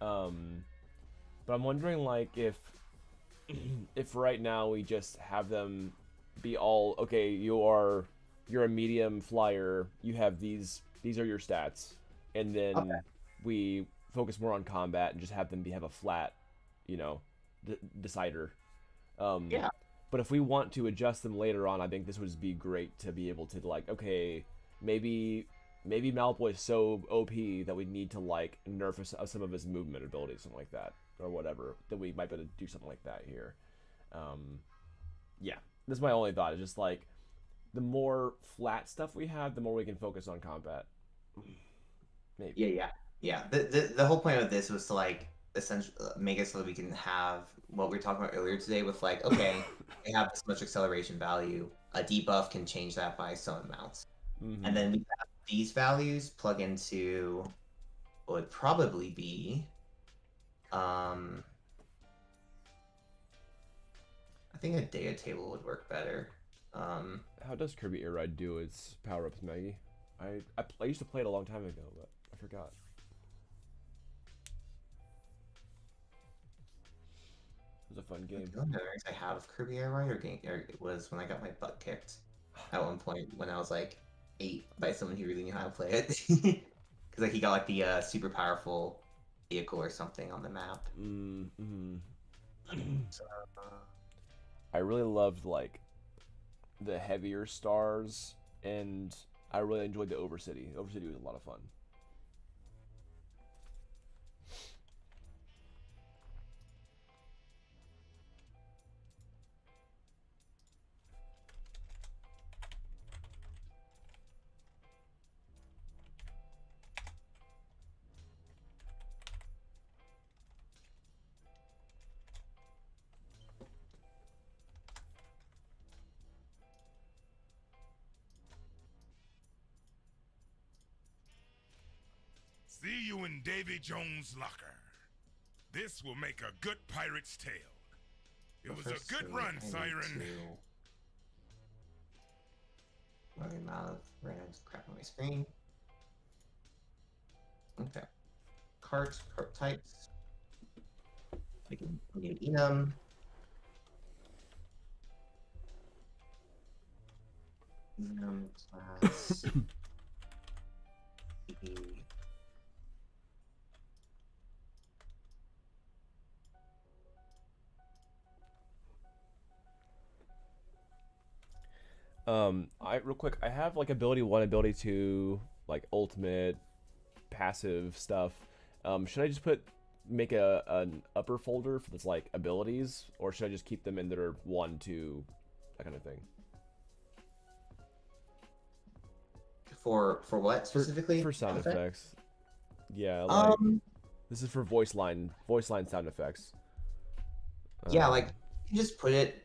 But I'm wondering like if if right now we just have them be all okay, you're a medium flyer, you have these are your stats, and then Okay. we focus more on combat and just have them have a flat, you know, decider. Yeah. But if we want to adjust them later on, I think this would be great to be able to like, okay, maybe Malfoy is so OP that we need to like nerf some of his movement abilities, something like that, or whatever. That we might be able to do something like that here. Yeah, this is my only thought. Is just like the more flat stuff we have, the more we can focus on combat. Maybe. Yeah. The whole point of this was to like essentially make it so that we can have what we were talking about earlier today with like, okay, they have this much acceleration value. A debuff can change that by some amounts. Mm-hmm. And then we have these values plug into what would probably be I think a data table would work better. How does Kirby Air Ride do its power-ups, Maggie? I used to play it a long time ago, but I forgot. It was a fun game. The only memories I have of Kirby Air Ride it was when I got my butt kicked at one point when I was like 8 by someone who really knew how to play it. Because like he got like the super powerful vehicle or something on the map. So, I really loved like the heavier stars, and I really enjoyed the Overcity. Overcity was a lot of fun. See you in Davy Jones' locker. This will make a good pirate's tale. It was a good run, Siren. Running out of ran crap on my screen. Okay. Cart types. I can need enum. Enum class. I real quick, I have like ability 1, ability 2, like ultimate, passive stuff. Should I just make an upper folder for this like abilities, or should I just keep them in their 1, 2, that kind of thing? For what specifically? For sound Effect? effects. Yeah, like Um, this is for voice line sound effects. yeah, like you just put it.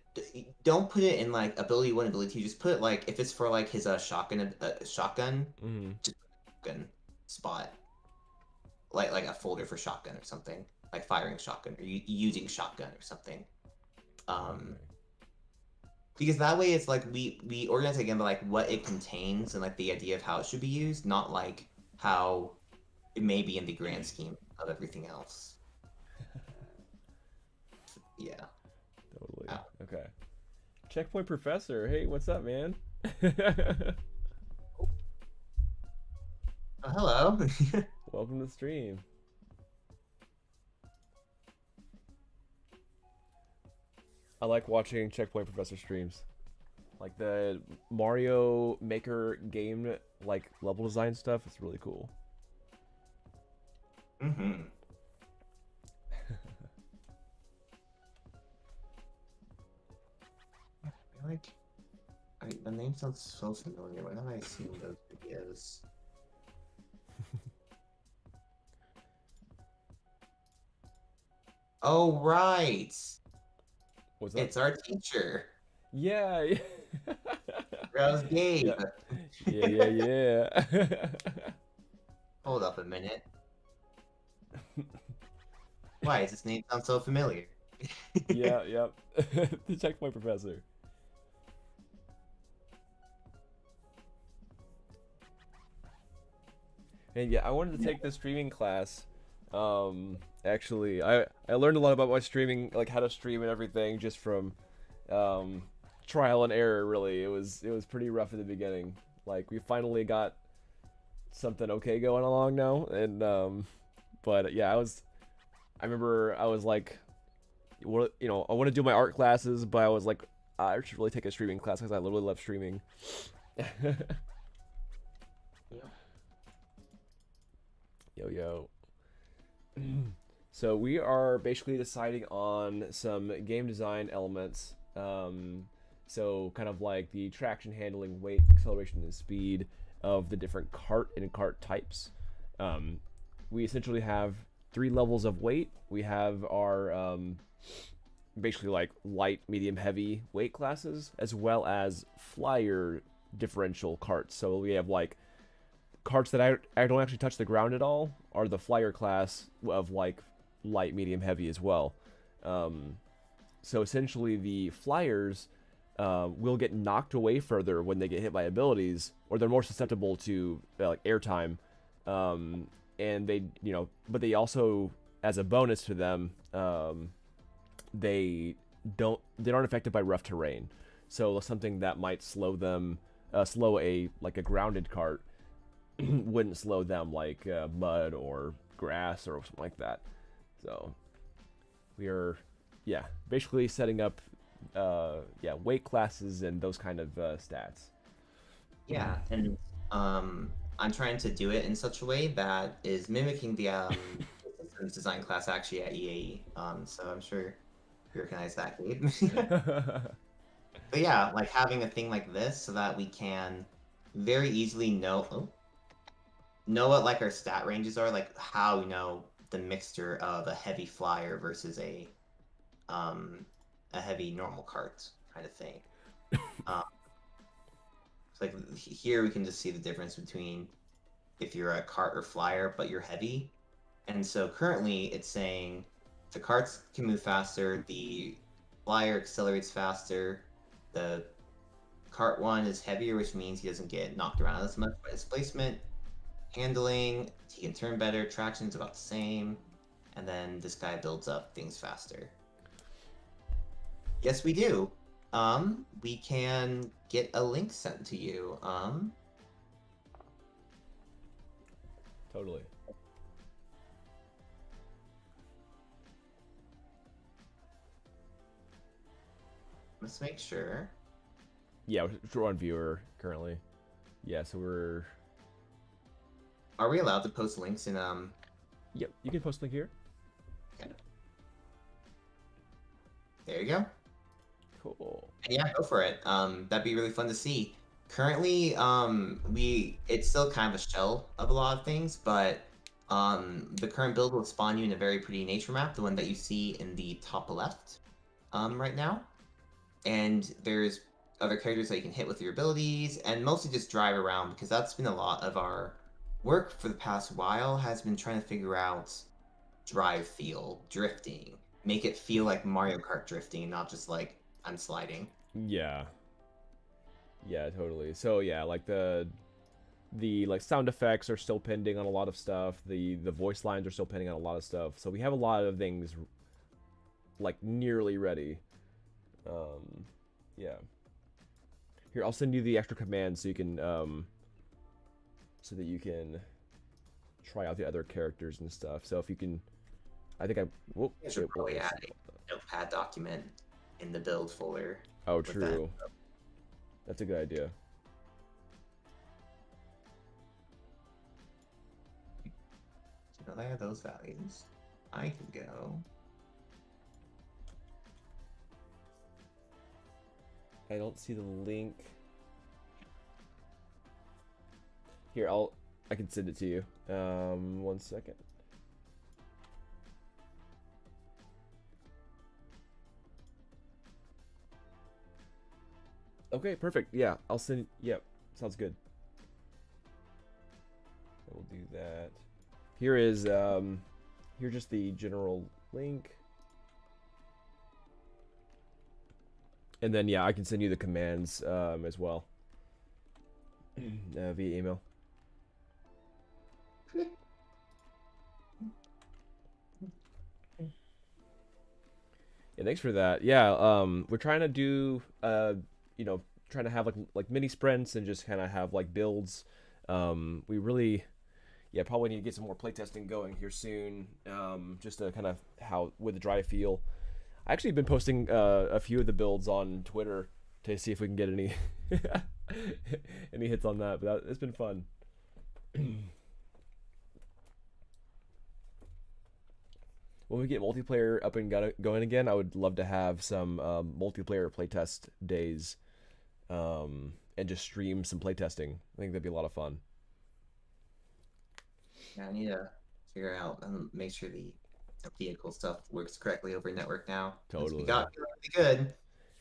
Don't put it in like ability 1, ability 2. Just put it like if it's for like his shotgun, just shotgun spot, like a folder for shotgun or something, like firing shotgun or using shotgun or something. Okay. Because that way it's like we organize it again by like what it contains and like the idea of how it should be used, not like how it may be in the grand scheme of everything else. Yeah. Totally. Ow. Okay. Checkpoint Professor. Hey, what's up, man? Oh, hello. Welcome to the stream. I like watching Checkpoint Professor streams. Like the Mario Maker game, like level design stuff, it's really cool. Mm-hmm. The name sounds so familiar. When have I seen those videos? Oh, right. What's that? It's our teacher, Yeah, yeah. Rose Gabe. Yeah. Hold up a minute. Why does this name sound so familiar? Yep. The Checkpoint Professor. And yeah, I wanted to take this streaming class. Actually, I learned a lot about my streaming, like how to stream and everything, just from trial and error. Really, it was pretty rough at the beginning. Like we finally got something okay going along now, and but yeah, I remember I was like, what, I want to do my art classes, but I was like, I should really take a streaming class because I literally love streaming. Yo. So we are basically deciding on some game design elements. So kind of like the traction handling, weight, acceleration, and speed of the different cart and cart types. We essentially have 3 levels of weight. We have our basically like light, medium, heavy weight classes, as well as flyer differential carts. So we have like carts that I don't actually touch the ground at all, are the flyer class of like light, medium, heavy as well. Um, so essentially, the flyers will get knocked away further when they get hit by abilities, or they're more susceptible to like airtime. And they, but they also, as a bonus to them, they they aren't affected by rough terrain. So something that might slow them, slow a like a grounded cart, wouldn't slow them like mud or grass or something like that. So we are, yeah, basically setting up, weight classes and those kind of stats. Yeah, and I'm trying to do it in such a way that is mimicking the systems design class actually at EAE. So I'm sure you recognize that, Gabe. But yeah, like having a thing like this so that we can very easily know what like our stat ranges are, like how we know the mixture of a heavy flyer versus a heavy normal cart kind of thing. So like here we can just see the difference between if you're a cart or flyer, but you're heavy. And so currently it's saying the carts can move faster, the flyer accelerates faster, the cart one is heavier, which means he doesn't get knocked around as much by displacement. Handling, he can turn better, traction's about the same, and then this guy builds up things faster. Yes, we do. We can get a link sent to you. Totally. Let's make sure. Yeah, we're on viewer currently. Yeah, so we're. Are we allowed to post links in Yep, you can post link here. Okay. There you go. Cool. And yeah, go for it. That'd be really fun to see. Currently, it's still kind of a shell of a lot of things, but the current build will spawn you in a very pretty nature map, the one that you see in the top left, right now. And there's other characters that you can hit with your abilities, and mostly just drive around, because that's been a lot of our work for the past while, has been trying to figure out drive feel, drifting, make it feel like Mario Kart drifting, not just like I'm sliding. Yeah. Yeah, totally. So yeah, like the like sound effects are still pending on a lot of stuff. The voice lines are still pending on a lot of stuff. So we have a lot of things like nearly ready. Yeah. Here, I'll send you the extra commands so you can so that you can try out the other characters and stuff. So if you can, I think I. Whoop, You should probably add a notepad document in the build folder. Oh, true. That's a good idea. So there are those values. I can go. I don't see the link. Here, I can send it to you. 1 second. Okay, perfect. Yeah, I'll send. Yep, sounds good. I will do that. Here is here's just the general link. And then yeah, I can send you the commands as well via email. Yeah, thanks for that. Yeah, we're trying to do trying to have like mini sprints and just kind of have like builds. We really, yeah, probably need to get some more playtesting going here soon. Just to kind of how with the drive feel. I actually been posting a few of the builds on Twitter to see if we can get any any hits on that. But it's been fun. When we get multiplayer up and going again, I would love to have some multiplayer playtest days and just stream some playtesting. I think that'd be a lot of fun. Yeah, I need to figure out and make sure the vehicle stuff works correctly over network now. Totally. We got really good.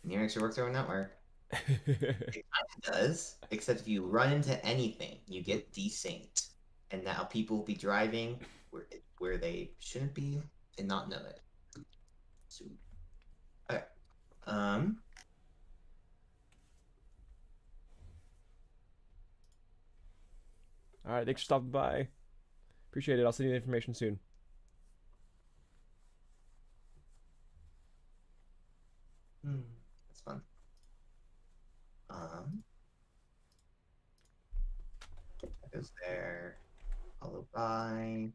And it actually works over network. It kind of does, except if you run into anything, you get desynced. And now people will be driving where they shouldn't be. and not know it. So, okay. All right, thanks for stopping by. Appreciate it. I'll send you the information soon. That's fun. That goes there. Followed by.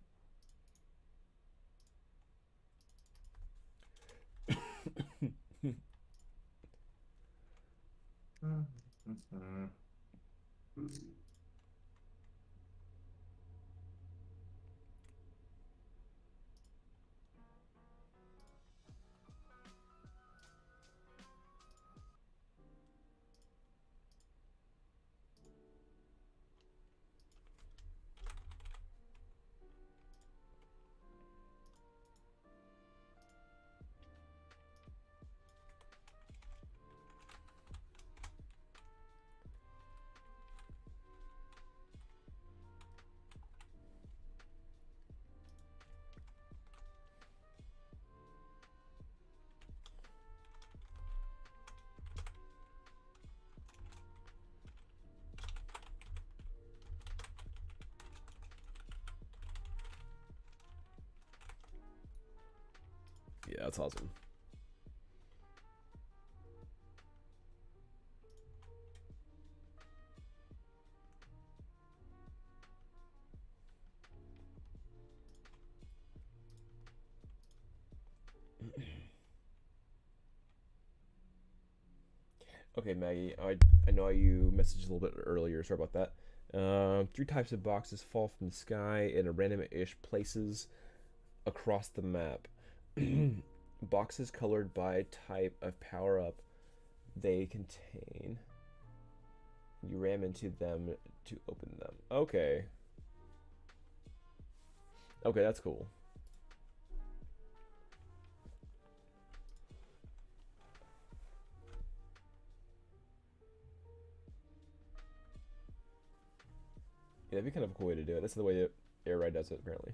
Yeah, that's awesome. Okay, Maggie, I know you messaged a little bit earlier. Sorry about that. 3 types of boxes fall from the sky in a random-ish places across the map. Boxes colored by type of power-up they contain. You ram into them to open them. Okay. Okay, that's cool. Yeah, that'd be kind of a cool way to do it. That's the way that Air Ride does it, apparently.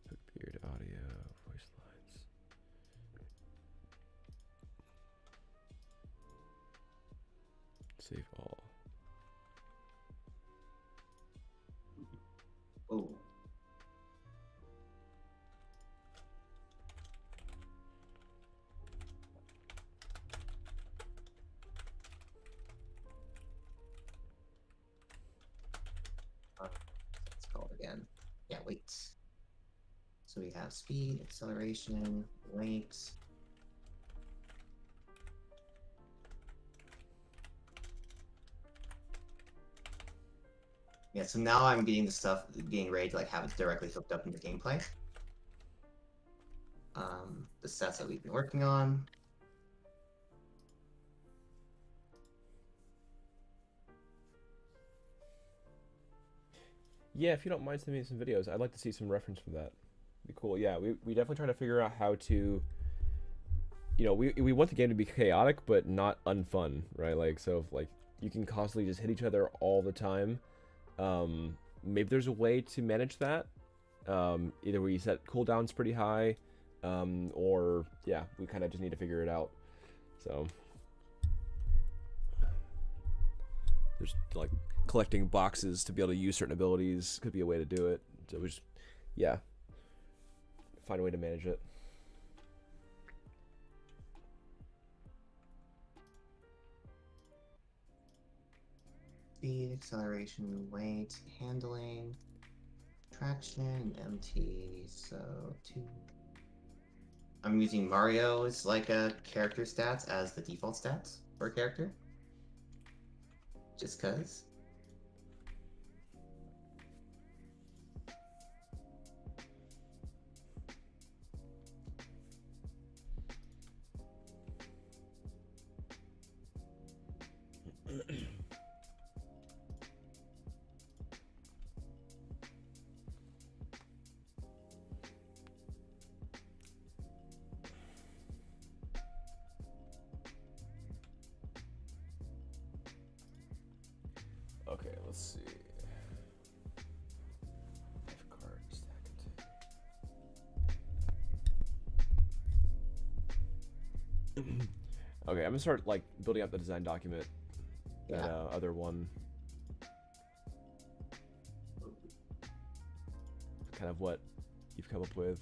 Hook beard audio, voice lines. Save all. Oh. Let's call it again. Yeah, wait. So we have speed, acceleration, weight. Yeah, so now I'm getting the stuff, getting ready to like have it directly hooked up into gameplay. The stats that we've been working on. Yeah, if you don't mind sending me some videos, I'd like to see some reference from that. Be cool. Yeah, we definitely try to figure out how to, you know, we want the game to be chaotic but not unfun, right? Like, so if like you can constantly just hit each other all the time, maybe there's a way to manage that. Either we set cooldowns pretty high, or yeah, we kind of just need to figure it out. So there's like collecting boxes to be able to use certain abilities could be a way to do it. So we just, yeah, find a way to manage it. Speed, acceleration, weight, handling, traction, MT. So 2. I'm using Mario's like a character stats as the default stats for a character. Just cause. Let's see. Cart stack container. Okay, I'm gonna start like building up the design document. That other one. Kind of what you've come up with.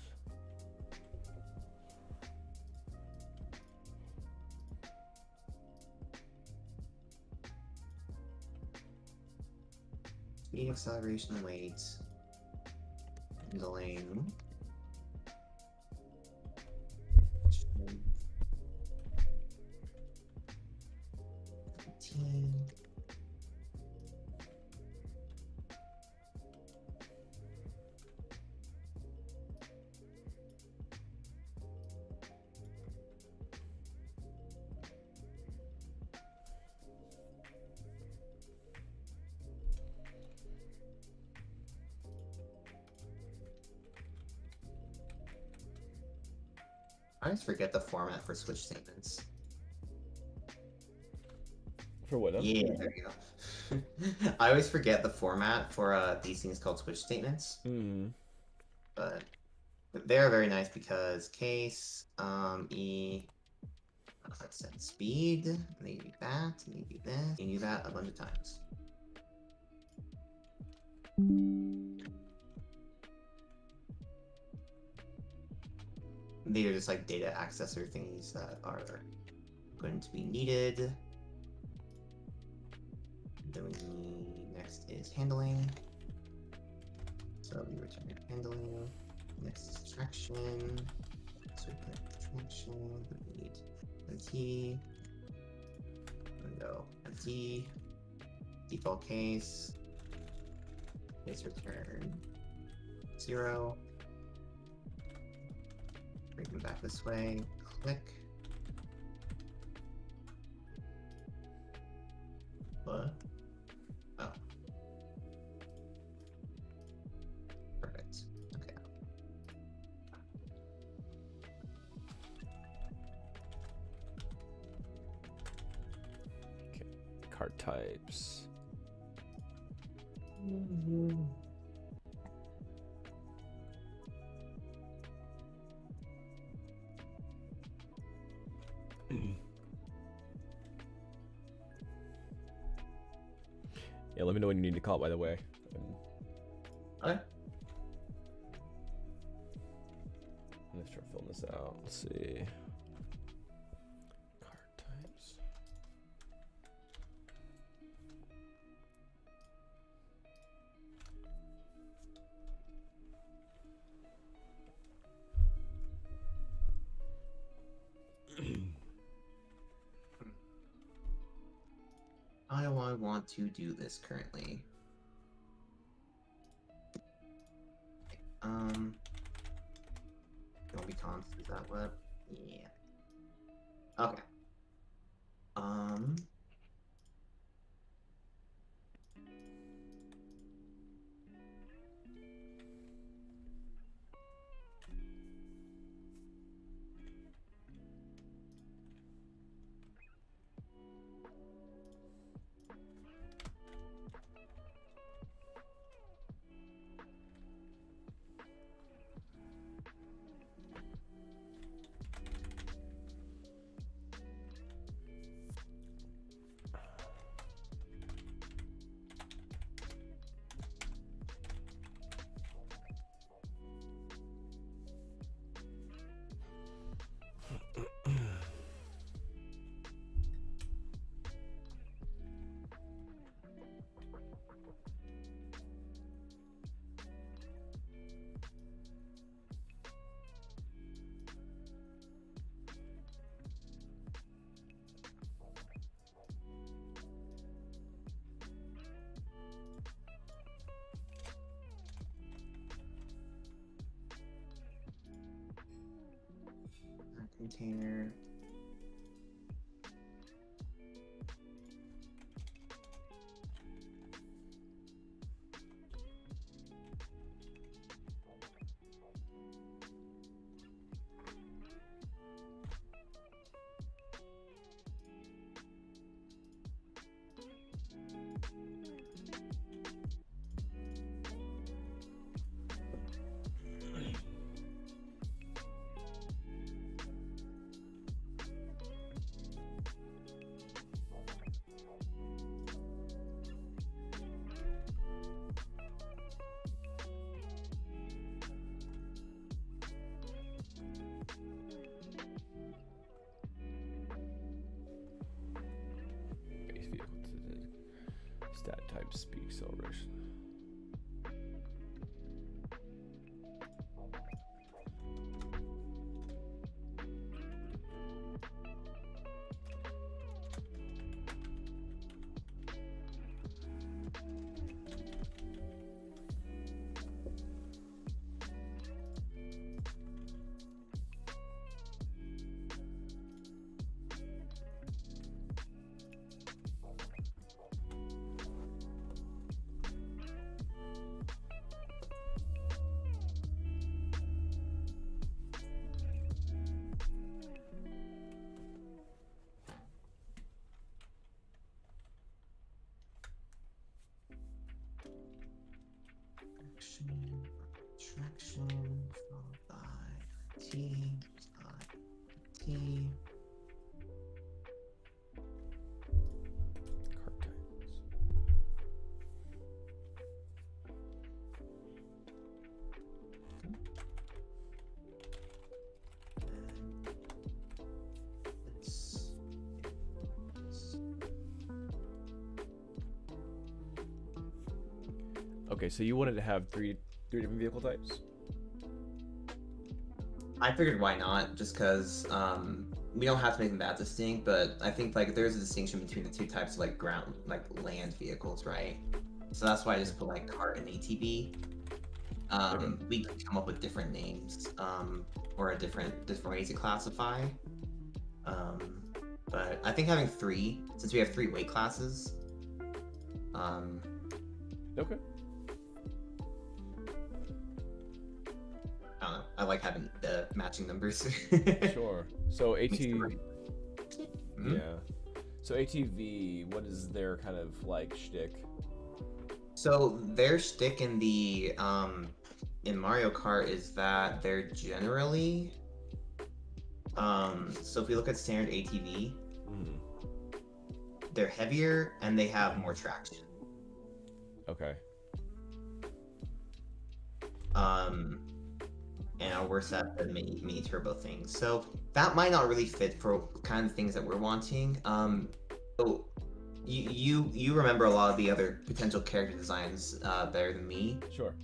Speed, acceleration, weight, handling. 15. I always forget the format for switch statements. For what? Yeah, there you go. I always forget the format for these things called switch statements. But they are very nice because case, let's set speed, and then you do that, and you do this, and you do that a bunch of times. These are just like data accessor things that are going to be needed. Then we need, next is handling. So we return handling. Next is extraction. So we put extraction. We need empty. Window empty. Default case. Case return 0. Bring them back this way. Click. What? Oh. Perfect. Okay. Okay. Cart types. Yeah, let me know when you need to call, by the way. Okay. Let's try filling this out. Let's see. Card types. How do I want to do this currently? Don't be const, is that what? Yeah. Okay. Container. speed acceleration. Traction followed by T. T. Kart types. It's Okay, so you wanted to have three different vehicle types? I figured why not, just because we don't have to make them that distinct, but I think like there's a distinction between the two types of like ground, like land vehicles, right? So that's why I just put like cart and ATV. We could come up with different names, or a different ways to classify. But I think having three, since we have three weight classes, Okay. I don't know. I like having the matching numbers. Sure. So Makes it ATV. right. Mhm. Yeah. So ATV, what is their kind of like shtick? So their shtick in the in Mario Kart is that they're generally so if we look at standard ATV, Mm, they're heavier and they have more traction. okay. And are worse at the mini turbo things. So that might not really fit for kind of things that we're wanting. So you remember a lot of the other potential character designs better than me. Sure.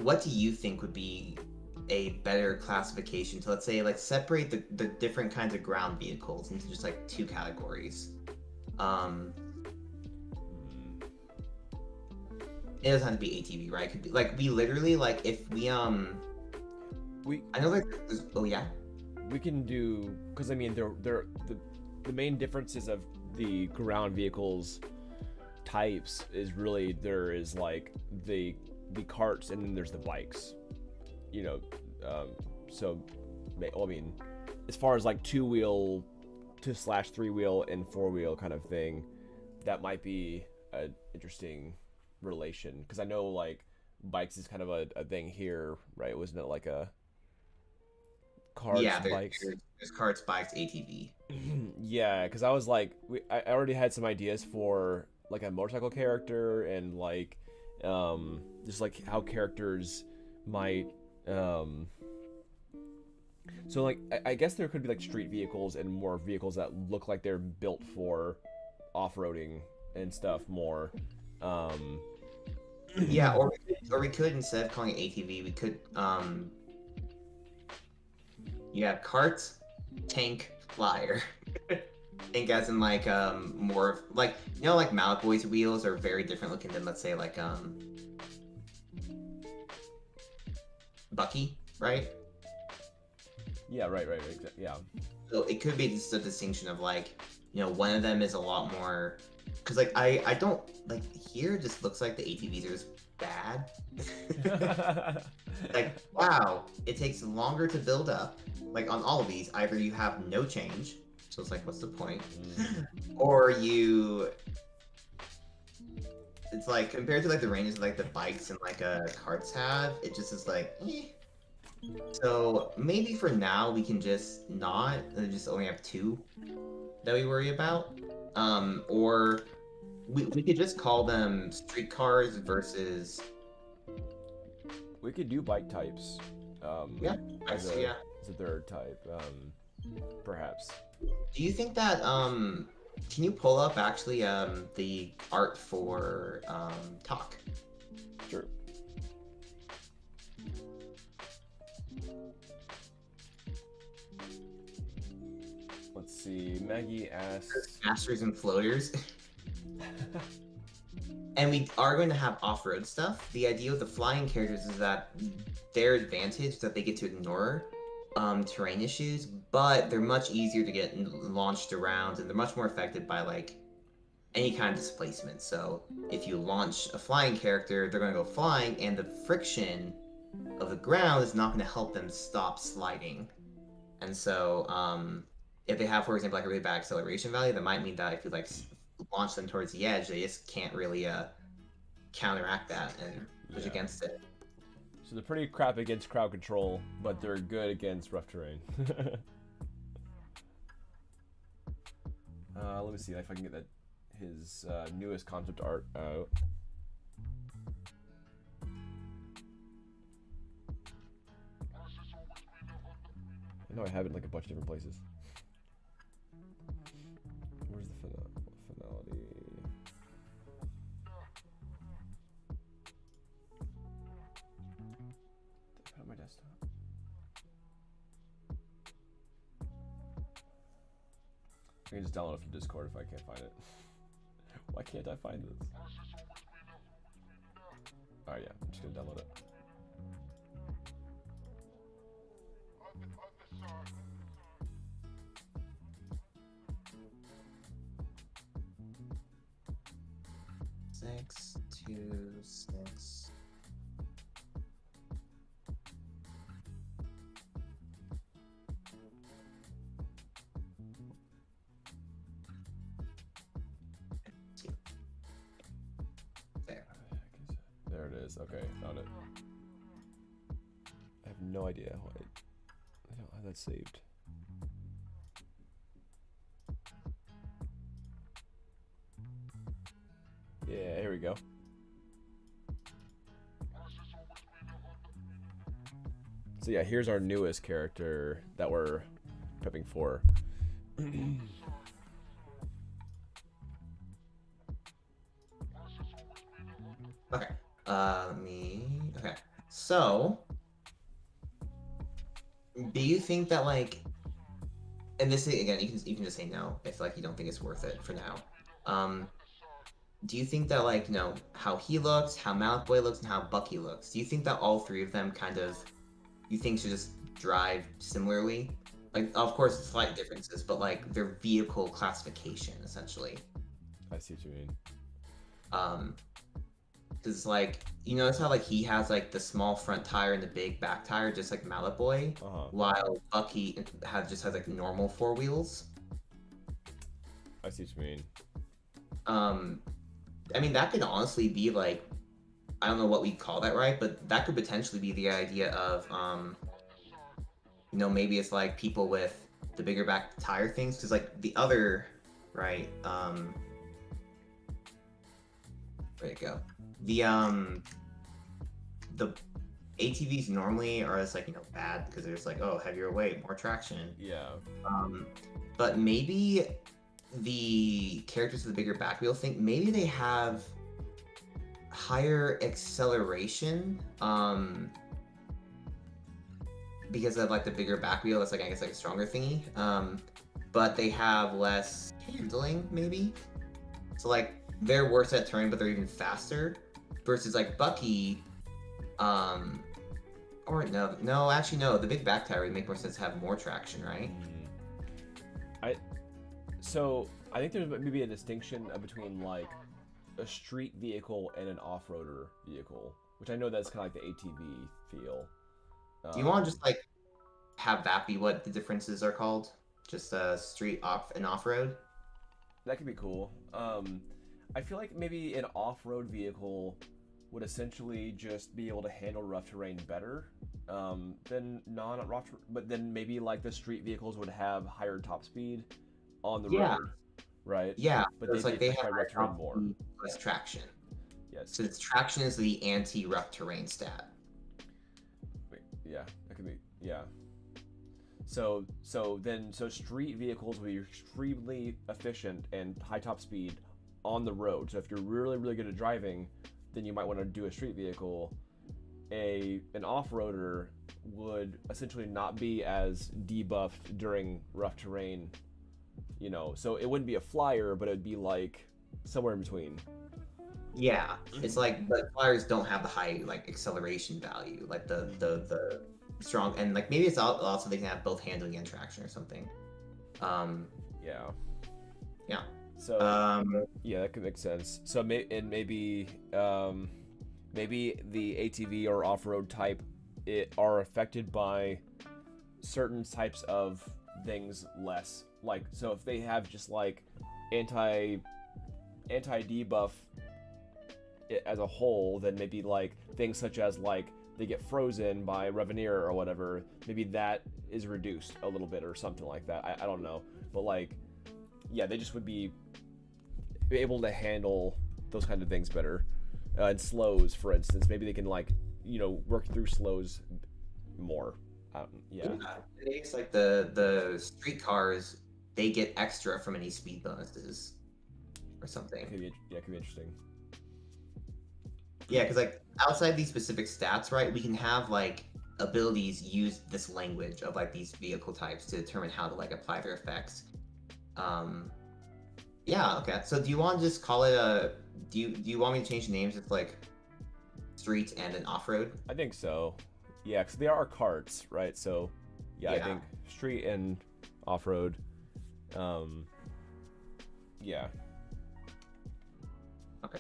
What do you think would be a better classification to, let's say, like separate the different kinds of ground vehicles into just like two categories? Mm, It doesn't have to be ATV, right? It could be like we literally like if we I know like there's, oh yeah. we can do, because I mean they're the main differences of the ground vehicles types is really there is like the carts and then there's the bikes, you know. So well, I mean, as far as like 2-wheel to / 3-wheel and 4-wheel kind of thing, that might be an interesting relation, because I know like bikes is kind of a thing here, right? Wasn't it like a cars, Yeah, bikes? there's carts, bikes, ATV. Yeah, because I was like, I already had some ideas for like a motorcycle character and like, just like how characters might, so like I guess there could be like street vehicles and more vehicles that look like they're built for off-roading and stuff more. Yeah, or we could instead of calling it ATV, we could yeah, cart, tank, flyer. Tank as in like more like, you know, like Malfoy's wheels are very different looking than, let's say, like Bucky, right? Yeah, right, yeah. So it could be just a distinction of like, you know, one of them is a lot more, because like I don't like, here it just looks like the ATVs are just bad. Like, wow, it takes longer to build up. Like on all of these, either you have no change, so it's like, what's the point? Or you, it's like compared to like the ranges of like the bikes and like carts have, it just is like, eh. So maybe for now we can just not, just only have two that we worry about. Or we could just call them streetcars versus. We could do bike types. Yeah, as yeah. a third type, perhaps. Do you think that can you pull up actually the art for talk? Sure. Let's see. Maggie asks. Masters and floaters. And we are going to have off-road stuff. The idea with the flying characters is that their advantage is that they get to ignore terrain issues, but they're much easier to get launched around, and they're much more affected by like any kind of displacement. So if you launch a flying character, they're going to go flying, and the friction of the ground is not going to help them stop sliding. And so if they have, for example, like a really bad acceleration value, that might mean that if you like launch them towards the edge, they just can't really counteract that and push against it. So they're pretty crap against crowd control, but they're good against rough terrain. Let me see if I can get his newest concept art out. I know I have it in like a bunch of different places. Where's the finality? Did I put it on my desktop? I can just download it from Discord if I can't find it. Why can't I find this? Alright, yeah, I'm just gonna download it. Six, 2, 6. There. There it is. Okay, found it. I have no idea why I don't have that saved. Yeah, here we go. So yeah, here's our newest character that we're prepping for. Okay. Okay. So, do you think that like, and this again, you can just say no if like you don't think it's worth it for now. Do you think that like how he looks, how Malfoy looks, and how Bucky looks? Do you think that all three of them kind of you think should just drive similarly? Like, of course, slight differences, but like their vehicle classification essentially. I see what you mean. Because like notice how like he has like the small front tire and the big back tire, just like Malfoy, while Bucky just has like normal four wheels. I see what you mean. I mean that could honestly be like, I don't know what we call that, right? But that could potentially be the idea of maybe it's like people with the bigger back tire things, because like the other, right? Where'd it go? The ATVs normally are just like bad because they're just like, oh, heavier weight, more traction. Yeah. But maybe the characters with the bigger back wheel think maybe they have higher acceleration because of like the bigger back wheel. That's like, I guess, like a stronger thingy, but they have less handling maybe, so like they're worse at turning but they're even faster, versus like Bucky, or no, actually no, the big back tire would make more sense to have more traction, right? So I think there's maybe a distinction between like a street vehicle and an off-roader vehicle, which I know that's kind of like the ATV feel. Do you want to just like have that be what the differences are called? Just street off and off-road? That could be cool. I feel like maybe an off-road vehicle would essentially just be able to handle rough terrain better than non-rough, but then maybe like the street vehicles would have higher top speed on the road, right? Yeah, but they have higher rough terrain more. Less traction. Yes. So its traction is the anti-rough terrain stat. Wait, yeah, that could be, yeah. So street vehicles will be extremely efficient and high top speed on the road. So if you're really good at driving, then you might want to do a street vehicle. An off-roader would essentially not be as debuffed during rough terrain, so it wouldn't be a flyer, but it'd be like somewhere in between. Yeah, it's like, but flyers don't have the high like acceleration value, like the strong, and like maybe it's also they can have both handling and traction or something. Yeah. Yeah. So yeah, that could make sense. So maybe the ATV or off-road type are affected by certain types of things less. Like, so if they have just like anti debuff as a whole, then maybe like things such as like they get frozen by Reveneer or whatever, maybe that is reduced a little bit or something like that. I don't know, but like, yeah, they just would be able to handle those kind of things better. And slows, for instance, maybe they can like work through slows more. Yeah. It's like the street cars, they get extra from any speed bonuses or something. Could be interesting. Yeah, because like outside these specific stats, right, we can have like abilities use this language of like these vehicle types to determine how to like apply their effects. Yeah, okay. So do you want to just call it a? Do you want me to change the names? It's like street and an off-road. I think so. Yeah, because they are carts, right? So yeah, I think street and off-road. Yeah. Okay.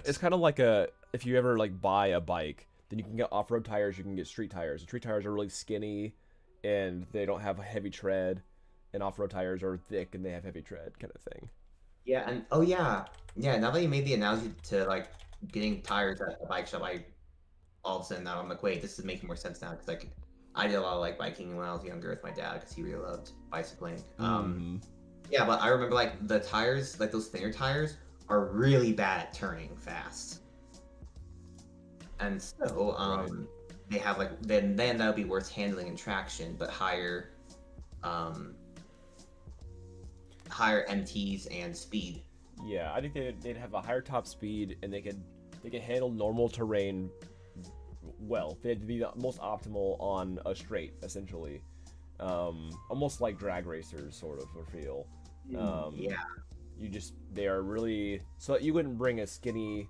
It's kind of like if you ever like buy a bike, then you can get off-road tires, you can get street tires. The street tires are really skinny and they don't have a heavy tread, and off-road tires are thick and they have heavy tread, kind of thing. Yeah, and now that you made the analogy to like getting tires at a bike shop, I all of a sudden now I'm like, wait, this is making more sense now, because like I did a lot of like biking when I was younger with my dad because he really loved bicycling. Yeah, but I remember like the tires, like those thinner tires, are really bad at turning fast, and so they have like then that would be worth handling and traction, but higher MTs and speed. Yeah, I think they'd have a higher top speed, and they could handle normal terrain well. They'd be the most optimal on a straight, essentially, almost like drag racers, sort of, or feel. Yeah. They are really, so you wouldn't bring a skinny,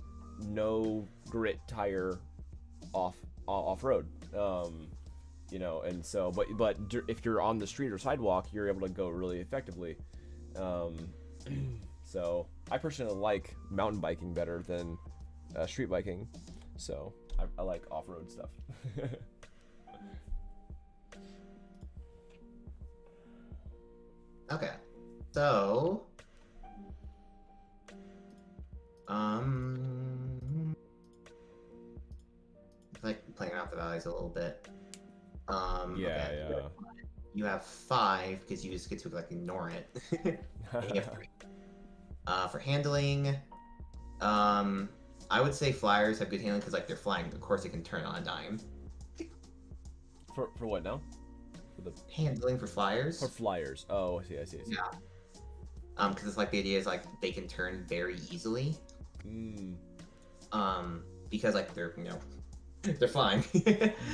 no grit tire off road, and so, but if you're on the street or sidewalk, you're able to go really effectively. So I personally like mountain biking better than street biking, so I like off-road stuff. Okay, so like playing around with the values a little bit. Yeah. You have 5 because you just get to like ignore it. You have 3. For handling, I would say flyers have good handling because like they're flying. Of course, they can turn on a dime. For what now? For the handling for flyers. For flyers. Oh, I see. Yeah. Because it's like the idea is like they can turn very easily. Because like they're they're flying.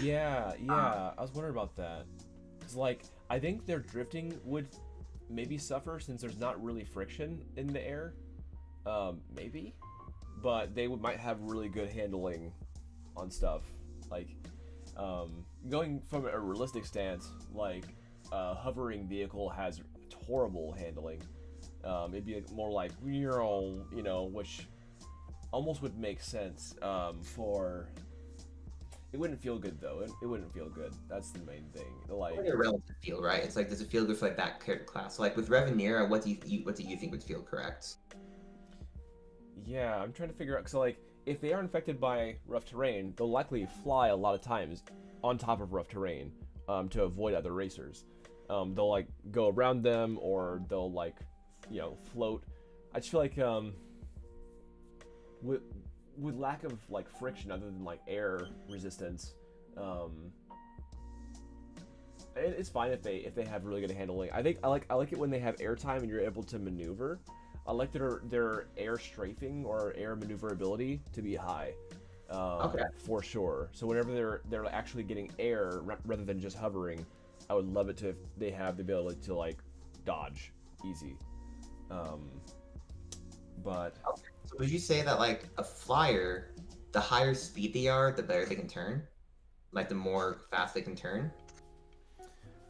Yeah. I was wondering about that. Cause like I think their drifting would maybe suffer since there's not really friction in the air. Maybe, but they might have really good handling on stuff. Like, going from a realistic stance, like a hovering vehicle has horrible handling. It'd be more like which almost would make sense for. It wouldn't feel good though. It wouldn't feel good. That's the main thing. Like a relative feel, right? It's like, does it feel good for like that character class? So, like with Reveneer, what do you think would feel correct? Yeah, I'm trying to figure out. So like, if they are infected by rough terrain, they'll likely fly a lot of times on top of rough terrain to avoid other racers. They'll like go around them, or they'll like float. I just feel like with lack of like friction other than like air resistance, It's fine if they have really good handling. I like it when they have airtime and you're able to maneuver. I like their air strafing or air maneuverability to be high. Okay. For sure. So whenever they're actually getting air rather than just hovering, I would love it to if they have the ability to like dodge easy. But Okay. So would you say that like a flyer, the higher speed they are, the better they can turn? Like the more fast they can turn?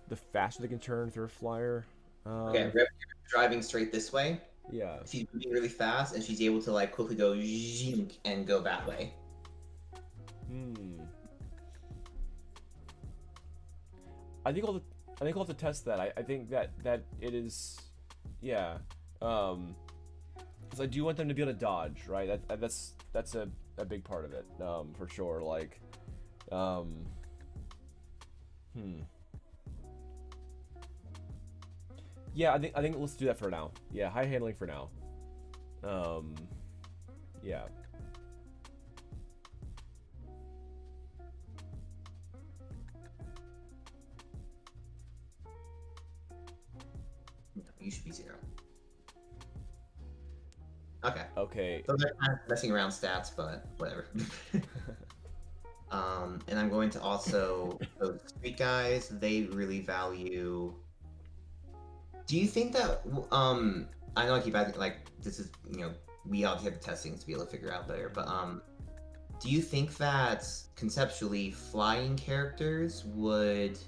the faster they can turn through a flyer. Okay, Rip, you're driving straight this way. Yeah. She's moving really fast, and she's able to like quickly go zhink and go that way. I think I'll have to test that. I think that it is, yeah. Because I do want them to be able to dodge, right? That's a big part of it, for sure. Like, Yeah, I think let's do that for now. Yeah, high handling for now. Yeah. No, you should be 0. Okay. Okay. So they're kind of messing around stats, but whatever. And I'm going to also those street guys. They really value. Do you think that I know I keep asking like this is we obviously have the testings to be able to figure out better, but do you think that conceptually flying characters would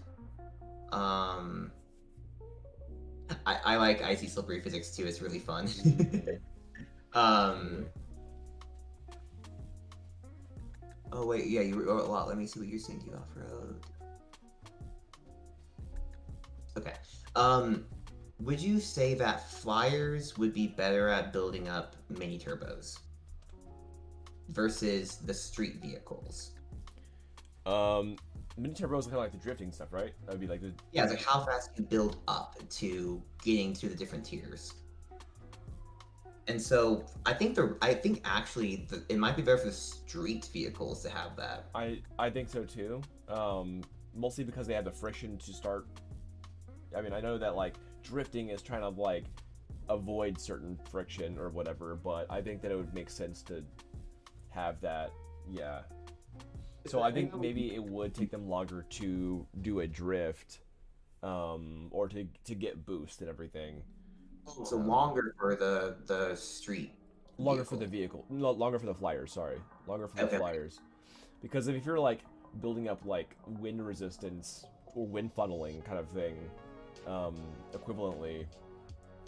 I like icy slippery physics too. It's really fun. Oh wait, yeah, you wrote a lot. Let me see what you're saying. You off road. Okay. Would you say that flyers would be better at building up mini turbos versus the street vehicles? Mini turbo is kind of like the drifting stuff, right? That would be like the Yeah, it's like how fast you build up to getting to the different tiers. And so I think actually it might be better for the street vehicles to have that. I think so too. Mostly because they have the friction to start. I mean, I know that like drifting is trying to like avoid certain friction or whatever, but I think that it would make sense to have that. Yeah. So I think maybe it would take them longer to do a drift, or to get boost and everything. So longer for the street. Longer for the vehicle. No, longer for the flyers. Sorry, longer for the flyers. Because if you're like building up like wind resistance or wind funneling kind of thing, equivalently,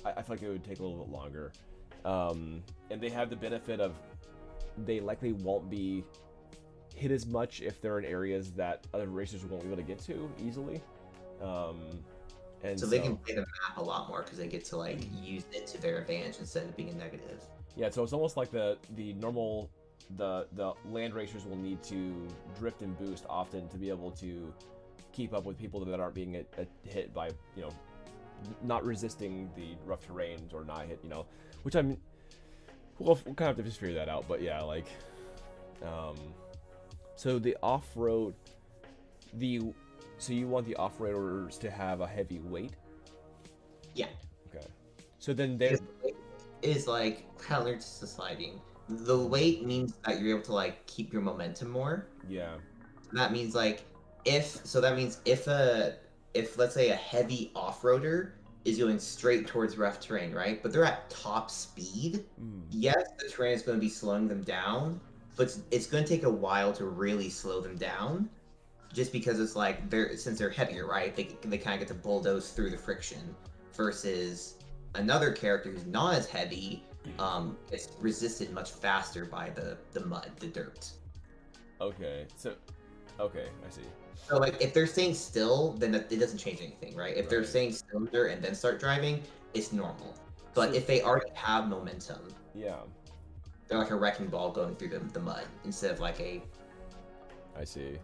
I feel like it would take a little bit longer. And they have the benefit of they likely won't be hit as much if they're in areas that other racers won't be able to get to easily. And so they can play the map a lot more because they get to like use it to their advantage instead of being a negative. Yeah, so it's almost like the normal the land racers will need to drift and boost often to be able to keep up with people that aren't being hit by not resisting the rough terrains or not hit which we'll kind of have to just figure that out. But yeah, like so the off-road so you want the off-roaders to have a heavy weight? Yeah. Okay. So then there is like counter to sliding. The weight means that you're able to like keep your momentum more. Yeah. That means like if let's say a heavy off-roader is going straight towards rough terrain, right? But they're at top speed. Yes, the terrain is going to be slowing them down, but it's going to take a while to really slow them down. Just because it's like since they're heavier, right? They kind of get to bulldoze through the friction, versus another character who's not as heavy, gets resisted much faster by the mud, the dirt. Okay, I see. So like if they're staying still, then it doesn't change anything, right? If they're staying still there and then start driving, it's normal. But if they already have momentum, yeah, they're like a wrecking ball going through the mud instead of like I see.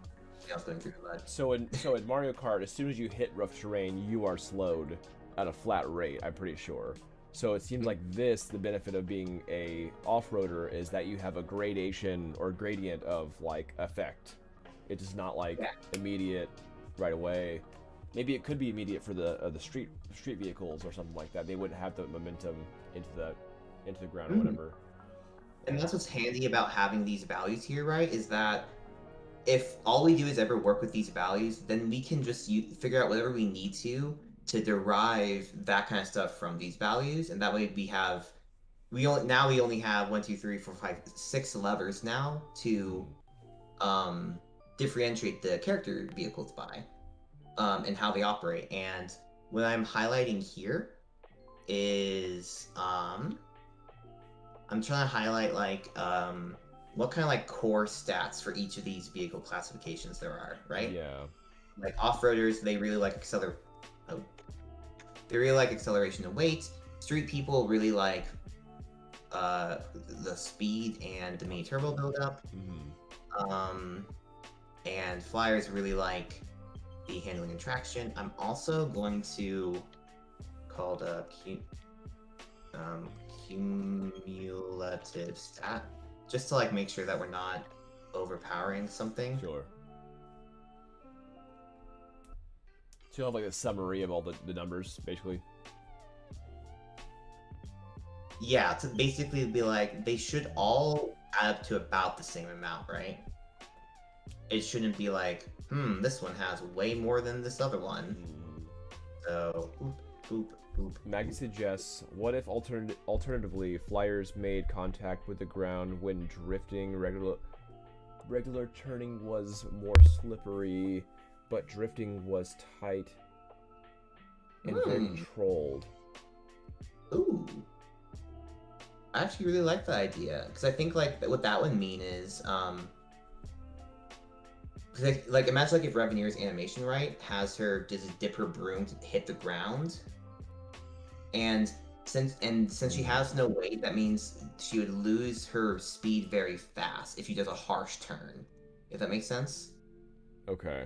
Else going through the mud. So in Mario Kart, as soon as you hit rough terrain, you are slowed at a flat rate, I'm pretty sure. So it seems like the benefit of being a off-roader is that you have a gradation or gradient of like effect It's just not like Yeah. immediate right away. Maybe it could be immediate for the street vehicles or something like that. They wouldn't have the momentum into the ground or whatever. And that's what's handy about having these values here, right? Is that if all we do is ever work with these values, then we can just figure out whatever we need to derive that kind of stuff from these values, and that way we only have 1, 2, 3, 4, 5, 6 levers now to differentiate the character vehicles by and how they operate. And what I'm highlighting here is I'm trying to highlight like what kind of like core stats for each of these vehicle classifications there are, right? Yeah. Like off-roaders, they really like acceleration and weight. Street people really like the speed and the mini turbo buildup. And flyers really like the handling and traction. I'm also going to call the cumulative stat, just to like make sure that we're not overpowering something. Sure. So you'll have like a summary of all the numbers, basically. Yeah, to basically be like, they should all add up to about the same amount, right? It shouldn't be like, this one has way more than this other one. So, boop. Maggie suggests, what if alternatively flyers made contact with the ground when drifting? Regular turning was more slippery, but drifting was tight and very controlled. Ooh. I actually really like that idea, because I think like what that would mean is like imagine like if Reveniere's animation, right, has her just dip her broom to hit the ground, and since she has no weight, that means she would lose her speed very fast if she does a harsh turn, if that makes sense. Okay.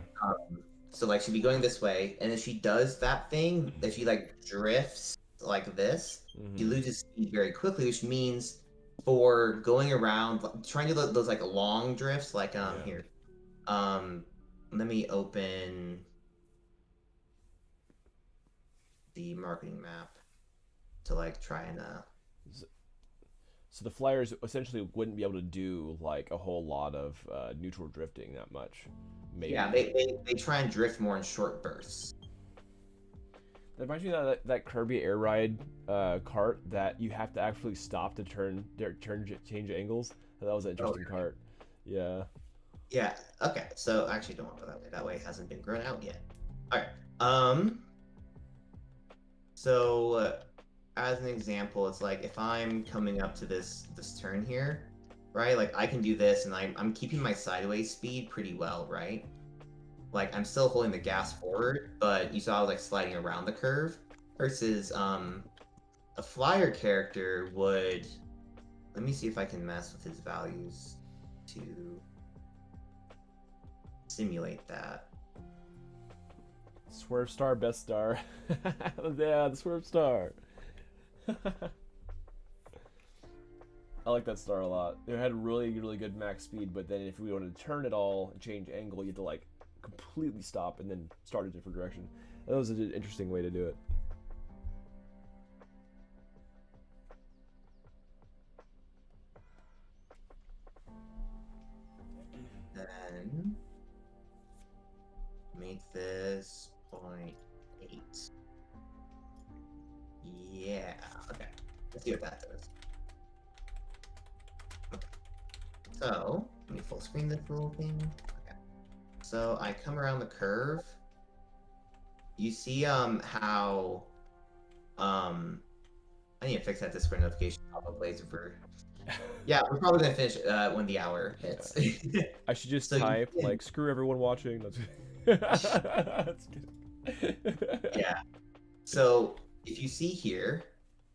So like she'd be going this way, and if she does that thing, if she like drifts like this, she loses speed very quickly, which means for going around, trying to do those like long drifts, like here. Let me open the marketing map to like try and So the flyers essentially wouldn't be able to do like a whole lot of neutral drifting that much. Maybe. Yeah, they try and drift more in short bursts. That reminds me of that Kirby Air Ride cart that you have to actually stop to change angles. That was an interesting cart. Yeah. Yeah. Okay. So actually, don't want to go that way. That way hasn't been grown out yet. All right. So as an example, it's like if I'm coming up to this turn here, right? Like I can do this, and I'm keeping my sideways speed pretty well, right? Like I'm still holding the gas forward, but you saw I was like sliding around the curve. Versus a flyer character would. Let me see if I can mess with his values to simulate that. Swerve star, best star. Yeah, the swerve star. I like that star a lot. It had really, really good max speed, but then if we wanted to turn it all and change angle, you had to like completely stop and then start a different direction. That was an interesting way to do it. Then make this 0.8. Yeah, okay. Let's see what that does. Okay. So, let me full screen this little thing. Okay. So I come around the curve. You see how I need to fix that Discord notification pop-up laser for. Yeah, we're probably gonna finish when the hour hits. I should just So type like screw everyone watching. That's good. Yeah. So if you see here,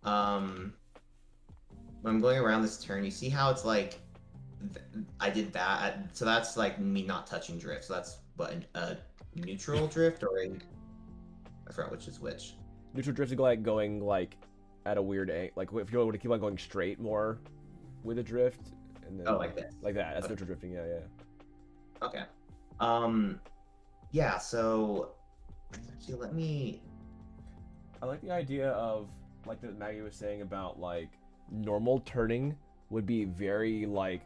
when I'm going around this turn, you see how it's like I did that. So that's like me not touching drift. So that's what a neutral drift or I forgot which is which. Neutral drift is like going like at a weird angle. Like if you want to keep on going straight more with a drift, and then Oh, like this. Like that. That's Okay. neutral drifting. Yeah. Okay. Yeah. So actually, let me. I like the idea of like that Maggie was saying about like normal turning would be very like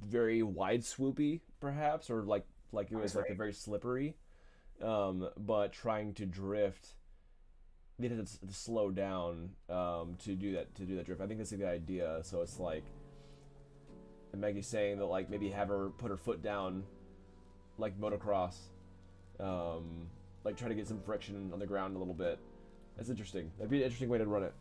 very wide swoopy perhaps, or like it was like a very slippery. But trying to drift, they had to slow down to do that drift. I think that's a good idea. So it's like, and Maggie's saying that like maybe have her put her foot down, like motocross, like try to get some friction on the ground a little bit. That's interesting. That'd be an interesting way to run it.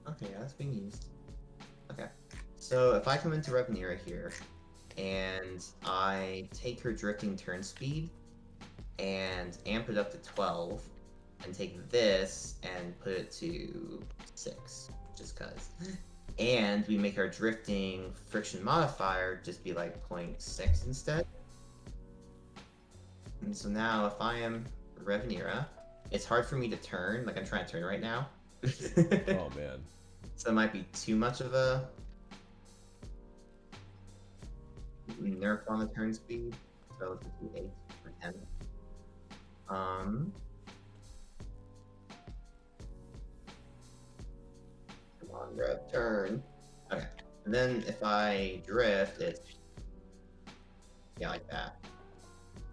Okay, yeah, that's being used. Okay. So if I come into Revenera here, and I take her drifting turn speed, and amp it up to 12, and take this and put it to 6, just cause. And we make our drifting friction modifier just be like 0.6 instead. And so now if I am Revenera, it's hard for me to turn, like I'm trying to turn right now. Oh man. So it might be too much of a nerf on the turn speed. So let's do 8 or 10. Come on, Rev, turn. Okay. And then if I drift, it's yeah, like that.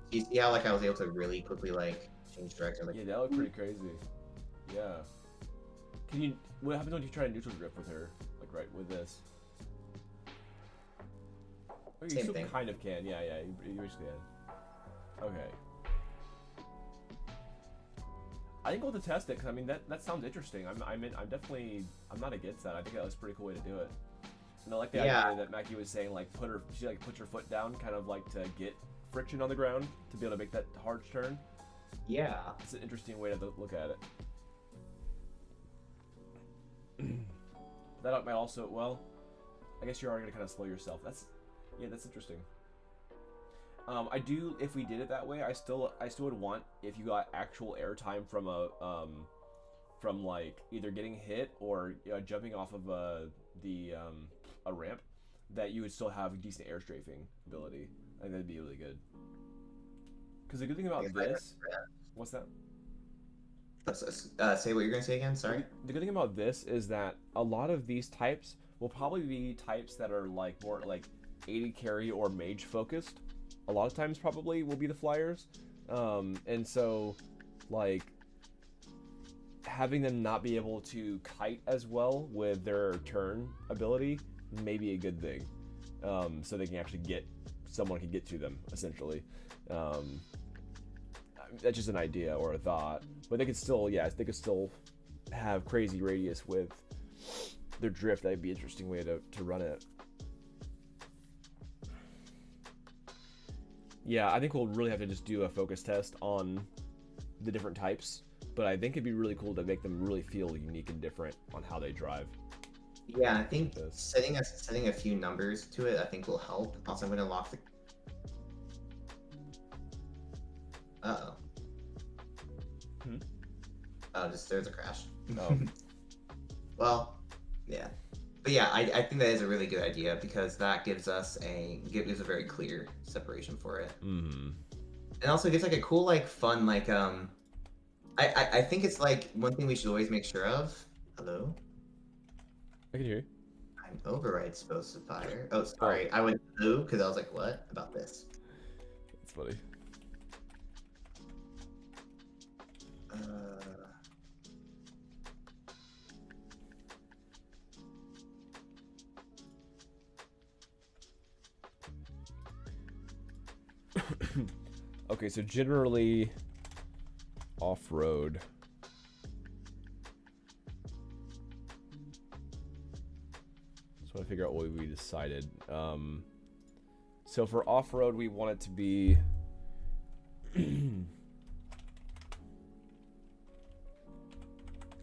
Do you see how like I was able to really quickly like change direction? Like, Yeah, that looked pretty crazy. Yeah. Can you? What happens when you try to neutral drift with her? Like right with this? Oh, you Same still thing. kind of can. Yeah, you basically can. Okay. I think we'll have to test it because I mean that sounds interesting. I'm definitely not against that. I think that was a pretty cool way to do it. And I like the idea that Mackie was saying like she puts her foot down kind of like to get friction on the ground to be able to make that hard turn. Yeah. It's an interesting way to look at it. That might also, well, I guess you're already gonna kind of slow yourself. That's interesting. I do, if we did it that way, I still would want, if you got actual airtime from from like either getting hit or jumping off of a ramp, that you would still have decent air strafing ability. I think that'd be really good. Because the good thing about this, what's that? Say what you're gonna say again. Sorry. The good thing about this is that a lot of these types will probably be types that are like more like 80 carry or mage focused. A lot of times probably will be the flyers, and so like having them not be able to kite as well with their turn ability may be a good thing, so they can actually someone can get to them essentially. That's just an idea or a thought, but they could still have crazy radius with their drift. That'd be an interesting way to run it. Yeah, I think we'll really have to just do a focus test on the different types, but I think it'd be really cool to make them really feel unique and different on how they drive. Yeah, I think setting a few numbers to it, I think will help. Also, I'm gonna lock the. Uh-oh. Oh, there's a crash. Oh. Well, yeah. But yeah, I think that is a really good idea because that gives us a very clear separation for it. Mm-hmm. And also gives like a cool, like fun, like I think it's like one thing we should always make sure of. Hello? I can hear you. I'm override supposed to fire. Oh, sorry. I went blue because I was like, what about this? It's funny. Okay, so generally off-road. Just want to figure out what we decided. So for off-road, we want it to be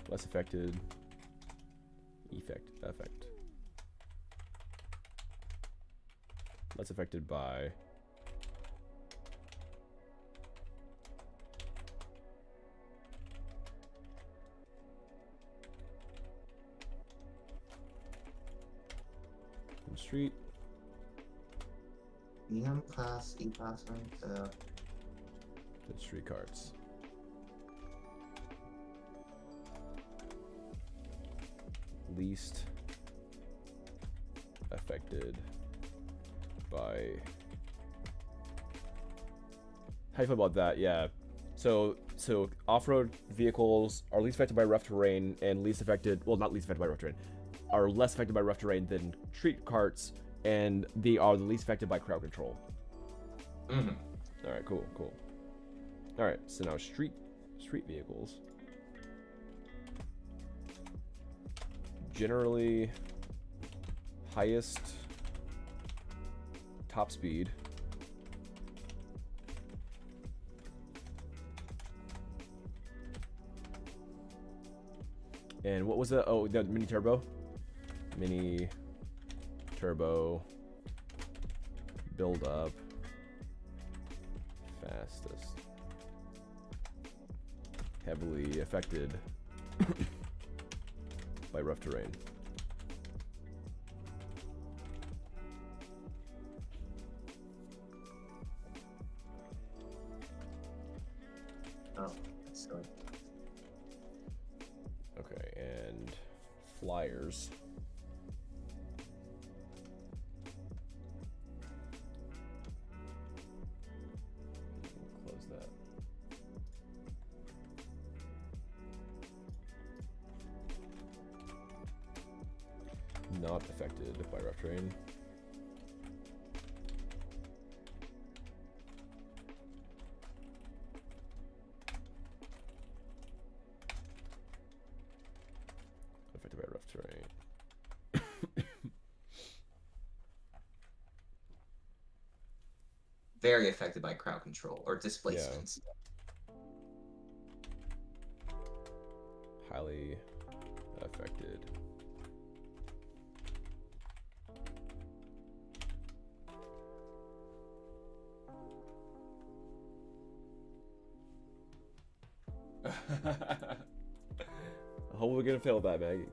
less affected. Effect. Less affected by street. Medium class, E-class, right? The street carts. Least affected by. How do you feel about that? Yeah. So off-road vehicles are least affected by rough terrain and least affected. Well, not least affected by rough terrain. Are less affected by rough terrain than street carts, and they are the least affected by crowd control. Mm-hmm. All right. Cool. All right. So now street vehicles. Generally highest top speed. And what was the the mini turbo? Mini turbo build up fastest. Heavily affected by rough terrain. Oh, that's silly. Okay, and flyers. Close that. Not affected by rough terrain. Affected by rough terrain. Very affected by crowd control or displacements. Highly affected. I hope we're gonna fail that, Maggie.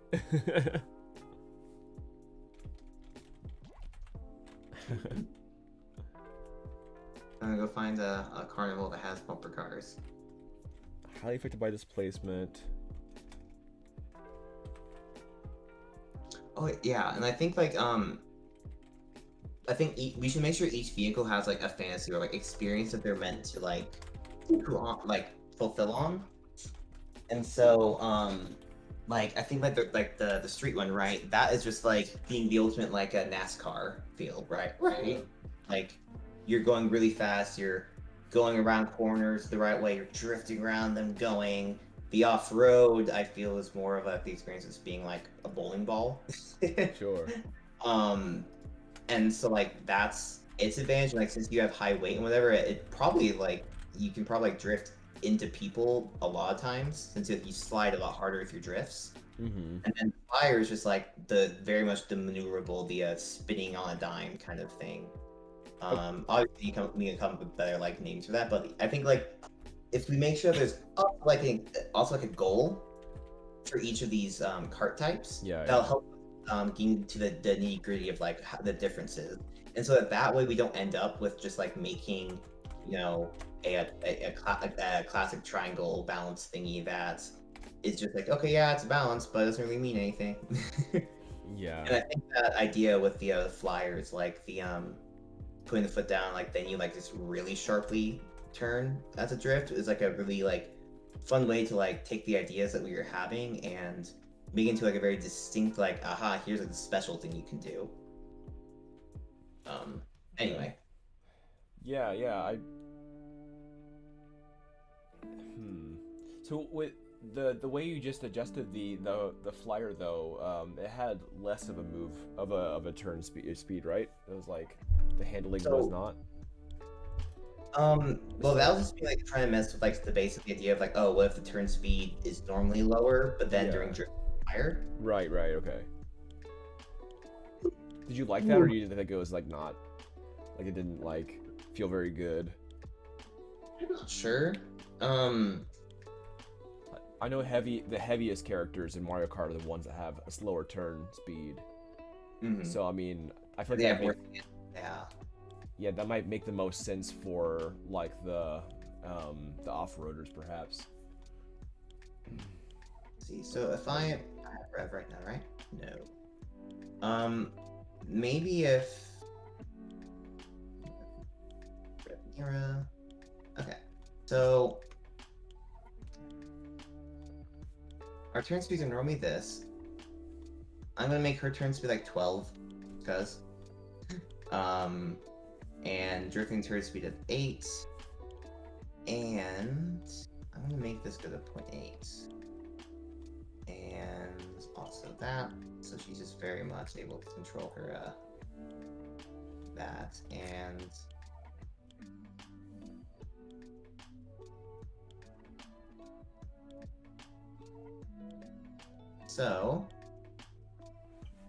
I'm gonna go find a carnival that has bumper cars. Highly affected by displacement. Oh yeah, and I think like I think we should make sure each vehicle has like a fantasy or like experience that they're meant to like fulfill on. And so like I think like the street one, right? That is just like being the ultimate like a NASCAR feel, right? Right. Like you're going really fast, you're going around corners the right way, you're drifting around them going. The off-road, I feel, is more of the experience as being like a bowling ball. Sure. And so like that's its advantage. Like since you have high weight and whatever, it probably like you can probably like drift into people a lot of times since you slide a lot harder if you drifts. Mm-hmm. And then fire is just like the very much the maneuverable, the spinning on a dime kind of thing. Obviously we can come up with better like names for that, but I think like if we make sure there's also like a goal for each of these cart types, that'll help get into the nitty gritty of like the differences, and so that way we don't end up with just like making, you know, a classic triangle balance thingy that is just like, okay, yeah, it's balanced, but it doesn't really mean anything. Yeah. And I think that idea with the flyers, like the putting the foot down, like then you like just really sharply turn as a drift, is like a really like fun way to like take the ideas that we were having and make it into like a very distinct like, aha, here's like the special thing you can do. Anyway. Yeah, So with the way you just adjusted the flyer though, it had less of a move of a turn speed, right? It was like the handling was not. Well, that was just me like trying to mess with like the basic idea of like, oh, what if the turn speed is normally lower, but then during drift higher? Right, okay. Did you like that, or do you think it was like not, like it didn't like feel very good? I'm not sure. I know the heaviest characters in Mario Kart are the ones that have a slower turn speed. Mm-hmm. So I mean, I feel like They that have make, more. Yeah. yeah, that might make the most sense for like the off-roaders perhaps. See, so if I have Rev right now, right? No. Maybe if Rev Nira. Okay. So our turn speeds are normally this. I'm gonna make her turn speed like 12, because and drifting turn speed at 8, and I'm gonna make this go to 0.8, and also that, so she's just very much able to control her that, and so,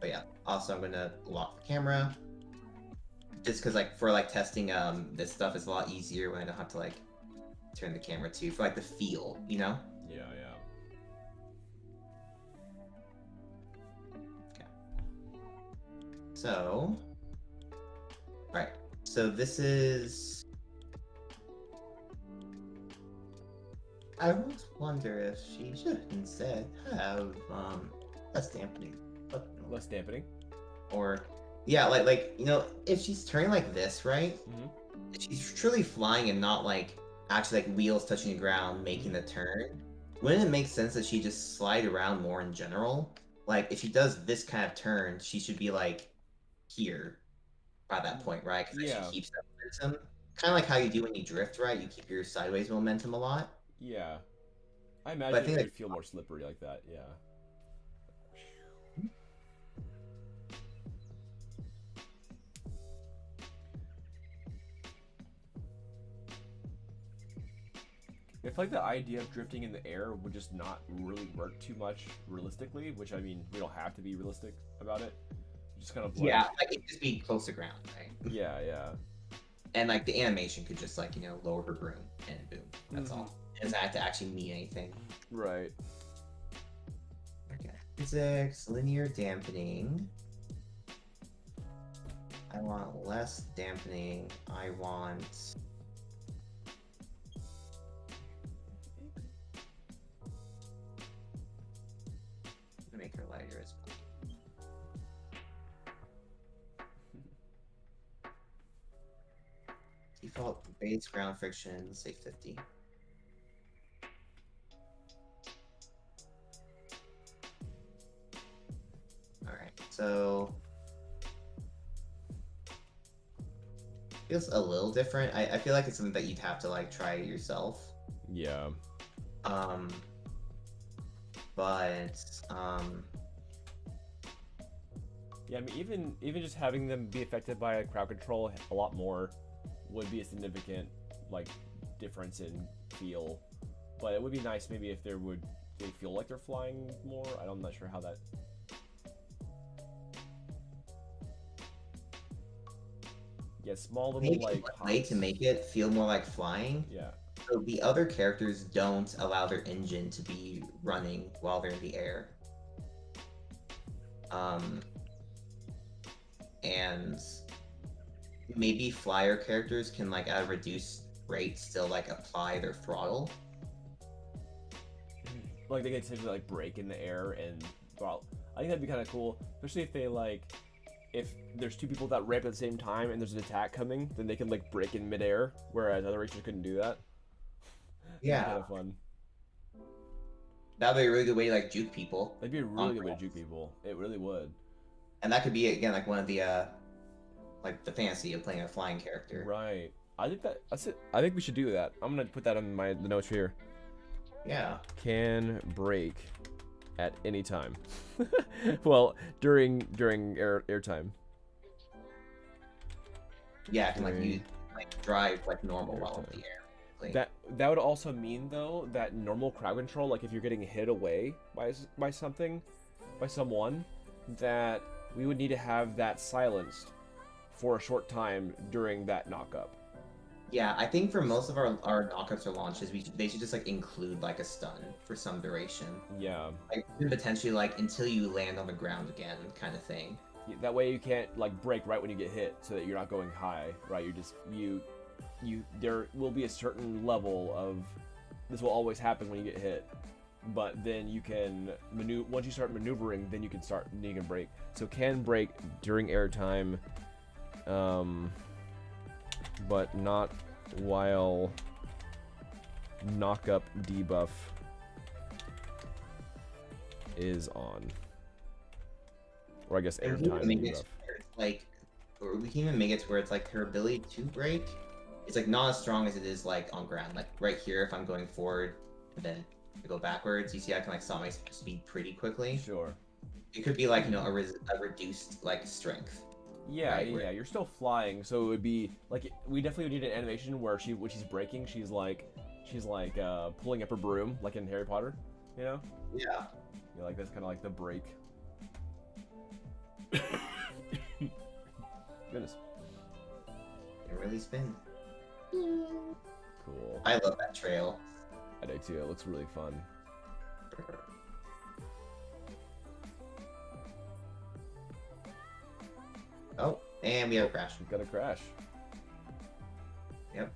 but yeah, also I'm gonna lock the camera, just because like for like testing this stuff is a lot easier when I don't have to like turn the camera to, for like the feel, you know? Yeah, yeah. So, right. So this is. I always wonder if she should instead have less dampening, but no. Less dampening. Or yeah, like you know, if she's turning like this, right? Mhm. If she's truly flying and not like actually like wheels touching the ground making the turn. Wouldn't it make sense that she just slide around more in general? Like if she does this kind of turn, she should be like here by that point, right? Because Yeah. she keeps that momentum. Kind of like how you do when you drift, right? You keep your sideways momentum a lot. Yeah. I I imagine think it like would feel more slippery like that, yeah. I feel like the idea of drifting in the air would just not really work too much realistically, which I mean, we don't have to be realistic about it. Just kind of like, yeah, like it just be close to ground, right? yeah, yeah. And like the animation could just like lower her broom and boom, that's Mhm. all. It doesn't have to actually mean anything. Right. Okay. Physics, linear dampening. I want less dampening. I want. I'm gonna make her lighter as well. Default base ground friction, say 50. Alright, so feels a little different. I feel like it's something that you'd have to like try yourself. Yeah. But Yeah, I mean, even just having them be affected by a crowd control a lot more would be a significant like difference in feel. But it would be nice maybe if they feel like they're flying more. I'm not sure how that. Yeah, small little maybe like one way hops. to make it feel more like flying. Yeah. So the other characters don't allow their engine to be running while they're in the air. And maybe flyer characters can like at a reduced rate still like apply their throttle. Like they can essentially like brake in the air and well, I think that'd be kind of cool, especially if they like if there's two people that ramp at the same time and there's an attack coming, then they can like brake in midair, whereas other racers couldn't do that. Yeah, kind of fun. that'd be a really good way to like juke people. That'd be a really good way to juke people. It really would. And that could be again like one of the like the fantasy of playing a flying character. Right. I think that's it. I think we should do that. I'm gonna put that on the notes here. Yeah. Can brake at any time. Well, during airtime. Yeah, it can like you like drive like normal while in the air. Like, That would also mean though that normal crowd control, like if you're getting hit away by someone, that we would need to have that silenced for a short time during that knockup. yeah, I think for most of our knockups or launches, they should just like include like a stun for some duration. Yeah. Like potentially like until you land on the ground again, kind of thing. that way you can't like brake right when you get hit, so that you're not going high, right? There will be a certain level of this will always happen when you get hit, but then you can once you start maneuvering, then you can brake. So can brake during airtime, but not while knock up debuff is on. Or I guess And we can airtime make it debuff. where it's like, or we can even make it to where it's like her ability to brake. It's like not as strong as it is like on ground. Like right here, if I'm going forward and then I go backwards, you see I can like stop my speed pretty quickly. Sure. It could be like, you know, a reduced like strength. Yeah, Right, yeah, you're still flying, so it would be like we definitely would need an animation where when she's braking, she's like pulling up her broom, like in Harry Potter, you know? Yeah. Yeah, like that's kind of like the brake. Goodness. It really spins. Cool. I love that trail. I do too. It looks really fun. Oh, and we have a crash. We've got a crash. Yep.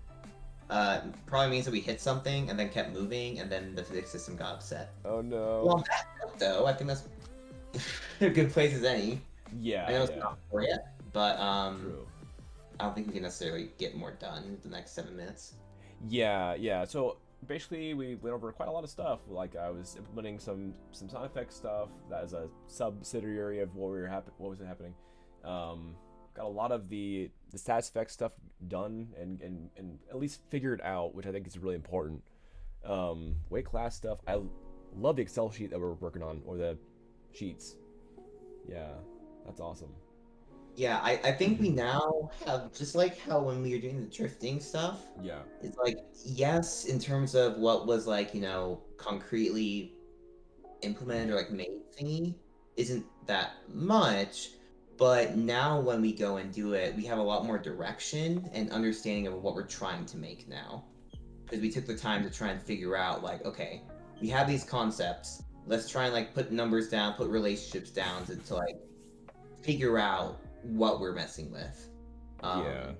Probably means that we hit something and then kept moving, and then the physics system got upset. Oh no. Well, on that note, though, I think that's a good place as any. Yeah. I know it's yeah. not for yet, but True. I don't think we can necessarily get more done in the next 7 minutes. Yeah, yeah. So basically, we went over quite a lot of stuff. Like I was implementing some sound effect stuff that is a subsidiary of what was happening. Got a lot of the stats effect stuff done and at least figured out, which I think is really important. Weight class stuff. I love the Excel sheet that we're working on, or the sheets. Yeah, that's awesome. Yeah, I think we now have, just like how when we were doing the drifting stuff, Yeah. it's like, yes, in terms of what was like, you know, concretely implemented or like made thingy, isn't that much, but now when we go and do it, we have a lot more direction and understanding of what we're trying to make now. Because we took the time to try and figure out, like, okay, we have these concepts, let's try and like put numbers down, put relationships down to like figure out what we're messing with. Yeah.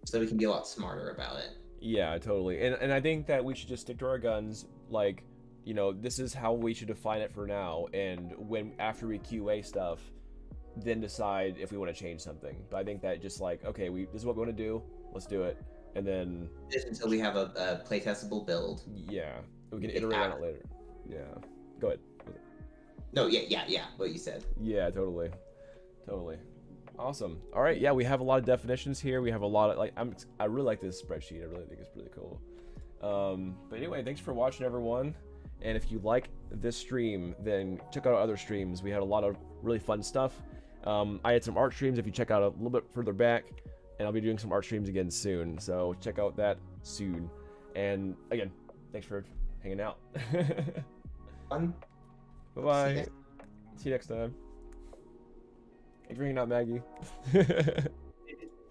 So we can be a lot smarter about it. Yeah, totally. And I think that we should just stick to our guns. Like, you know, this is how we should define it for now. And after we QA stuff, then decide if we want to change something. But I think that just like, okay, this is what we want to do. Let's do it. And then Just until we have a playtestable build. yeah, we can iterate on it later. Yeah. Go ahead. No, yeah. What you said. Yeah, totally. Awesome. All right, yeah, we have a lot of definitions here. We have a lot of I really like this spreadsheet. I really think it's really cool. But anyway, thanks for watching, everyone. And if you like this stream, then check out our other streams. We had a lot of really fun stuff. I had some art streams if you check out a little bit further back, and I'll be doing some art streams again soon. So check out that soon. And again, thanks for hanging out. Fun. Bye-bye. See you next time. Thanks for hanging out, Maggie.